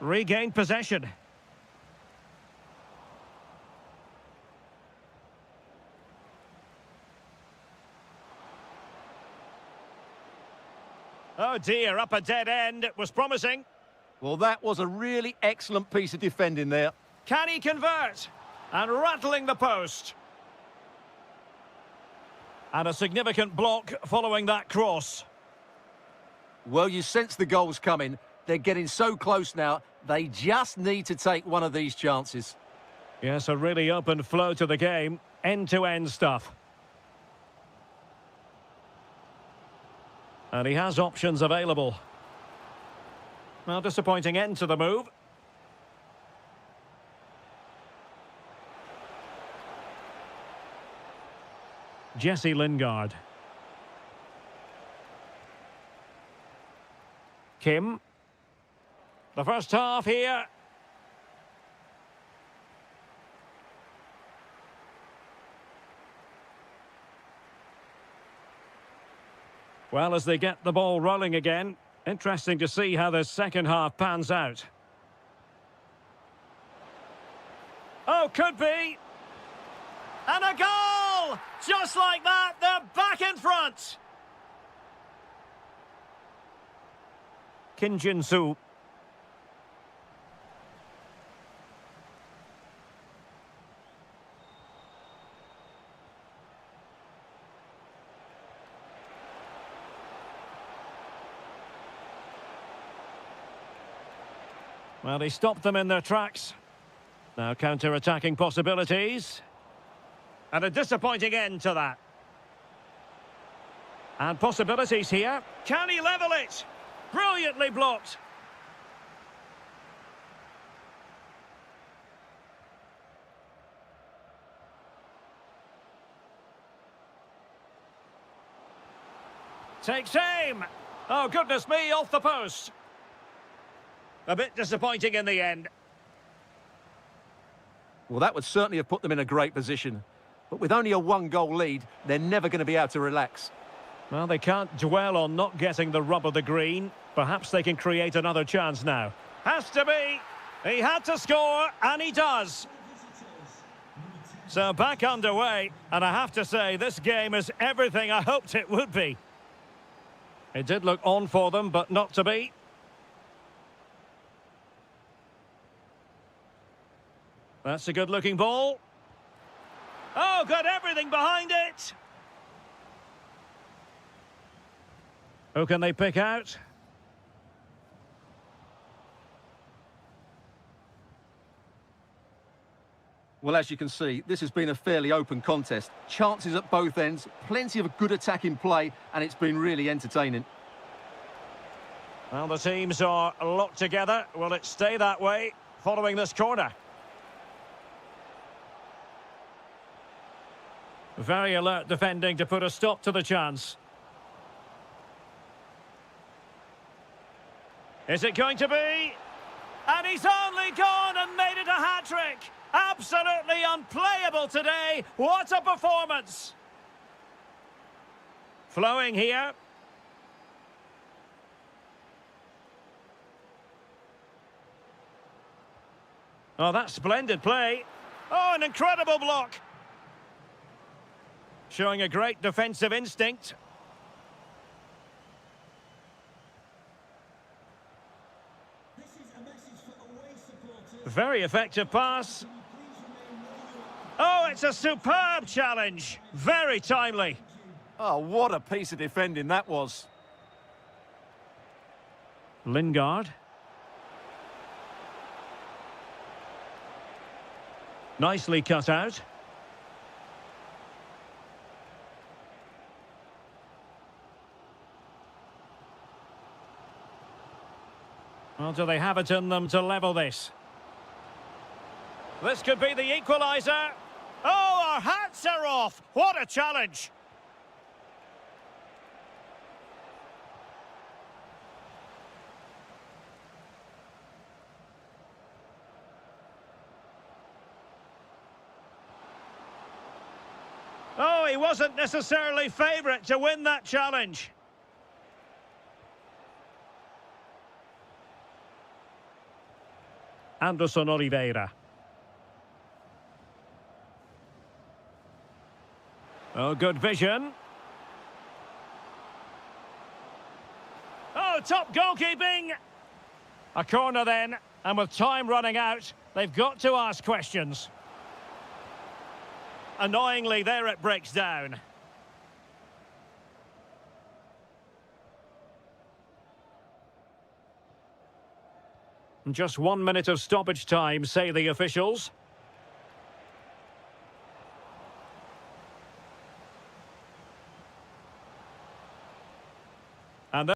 Regained possession. Oh dear, up a dead end. It was promising. Well, that was a really excellent piece of defending there. Can he convert? And rattling the post. And a significant block following that cross. Well, you sense the goals coming. They're getting so close now. They just need to take one of these chances. Yes, a really open flow to the game. End-to-end stuff. And he has options available. Well, disappointing end to the move. Jesse Lingard. Kim. The first half here. Well, as they get the ball rolling again, interesting to see how the second half pans out. Oh, could be. And a goal! Just like that, they're back in front. Kim Jin-soo. Well, he stopped them in their tracks. Now counter-attacking possibilities. And a disappointing end to that. And possibilities here. Can he level it? Brilliantly blocked. Takes aim. Oh, goodness me, off the post. A bit disappointing in the end. Well, that would certainly have put them in a great position. But with only a one-goal lead, they're never going to be able to relax. Well, they can't dwell on not getting the rub of the green. Perhaps they can create another chance now. Has to be. He had to score, and he does. So back underway, and I have to say, this game is everything I hoped it would be. It did look on for them, but not to be. That's a good-looking ball. Oh, got everything behind it. Who can they pick out? Well, as you can see, this has been a fairly open contest. Chances at both ends, plenty of good attacking play, and it's been really entertaining. Well, the teams are locked together. Will it stay that way following this corner? Very alert defending to put a stop to the chance. Is it going to be? And he's only gone and made it a hat-trick. Absolutely unplayable today. What a performance. Flowing here. Oh, that's splendid play. Oh, an incredible block. Showing a great defensive instinct. Very effective pass. Oh, it's a superb challenge. Very timely. Oh, what a piece of defending that was. Lingard. Nicely cut out. Well, do they have it in them to level this? This could be the equaliser. Oh, our hats are off. What a challenge. Oh, he wasn't necessarily favourite to win that challenge. Anderson Oliveira. Oh, good vision. Oh, top goalkeeping. A corner then, and with time running out, they've got to ask questions. Annoyingly, there it breaks down. Just 1 minute of stoppage time, say the officials. And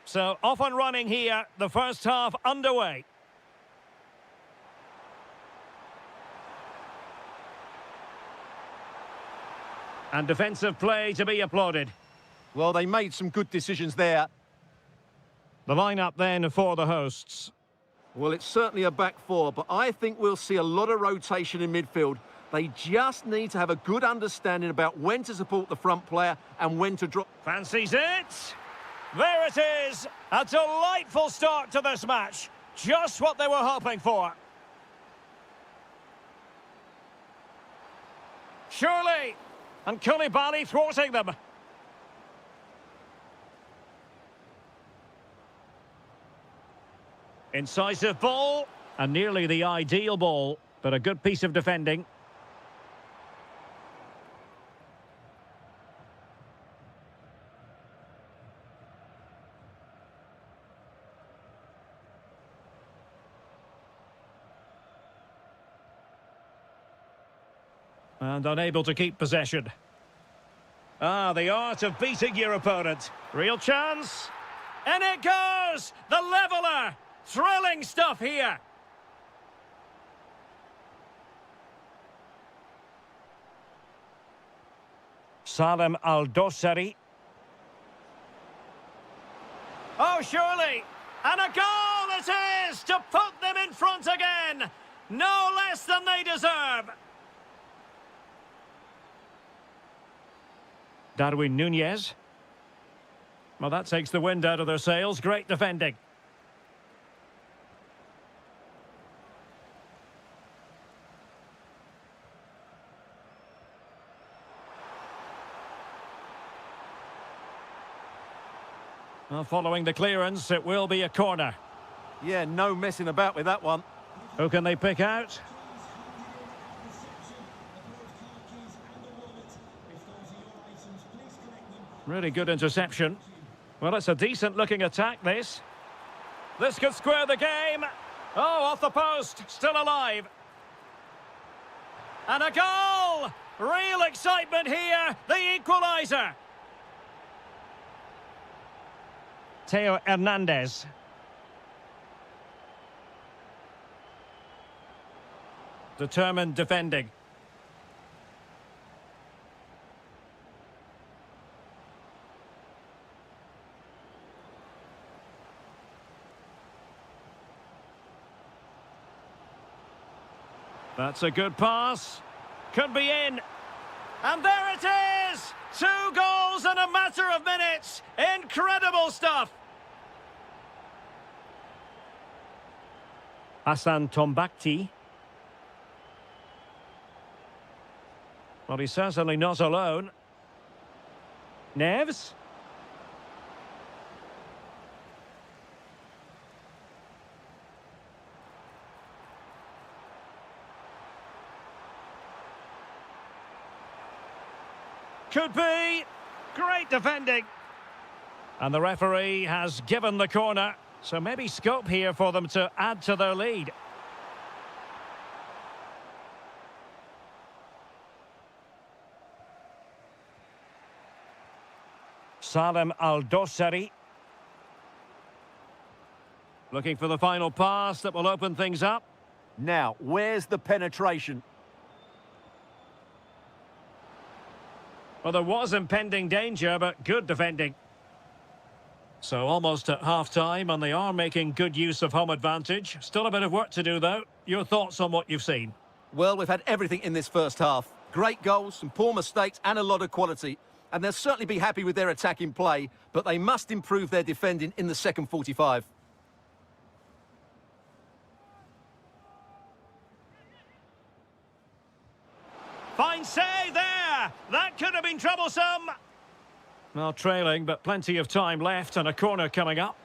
So off and running here, the first half underway. And defensive play to be applauded. Well, they made some good decisions there. The lineup then for the hosts. Well, it's certainly a back four, but I think we'll see a lot of rotation in midfield. They just need to have a good understanding about when to support the front player and when to drop. Fancies it. There it is. A delightful start to this match. Just what they were hoping for. Surely. And Koulibaly thwarting them. Incisive ball. And nearly the ideal ball, but a good piece of defending. And unable to keep possession. Ah, the art of beating your opponent. Real chance. And it goes! The leveller! Thrilling stuff here. Salem Al-Dossari. Oh, surely! And a goal it is to put them in front again! No less than they deserve! Darwin Núñez. Well, that takes the wind out of their sails. Great defending. Well, following the clearance, it will be a corner. Yeah, no messing about with that one. Who can they pick out? Really good interception. Well, it's a decent-looking attack, this. This could square the game. Oh, off the post. Still alive. And a goal! Real excitement here. The equaliser. Theo Hernandez. Determined defending. That's a good pass. Could be in. And there it is! 2 goals in a matter of minutes. Incredible stuff. Hassan Tombakti. Well, he's certainly not alone. Neves. Could be. Great defending. And the referee has given the corner. So maybe scope here for them to add to their lead. Salem Al-Dossari. Looking for the final pass that will open things up. Now, where's the penetration? Well, there was impending danger, but good defending. So almost at half-time, and they are making good use of home advantage. Still a bit of work to do, though. Your thoughts on what you've seen? Well, we've had everything in this first half. Great goals, some poor mistakes, and a lot of quality. And they'll certainly be happy with their attacking play, but they must improve their defending in the second 45. Fine save there! That could have been troublesome! Well, trailing, but plenty of time left and a corner coming up.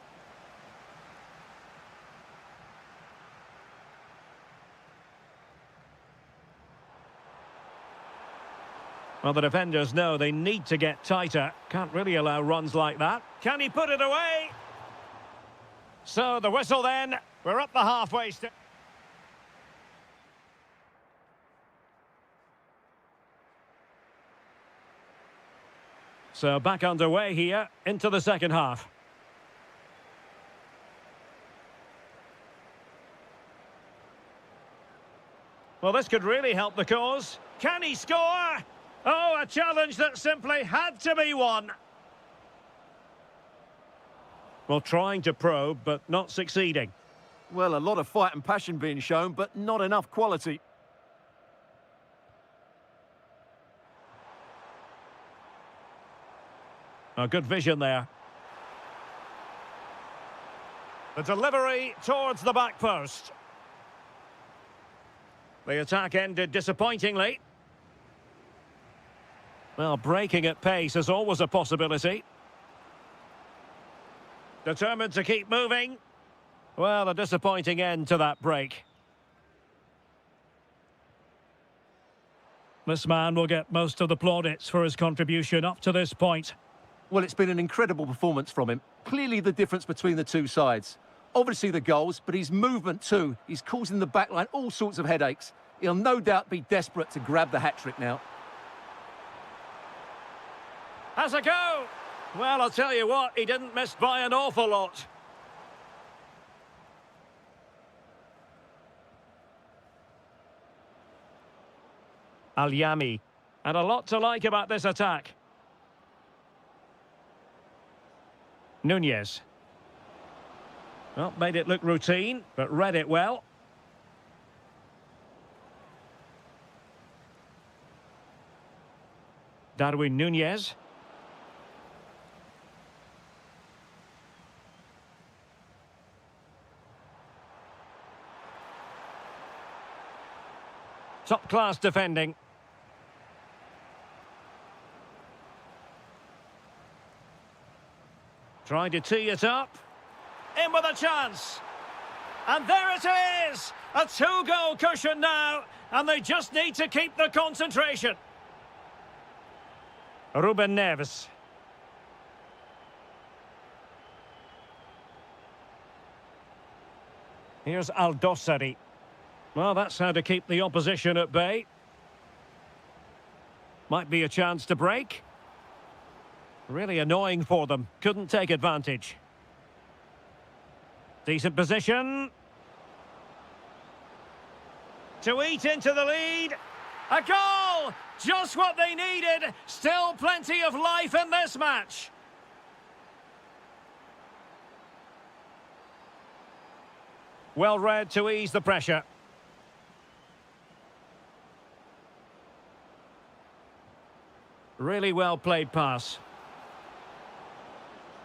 Well, the defenders know they need to get tighter. Can't really allow runs like that. Can he put it away? So, the whistle then. We're up the halfway stage. So back underway here into the second half. Well, this could really help the cause. Can he score? Oh, a challenge that simply had to be won. Well, trying to probe, but not succeeding. Well, a lot of fight and passion being shown, but not enough quality. Oh, good vision there. The delivery towards the back post. The attack ended disappointingly. Well, breaking at pace is always a possibility. Determined to keep moving. Well, a disappointing end to that break. This man will get most of the plaudits for his contribution up to this point. Well, it's been an incredible performance from him. Clearly the difference between the two sides. Obviously the goals, but his movement too. He's causing the backline all sorts of headaches. He'll no doubt be desperate to grab the hat-trick now. Has a go! Well, I'll tell you what, he didn't miss by an awful lot. Al-Yami. And a lot to like about this attack. Nunez. Well, made it look routine, but read it well. Darwin Nunez. Top-class defending. Trying to tee it up. In with a chance. And there it is! A two-goal cushion now, and they just need to keep the concentration. Ruben Neves. Here's Aldosari. Well, that's how to keep the opposition at bay. Might be a chance to break. Really annoying for them. Couldn't take advantage. Decent position. To eat into the lead. A goal! Just what they needed. Still plenty of life in this match. Well read to ease the pressure. Really well played pass.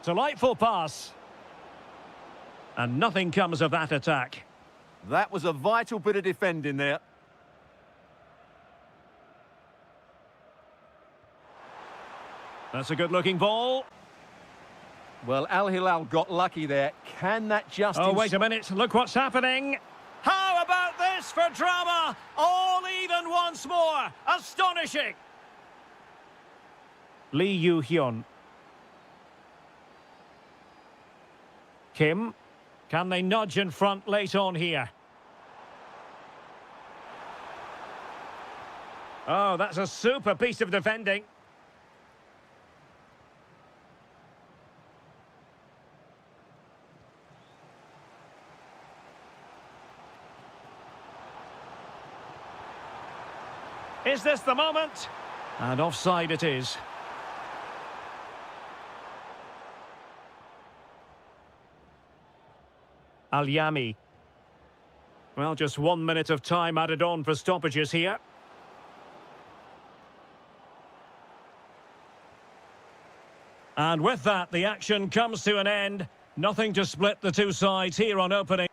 Delightful pass. And nothing comes of that attack. That was a vital bit of defending there. That's a good-looking ball. Well, Al Hilal got lucky there. Can that just... Oh, wait a minute. Look what's happening. How about this for drama? All even once more. Astonishing. Lee Yu-hyun. Kim. Can they nudge in front late on here? Oh, that's a super piece of defending. Is this the moment? And offside it is. Al-Yami. Well, just 1 minute of time added on for stoppages here. And with that, the action comes to an end. Nothing to split the two sides here on opening.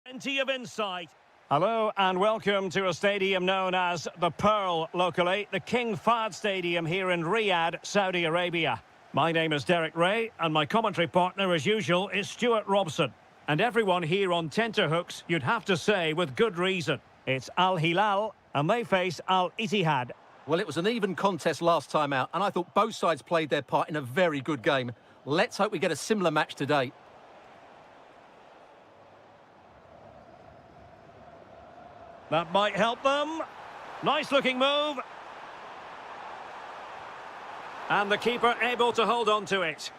Plenty of insight. Hello and welcome to a stadium known as the Pearl locally, the King Fahd Stadium here in Riyadh, Saudi Arabia. My name is Derek Ray and my commentary partner as usual is Stuart Robson. And everyone here on tenterhooks, you'd have to say with good reason. It's Al Hilal and they face Al Ittihad. Well, it was an even contest last time out, and I thought both sides played their part in a very good game. Let's hope we get a similar match today. That might help them. Nice looking move. And the keeper able to hold on to it.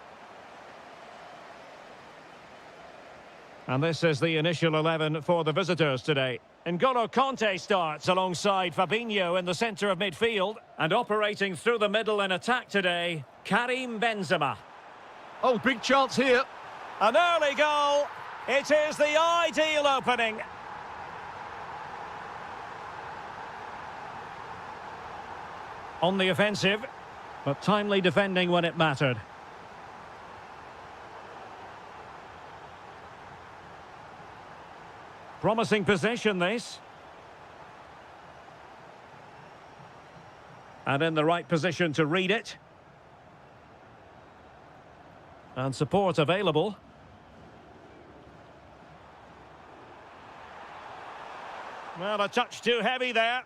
And this is the initial 11 for the visitors today. N'Golo Kanté starts alongside Fabinho in the centre of midfield. And operating through the middle in attack today, Karim Benzema. Oh, big chance here. An early goal. It is the ideal opening. On the offensive, but timely defending when it mattered. Promising possession, this. And in the right position to read it. And support available. Well, a touch too heavy there.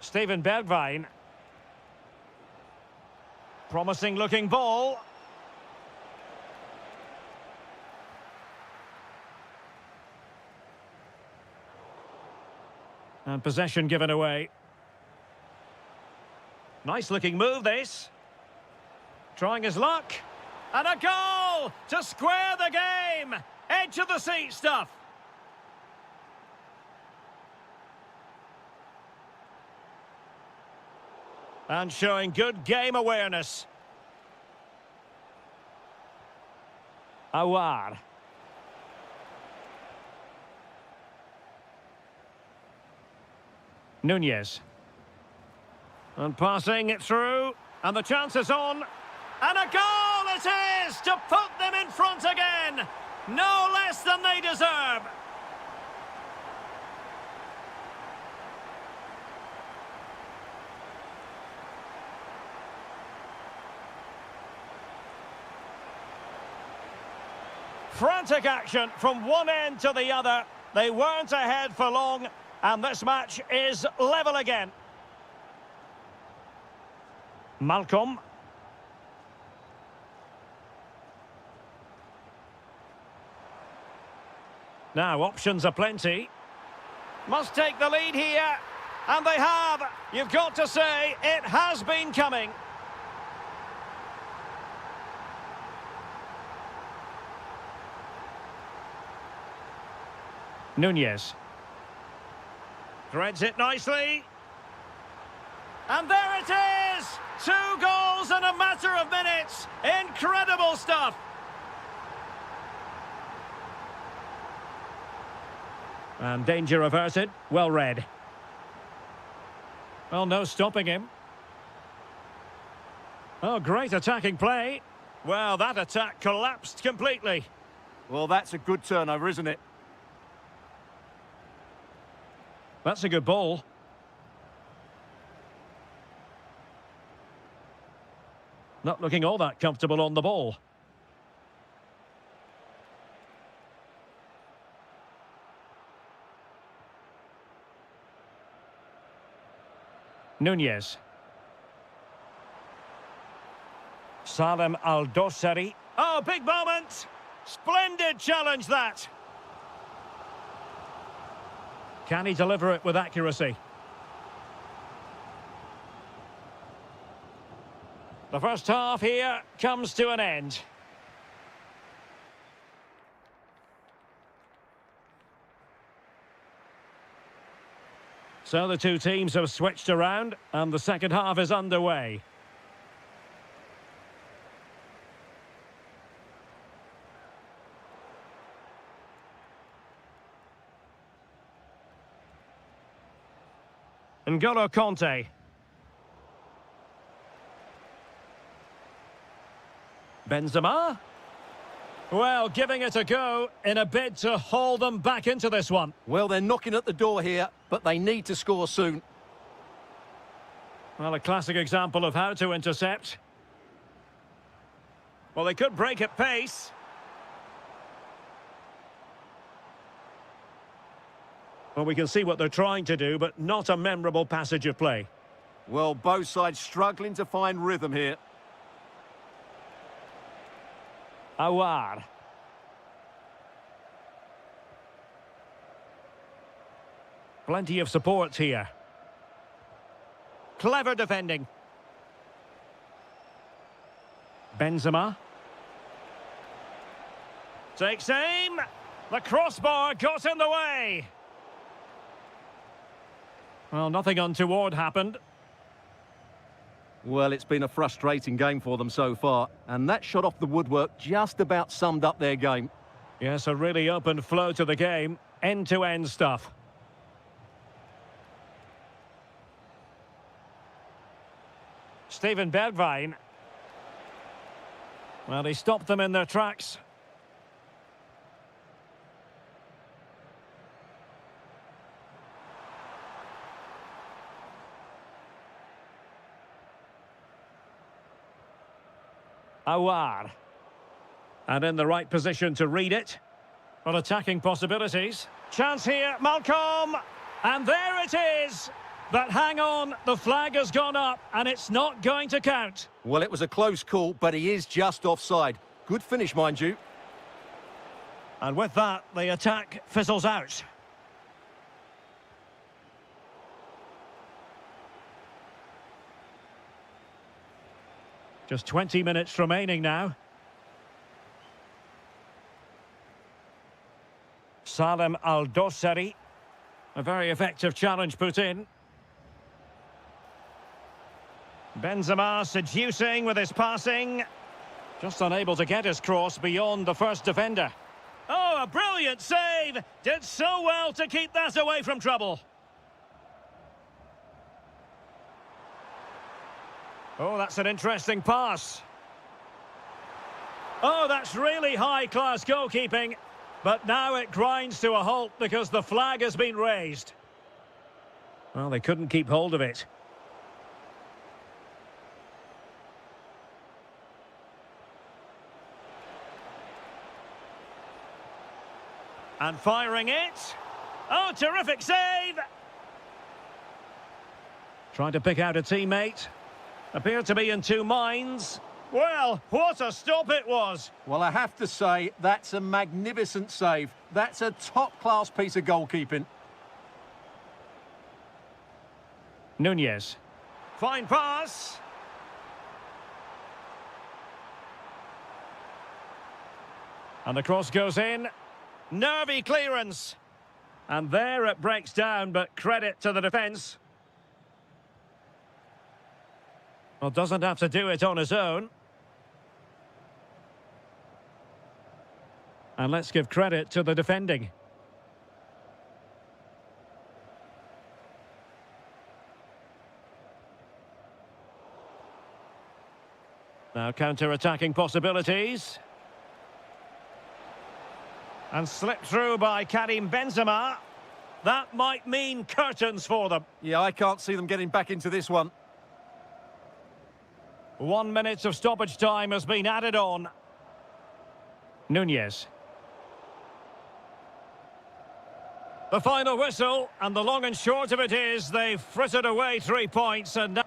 Steven Bergwijn. Promising looking ball. And possession given away. Nice looking move, this. Trying his luck. And a goal to square the game. Edge of the seat stuff. And showing good game awareness. Awar. Nunez. And passing it through. And the chance is on. And a goal it is to put them in front again. No less than they deserve. Frantic action from one end to the other. They weren't ahead for long, and this match is level again. Malcolm. Now, options are plenty. Must take the lead here, and they have. You've got to say, it has been coming. Nunez. Threads it nicely. And there it is! 2 goals in a matter of minutes. Incredible stuff. And danger averted. Well read. Well, no stopping him. Oh, great attacking play. Well, that attack collapsed completely. Well, that's a good turnover, isn't it? That's a good ball. Not looking all that comfortable on the ball. Nunez. Salem Al-Dossari. Oh, big moment! Splendid challenge, that! Can he deliver it with accuracy? The first half here comes to an end. So the two teams have switched around and the second half is underway. N'Golo Kanté. Benzema. Well, giving it a go in a bid to haul them back into this one. Well, they're knocking at the door here, but they need to score soon. Well, a classic example of how to intercept. Well, they could break at pace. Well, we can see what they're trying to do, but not a memorable passage of play. Well, both sides struggling to find rhythm here. Awar. Plenty of support here. Clever defending. Benzema. Takes aim. The crossbar got in the way. Well, nothing untoward happened. Well, it's been a frustrating game for them so far, and that shot off the woodwork just about summed up their game. Yes, a really open flow to the game. End-to-end stuff. Steven Bergwijn. Well, he stopped them in their tracks. Awar. And in the right position to read it. Well, attacking possibilities. Chance here, Malcolm. And there it is. But hang on, the flag has gone up and it's not going to count. Well, it was a close call, but he is just offside. Good finish, mind you. And with that, the attack fizzles out. Just 20 minutes remaining now. Salem Al-Dossari. A very effective challenge put in. Benzema seducing with his passing. Just unable to get his cross beyond the first defender. Oh, a brilliant save! Did so well to keep that away from trouble. Oh, that's an interesting pass. Oh, that's really high-class goalkeeping. But now it grinds to a halt because the flag has been raised. Well, they couldn't keep hold of it. And firing it. Oh, terrific save! Trying to pick out a teammate. Appeared to be in two minds. Well, what a stop it was. Well, I have to say, that's a magnificent save. That's a top-class piece of goalkeeping. Nunez. Fine pass. And the cross goes in. Nervy clearance. And there it breaks down, but credit to the defence. Well, doesn't have to do it on his own. And let's give credit to the defending. Now counter-attacking possibilities. And slipped through by Karim Benzema. That might mean curtains for them. Yeah, I can't see them getting back into this one. 1 minute of stoppage time has been added on. Nunez. The final whistle, and the long and short of it is they've frittered away 3 points and now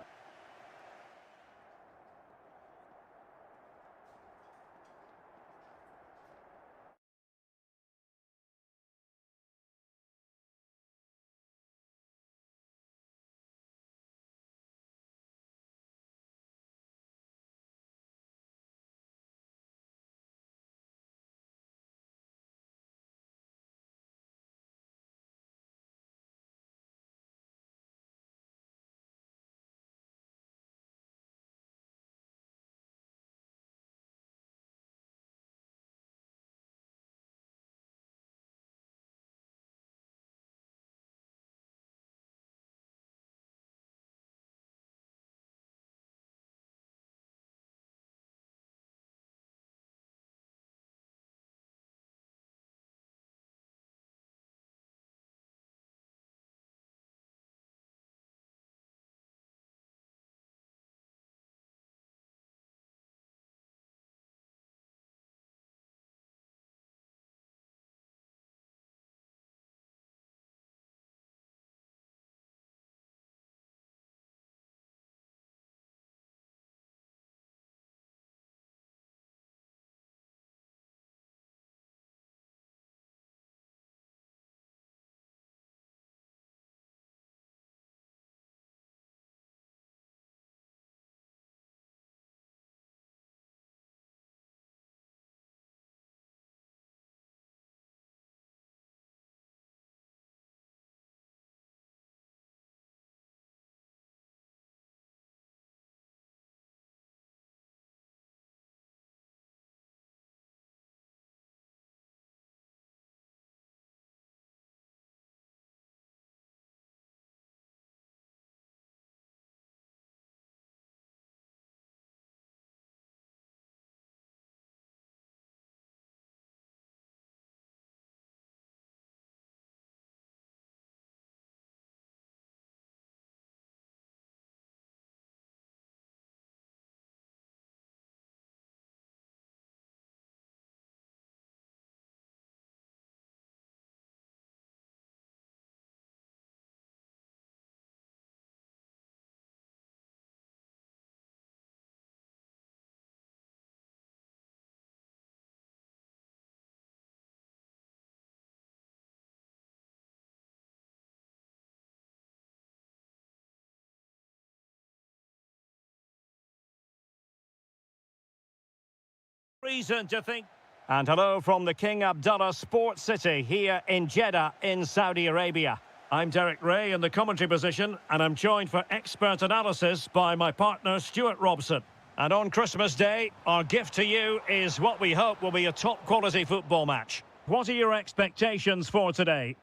reason to think. And hello from the King Abdullah Sports City here in Jeddah in Saudi Arabia. I'm Derek Ray in the commentary position, and I'm joined for expert analysis by my partner Stuart Robson. And on Christmas Day, our gift to you is what we hope will be a top-quality football match. What are your expectations for today?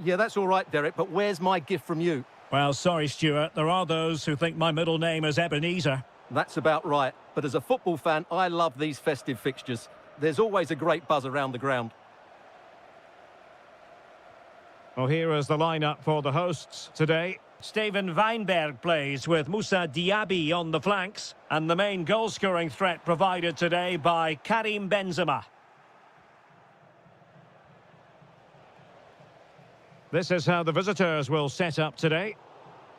Yeah, that's all right, Derek, but where's my gift from you? Well, sorry, Stuart. There are those who think my middle name is Ebenezer. That's about right. But as a football fan, I love these festive fixtures. There's always a great buzz around the ground. Well, here is the lineup for the hosts today. Steven Weinberg plays with Moussa Diaby on the flanks, and the main goal-scoring threat provided today by Karim Benzema. This is how the visitors will set up today.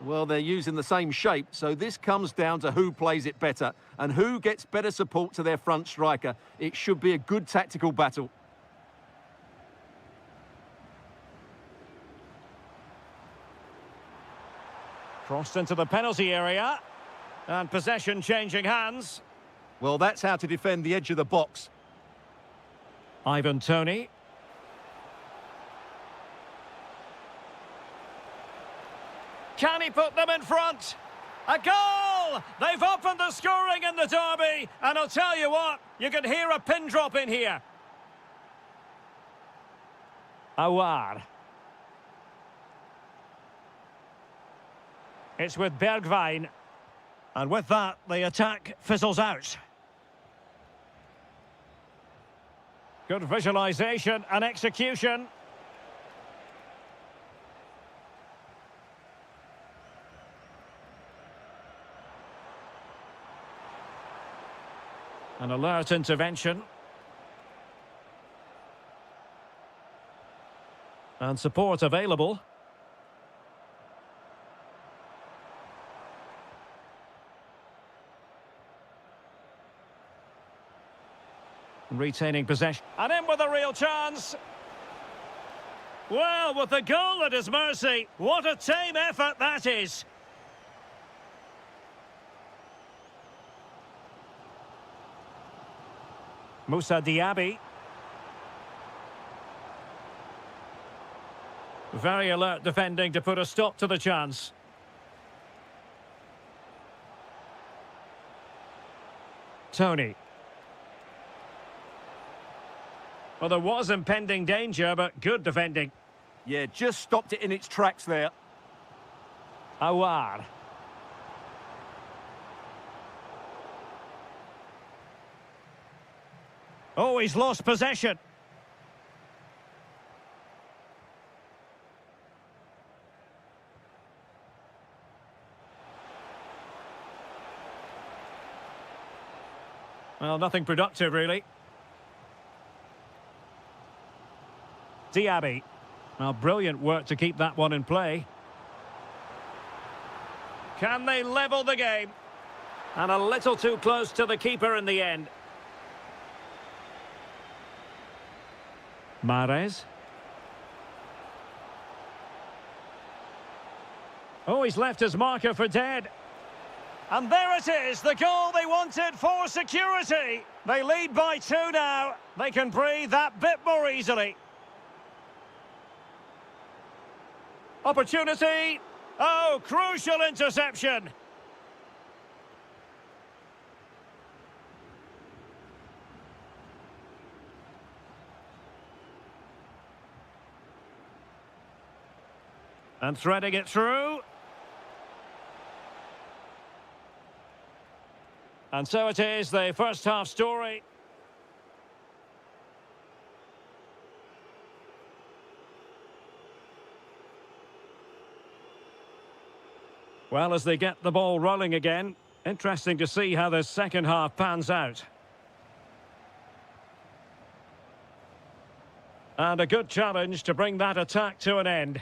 Well, they're using the same shape, so this comes down to who plays it better and who gets better support to their front striker. It should be a good tactical battle. Crossed into the penalty area, and possession changing hands. Well, that's how to defend the edge of the box. Ivan Toney. Can he put them in front? A goal! They've opened the scoring in the derby, and I'll tell you what, you can hear a pin drop in here. Awar. It's with Bergwijn. And with that, the attack fizzles out. Good visualisation and execution. An alert intervention. And support available. Retaining possession. And in with a real chance. Well, with the goal at his mercy, what a tame effort that is. Moussa Diaby. Very alert defending to put a stop to the chance. Toney. Well, there was impending danger, but good defending. Yeah, just stopped it in its tracks there. Awar. Oh, he's lost possession. Well, nothing productive, really. Diaby. Well, brilliant work to keep that one in play. Can they level the game? And a little too close to the keeper in the end. Mahrez. Oh, he's left his marker for dead. And there it is, the goal they wanted for security. They lead by 2 now. They can breathe that bit more easily. Opportunity. Oh, crucial interception. And threading it through. And so it is, the first half story. Well, as they get the ball rolling again, interesting to see how the second half pans out. And a good challenge to bring that attack to an end.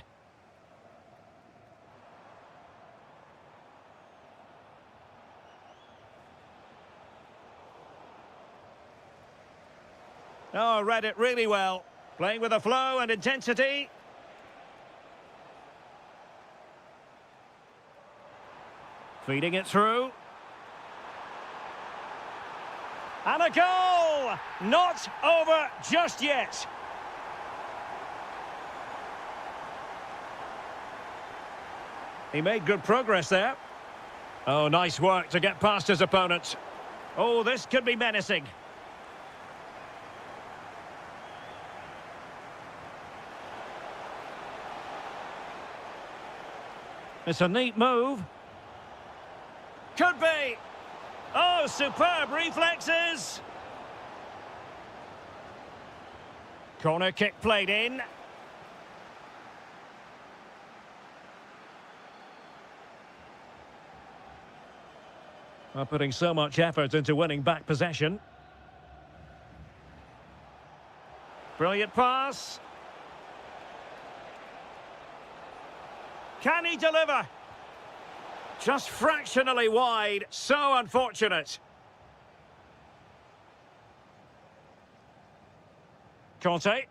Oh, read it really well. Playing with a flow and intensity. Feeding it through. And a goal! Not over just yet. He made good progress there. Oh, nice work to get past his opponent. Oh, this could be menacing. It's a neat move. Could be. Oh, superb reflexes. Corner kick played in. Well, putting so much effort into winning back possession. Brilliant pass. Can he deliver? Just fractionally wide. So unfortunate. Conte.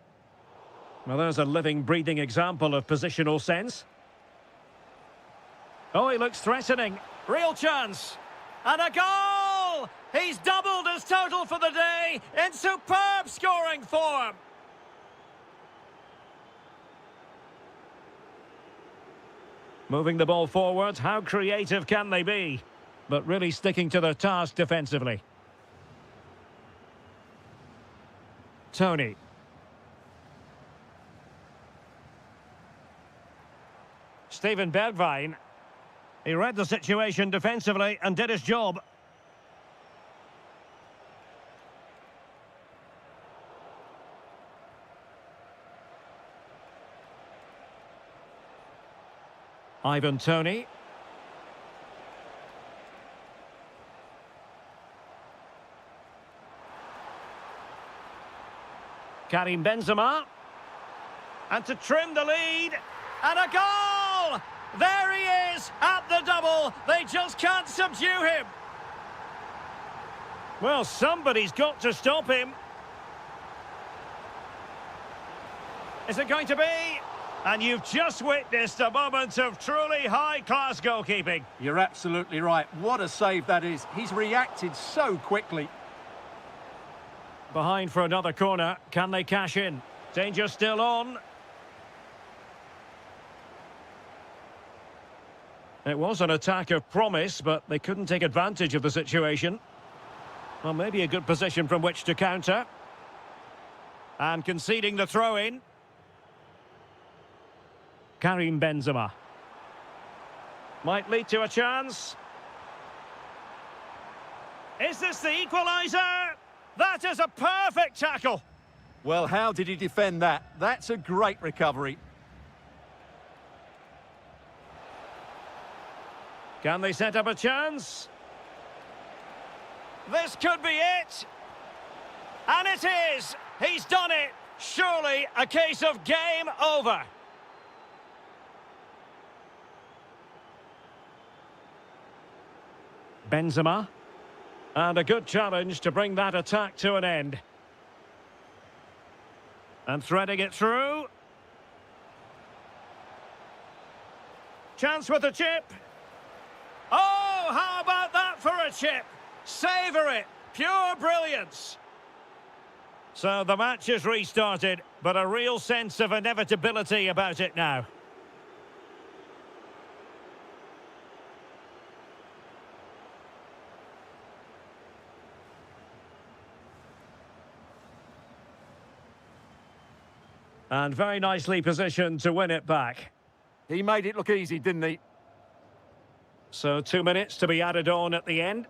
Well, there's a living, breathing example of positional sense. Oh, he looks threatening. Real chance. And a goal! He's doubled his total for the day in superb scoring form. Moving the ball forward, how creative can they be? But really sticking to their task defensively. Tony. Steven Bergwijn. He read the situation defensively and did his job. Ivan Toney. Karim Benzema. And to trim the lead. And a goal! There he is at the double. They just can't subdue him. Well, somebody's got to stop him. Is it going to be? And you've just witnessed a moment of truly high-class goalkeeping. You're absolutely right. What a save that is. He's reacted so quickly. Behind for another corner. Can they cash in? Danger still on. It was an attack of promise, but they couldn't take advantage of the situation. Well, maybe a good position from which to counter. And conceding the throw-in. Karim Benzema. Might lead to a chance. Is this the equaliser? That is a perfect tackle. Well, how did he defend that? That's a great recovery. Can they set up a chance? This could be it. And it is. He's done it. Surely a case of game over. Benzema. And a good challenge to bring that attack to an end. And threading it through. Chance with a chip. Oh, how about that for a chip? Savour it. Pure brilliance. So the match is restarted, but a real sense of inevitability about it now. And very nicely positioned to win it back. He made it look easy, didn't he? So 2 minutes to be added on at the end.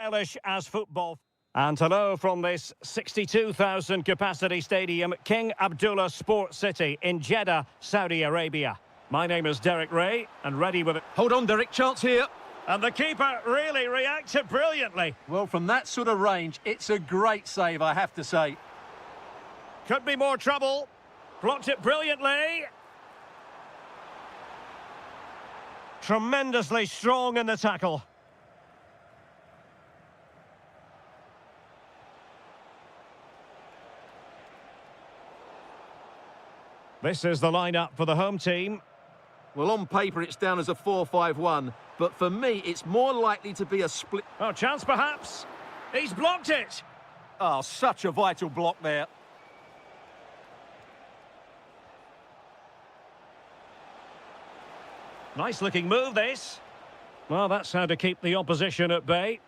stylish as football. And hello from this 62,000 capacity stadium, King Abdullah Sports City in Jeddah, Saudi Arabia. My name is Derek Ray, and ready with it. Hold on, Derek, chance here. And the keeper really reacted brilliantly. Well, from that sort of range, it's a great save, I have to say. Could be more trouble. Blocked it brilliantly. Tremendously strong in the tackle. This is the lineup for the home team. Well, on paper, it's down as a 4-5-1, but for me, it's more likely to be a split. Oh, chance perhaps. He's blocked it. Oh, such a vital block there. Nice looking move, this. Well, that's how to keep the opposition at bay.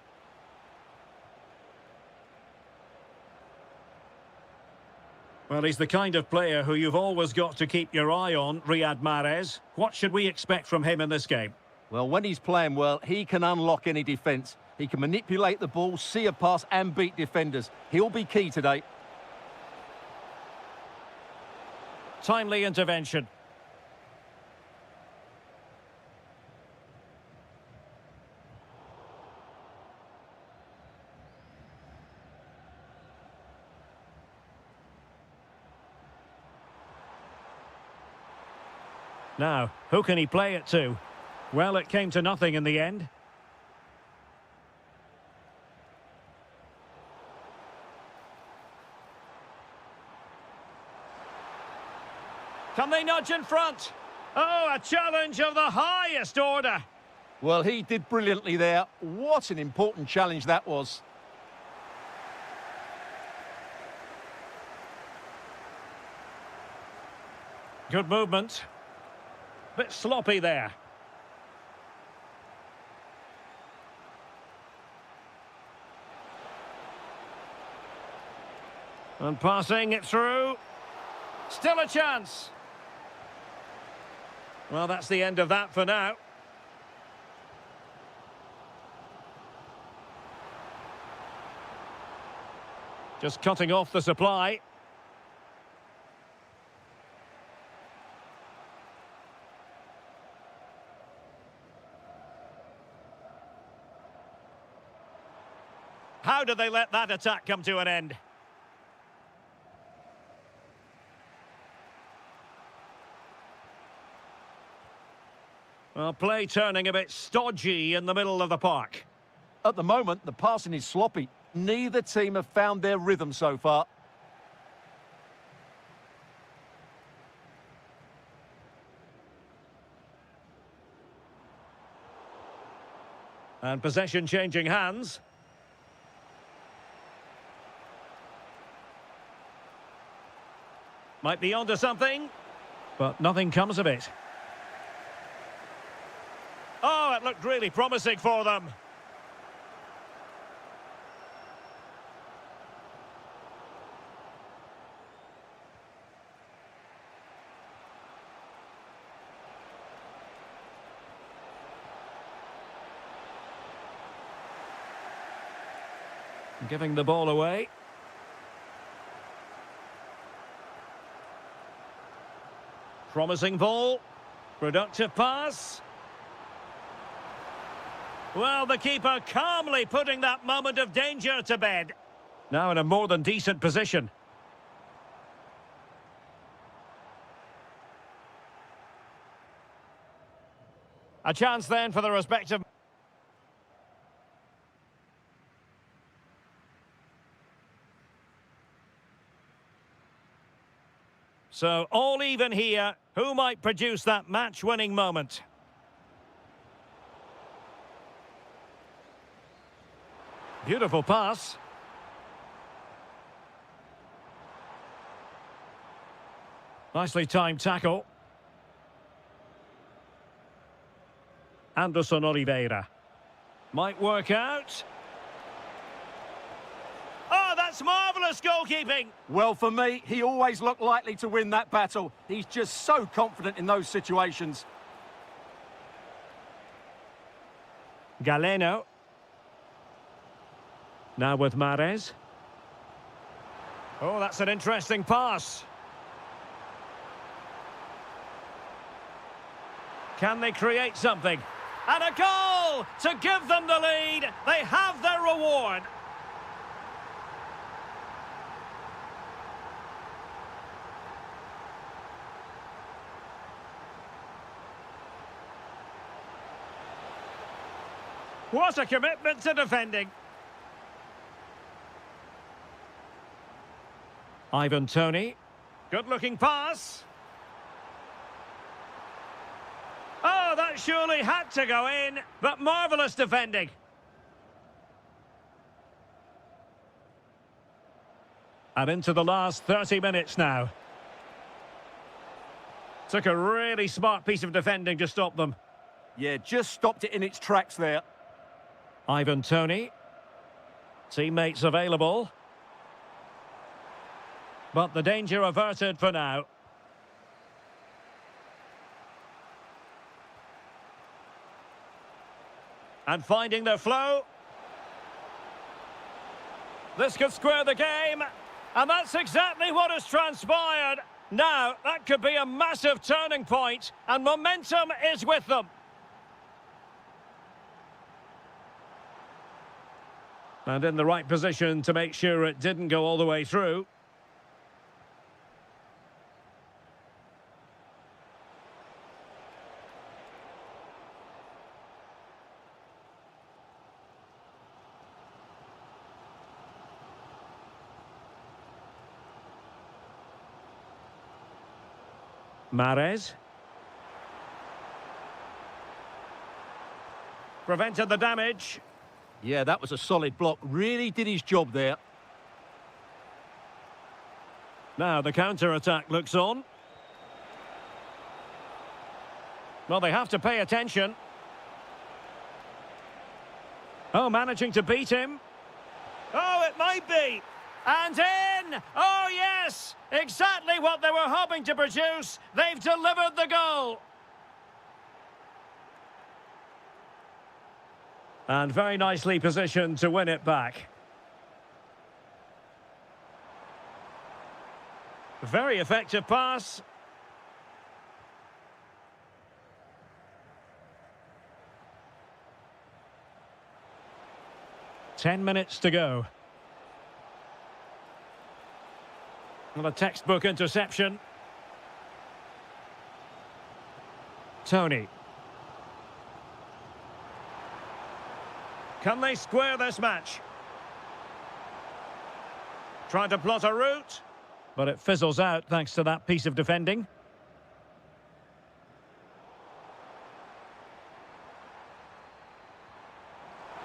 Well, he's the kind of player who you've always got to keep your eye on, Riyad Mahrez. What should we expect from him in this game? Well, when he's playing well, he can unlock any defence. He can manipulate the ball, see a pass and beat defenders. He'll be key today. Timely intervention. Now, who can he play it to? Well, it came to nothing in the end. Can they nudge in front? Oh, a challenge of the highest order. Well, he did brilliantly there. What an important challenge that was. Good movement. Bit sloppy there. And passing it through. Still a chance. Well, that's the end of that for now. Just cutting off the supply. How did they let that attack come to an end? Well, play turning a bit stodgy in the middle of the park. At the moment, the passing is sloppy. Neither team have found their rhythm so far. And possession changing hands. Might be onto something, but nothing comes of it. Oh, it looked really promising for them. Giving the ball away. Promising ball. Productive pass. Well, the keeper calmly putting that moment of danger to bed. Now in a more than decent position. A chance then for the respective... So, all even here. Who might produce that match-winning moment? Beautiful pass. Nicely timed tackle. Anderson Oliveira. Might work out. Oh, that's marvellous goalkeeping. Well, for me, he always looked likely to win that battle. He's just so confident in those situations. Galeno. Now with Mahrez. Oh, that's an interesting pass. Can they create something? And a goal to give them the lead. They have their reward. What a commitment to defending. Ivan Toney. Good-looking pass. Oh, that surely had to go in, but marvellous defending. And into the last 30 minutes now. Took a really smart piece of defending to stop them. Yeah, just stopped it in its tracks there. Ivan Toney. Teammates available. But the danger averted for now. And finding their flow. This could square the game. And that's exactly what has transpired. Now, that could be a massive turning point. And momentum is with them. And in the right position to make sure it didn't go all the way through. Mahrez. Prevented the damage. Yeah, that was a solid block. Really did his job there. Now the counter-attack looks on. Well, they have to pay attention. Oh, managing to beat him. Oh, it might be. And in! Oh, yes! Exactly what they were hoping to produce. They've delivered the goal. And very nicely positioned to win it back. Very effective pass. Ten minutes to go. Well, a textbook interception. Toney. Can they square this match? Trying to plot a route, but it fizzles out thanks to that piece of defending.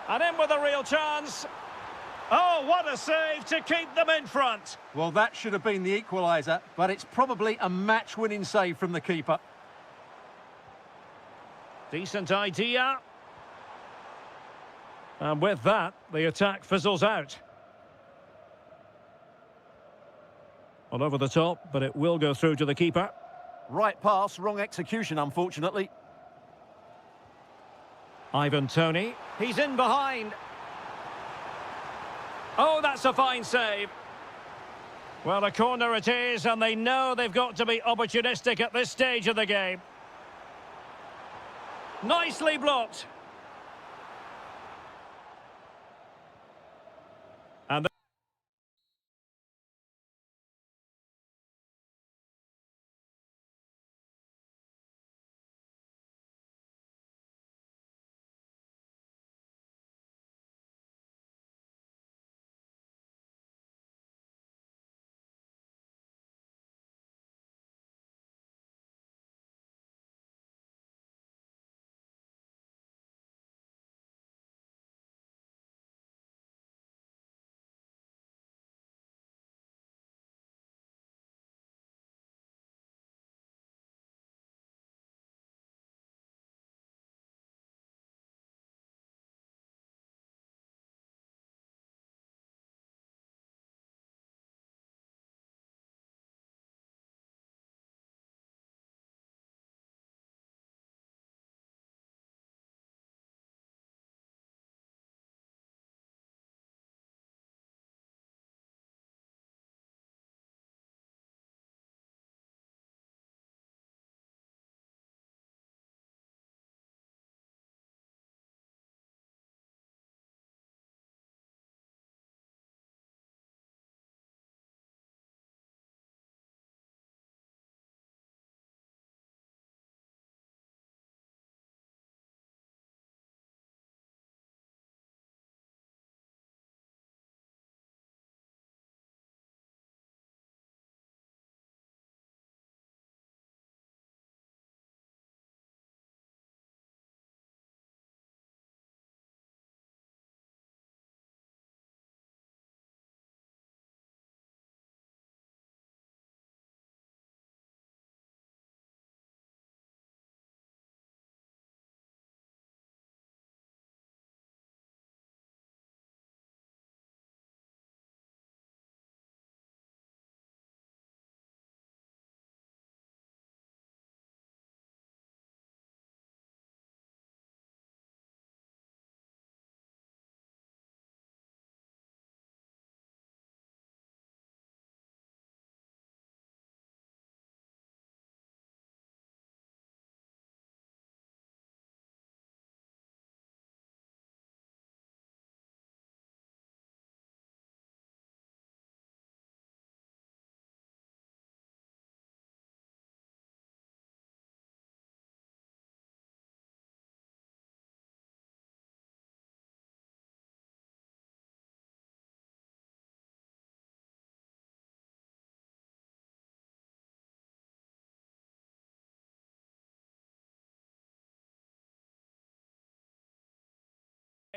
And in with a real chance. Oh, what a save to keep them in front. Well, that should have been the equaliser, but it's probably a match-winning save from the keeper. Decent idea. And with that, the attack fizzles out. Well, over the top, but it will go through to the keeper. Right pass, wrong execution, unfortunately. Ivan Toney. He's in behind. Oh, that's a fine save. Well, a corner it is, and they know they've got to be opportunistic at this stage of the game. Nicely blocked.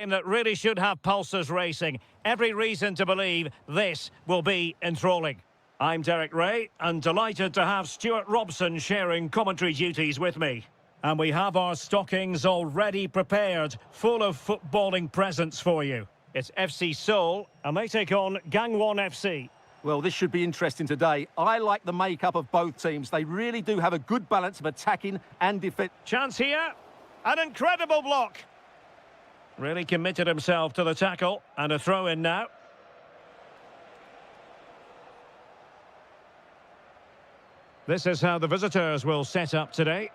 game that really should have pulses racing. Every reason to believe this will be enthralling. I'm Derek Ray, and delighted to have Stuart Robson sharing commentary duties with me. And we have our stockings already prepared, full of footballing presents for you. It's FC Seoul, and they take on Gangwon FC. Well, this should be interesting today. I like the makeup of both teams. They really do have a good balance of attacking and defence. Chance here. An incredible block. Really committed himself to the tackle, and a throw-in now. This is how the visitors will set up today.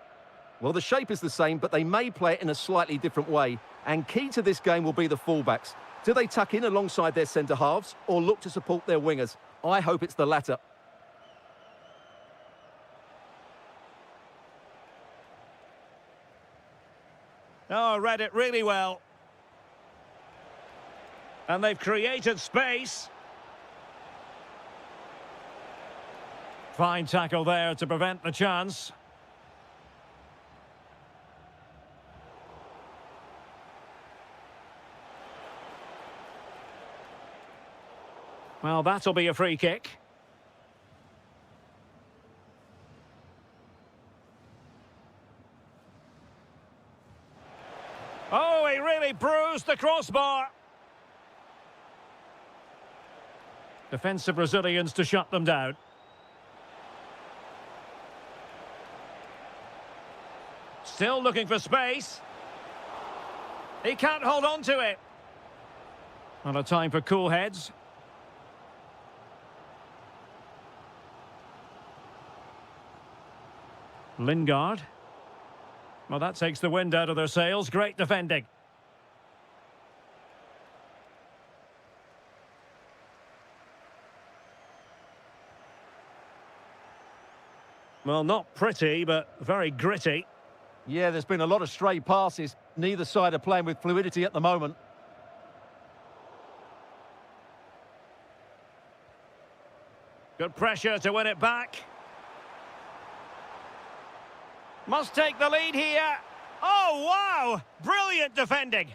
Well, the shape is the same, but they may play it in a slightly different way. And key to this game will be the fullbacks. Do they tuck in alongside their centre-halves or look to support their wingers? I hope it's the latter. Oh, read it really well. And they've created space. Fine tackle there to prevent the chance. Well, that'll be a free kick. Oh, he really bruised the crossbar. Defensive Brazilians to shut them down. Still looking for space. He can't hold on to it. Not a time for cool heads. Lingard. Well, that takes the wind out of their sails. Great defending. Well, not pretty, but very gritty. Yeah, there's been a lot of stray passes. Neither side are playing with fluidity at the moment. Good pressure to win it back. Must take the lead here. Oh, wow! Brilliant defending.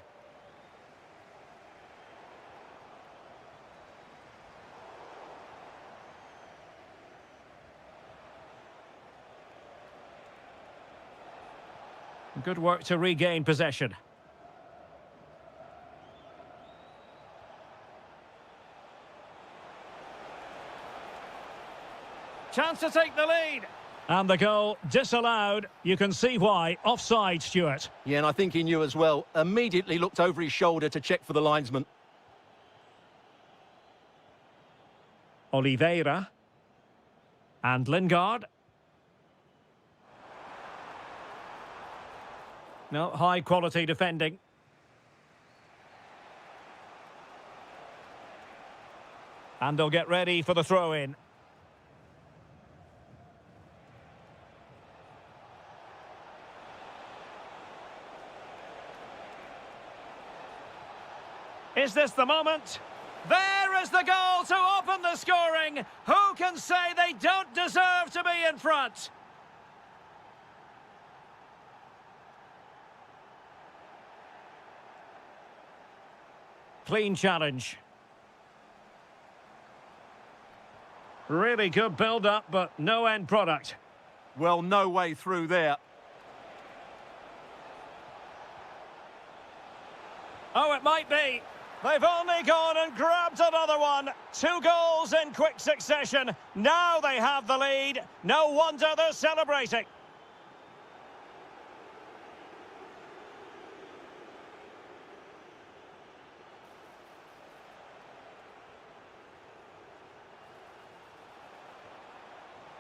Good work to regain possession. Chance to take the lead. And the goal disallowed. You can see why. Offside, Stuart. Yeah, and I think he knew as well. Immediately looked over his shoulder to check for the linesman. Oliveira. And Lingard. No, high-quality defending. And they'll get ready for the throw-in. Is this the moment? There is the goal to open the scoring. Who can say they don't deserve to be in front? Clean challenge. Really good build-up, but no end product. Well, no way through there. Oh, it might be. They've only gone and grabbed another one. 2 goals in quick succession. Now they have the lead. No wonder they're celebrating.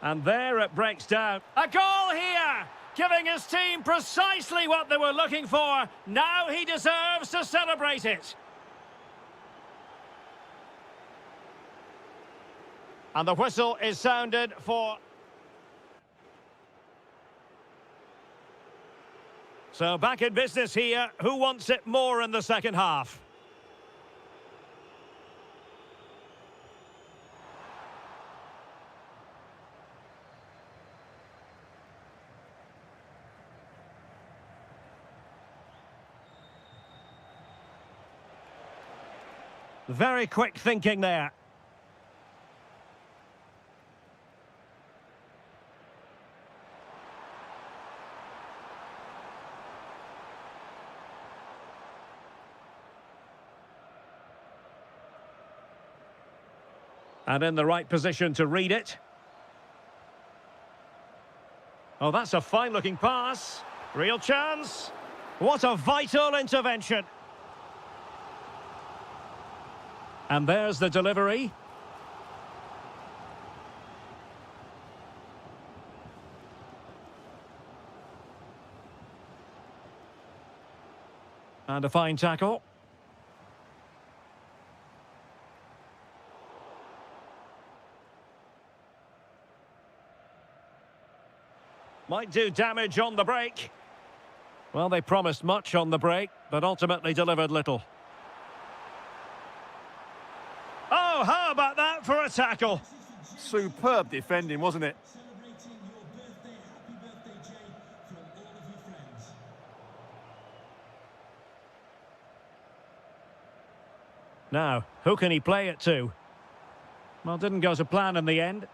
And there it breaks down. A goal here, giving his team precisely what they were looking for. Now he deserves to celebrate it. And the whistle is sounded for... So back in business here. Who wants it more in the second half? Very quick thinking there. And in the right position to read it. Oh, that's a fine-looking pass. Real chance. What a vital intervention. And there's the delivery. And a fine tackle. Might do damage on the break. Well, they promised much on the break, but ultimately delivered little. Oh, how about that for a tackle? Superb defending, wasn't it? Now, who can he play it to? Well, didn't go to plan in the end.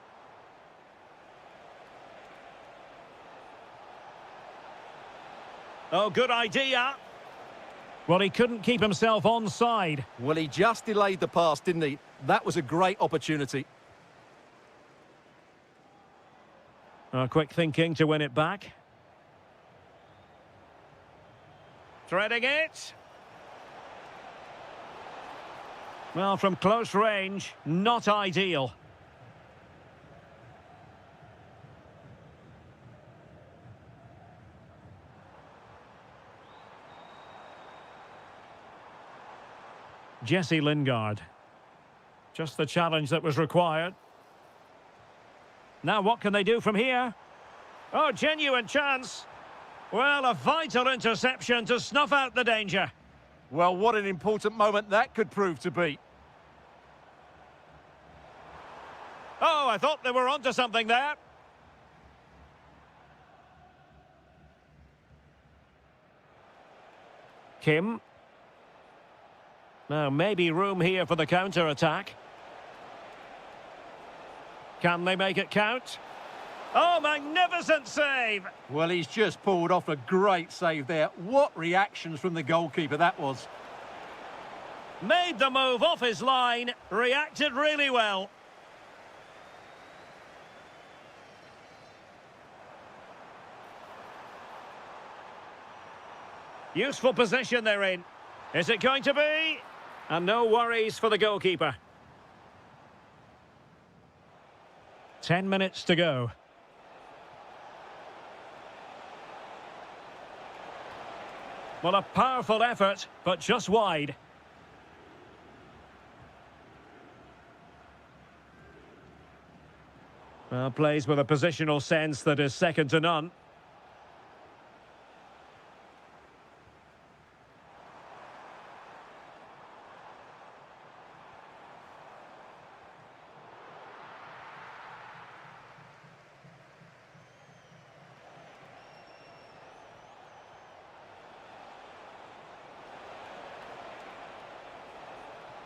Oh, good idea. Well, he couldn't keep himself onside. Well, he just delayed the pass, didn't he? That was a great opportunity. Quick thinking to win it back. Threading it. Well, from close range, not ideal. Jesse Lingard. Just the challenge that was required. Now what can they do from here? Oh, genuine chance. Well, a vital interception to snuff out the danger. Well, what an important moment that could prove to be. Oh, I thought they were onto something there. Kim. Now, maybe room here for the counter-attack. Can they make it count? Oh, magnificent save! Well, he's just pulled off a great save there. What reactions from the goalkeeper that was. Made the move off his line, reacted really well. Useful position they're in. Is it going to be? And no worries for the goalkeeper. 10 minutes to go. Well, a powerful effort, but just wide. Well, plays with a positional sense that is second to none.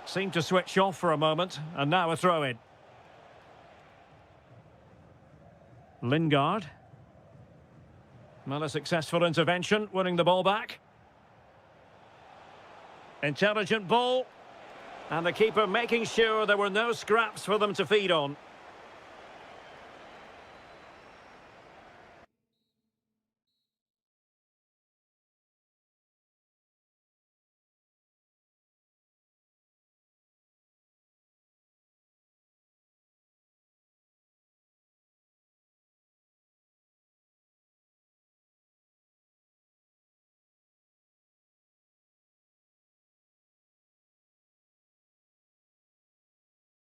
Seemed to switch off for a moment, and now a throw-in. Lingard. Well, a successful intervention, winning the ball back. Intelligent ball. And the keeper making sure there were no scraps for them to feed on.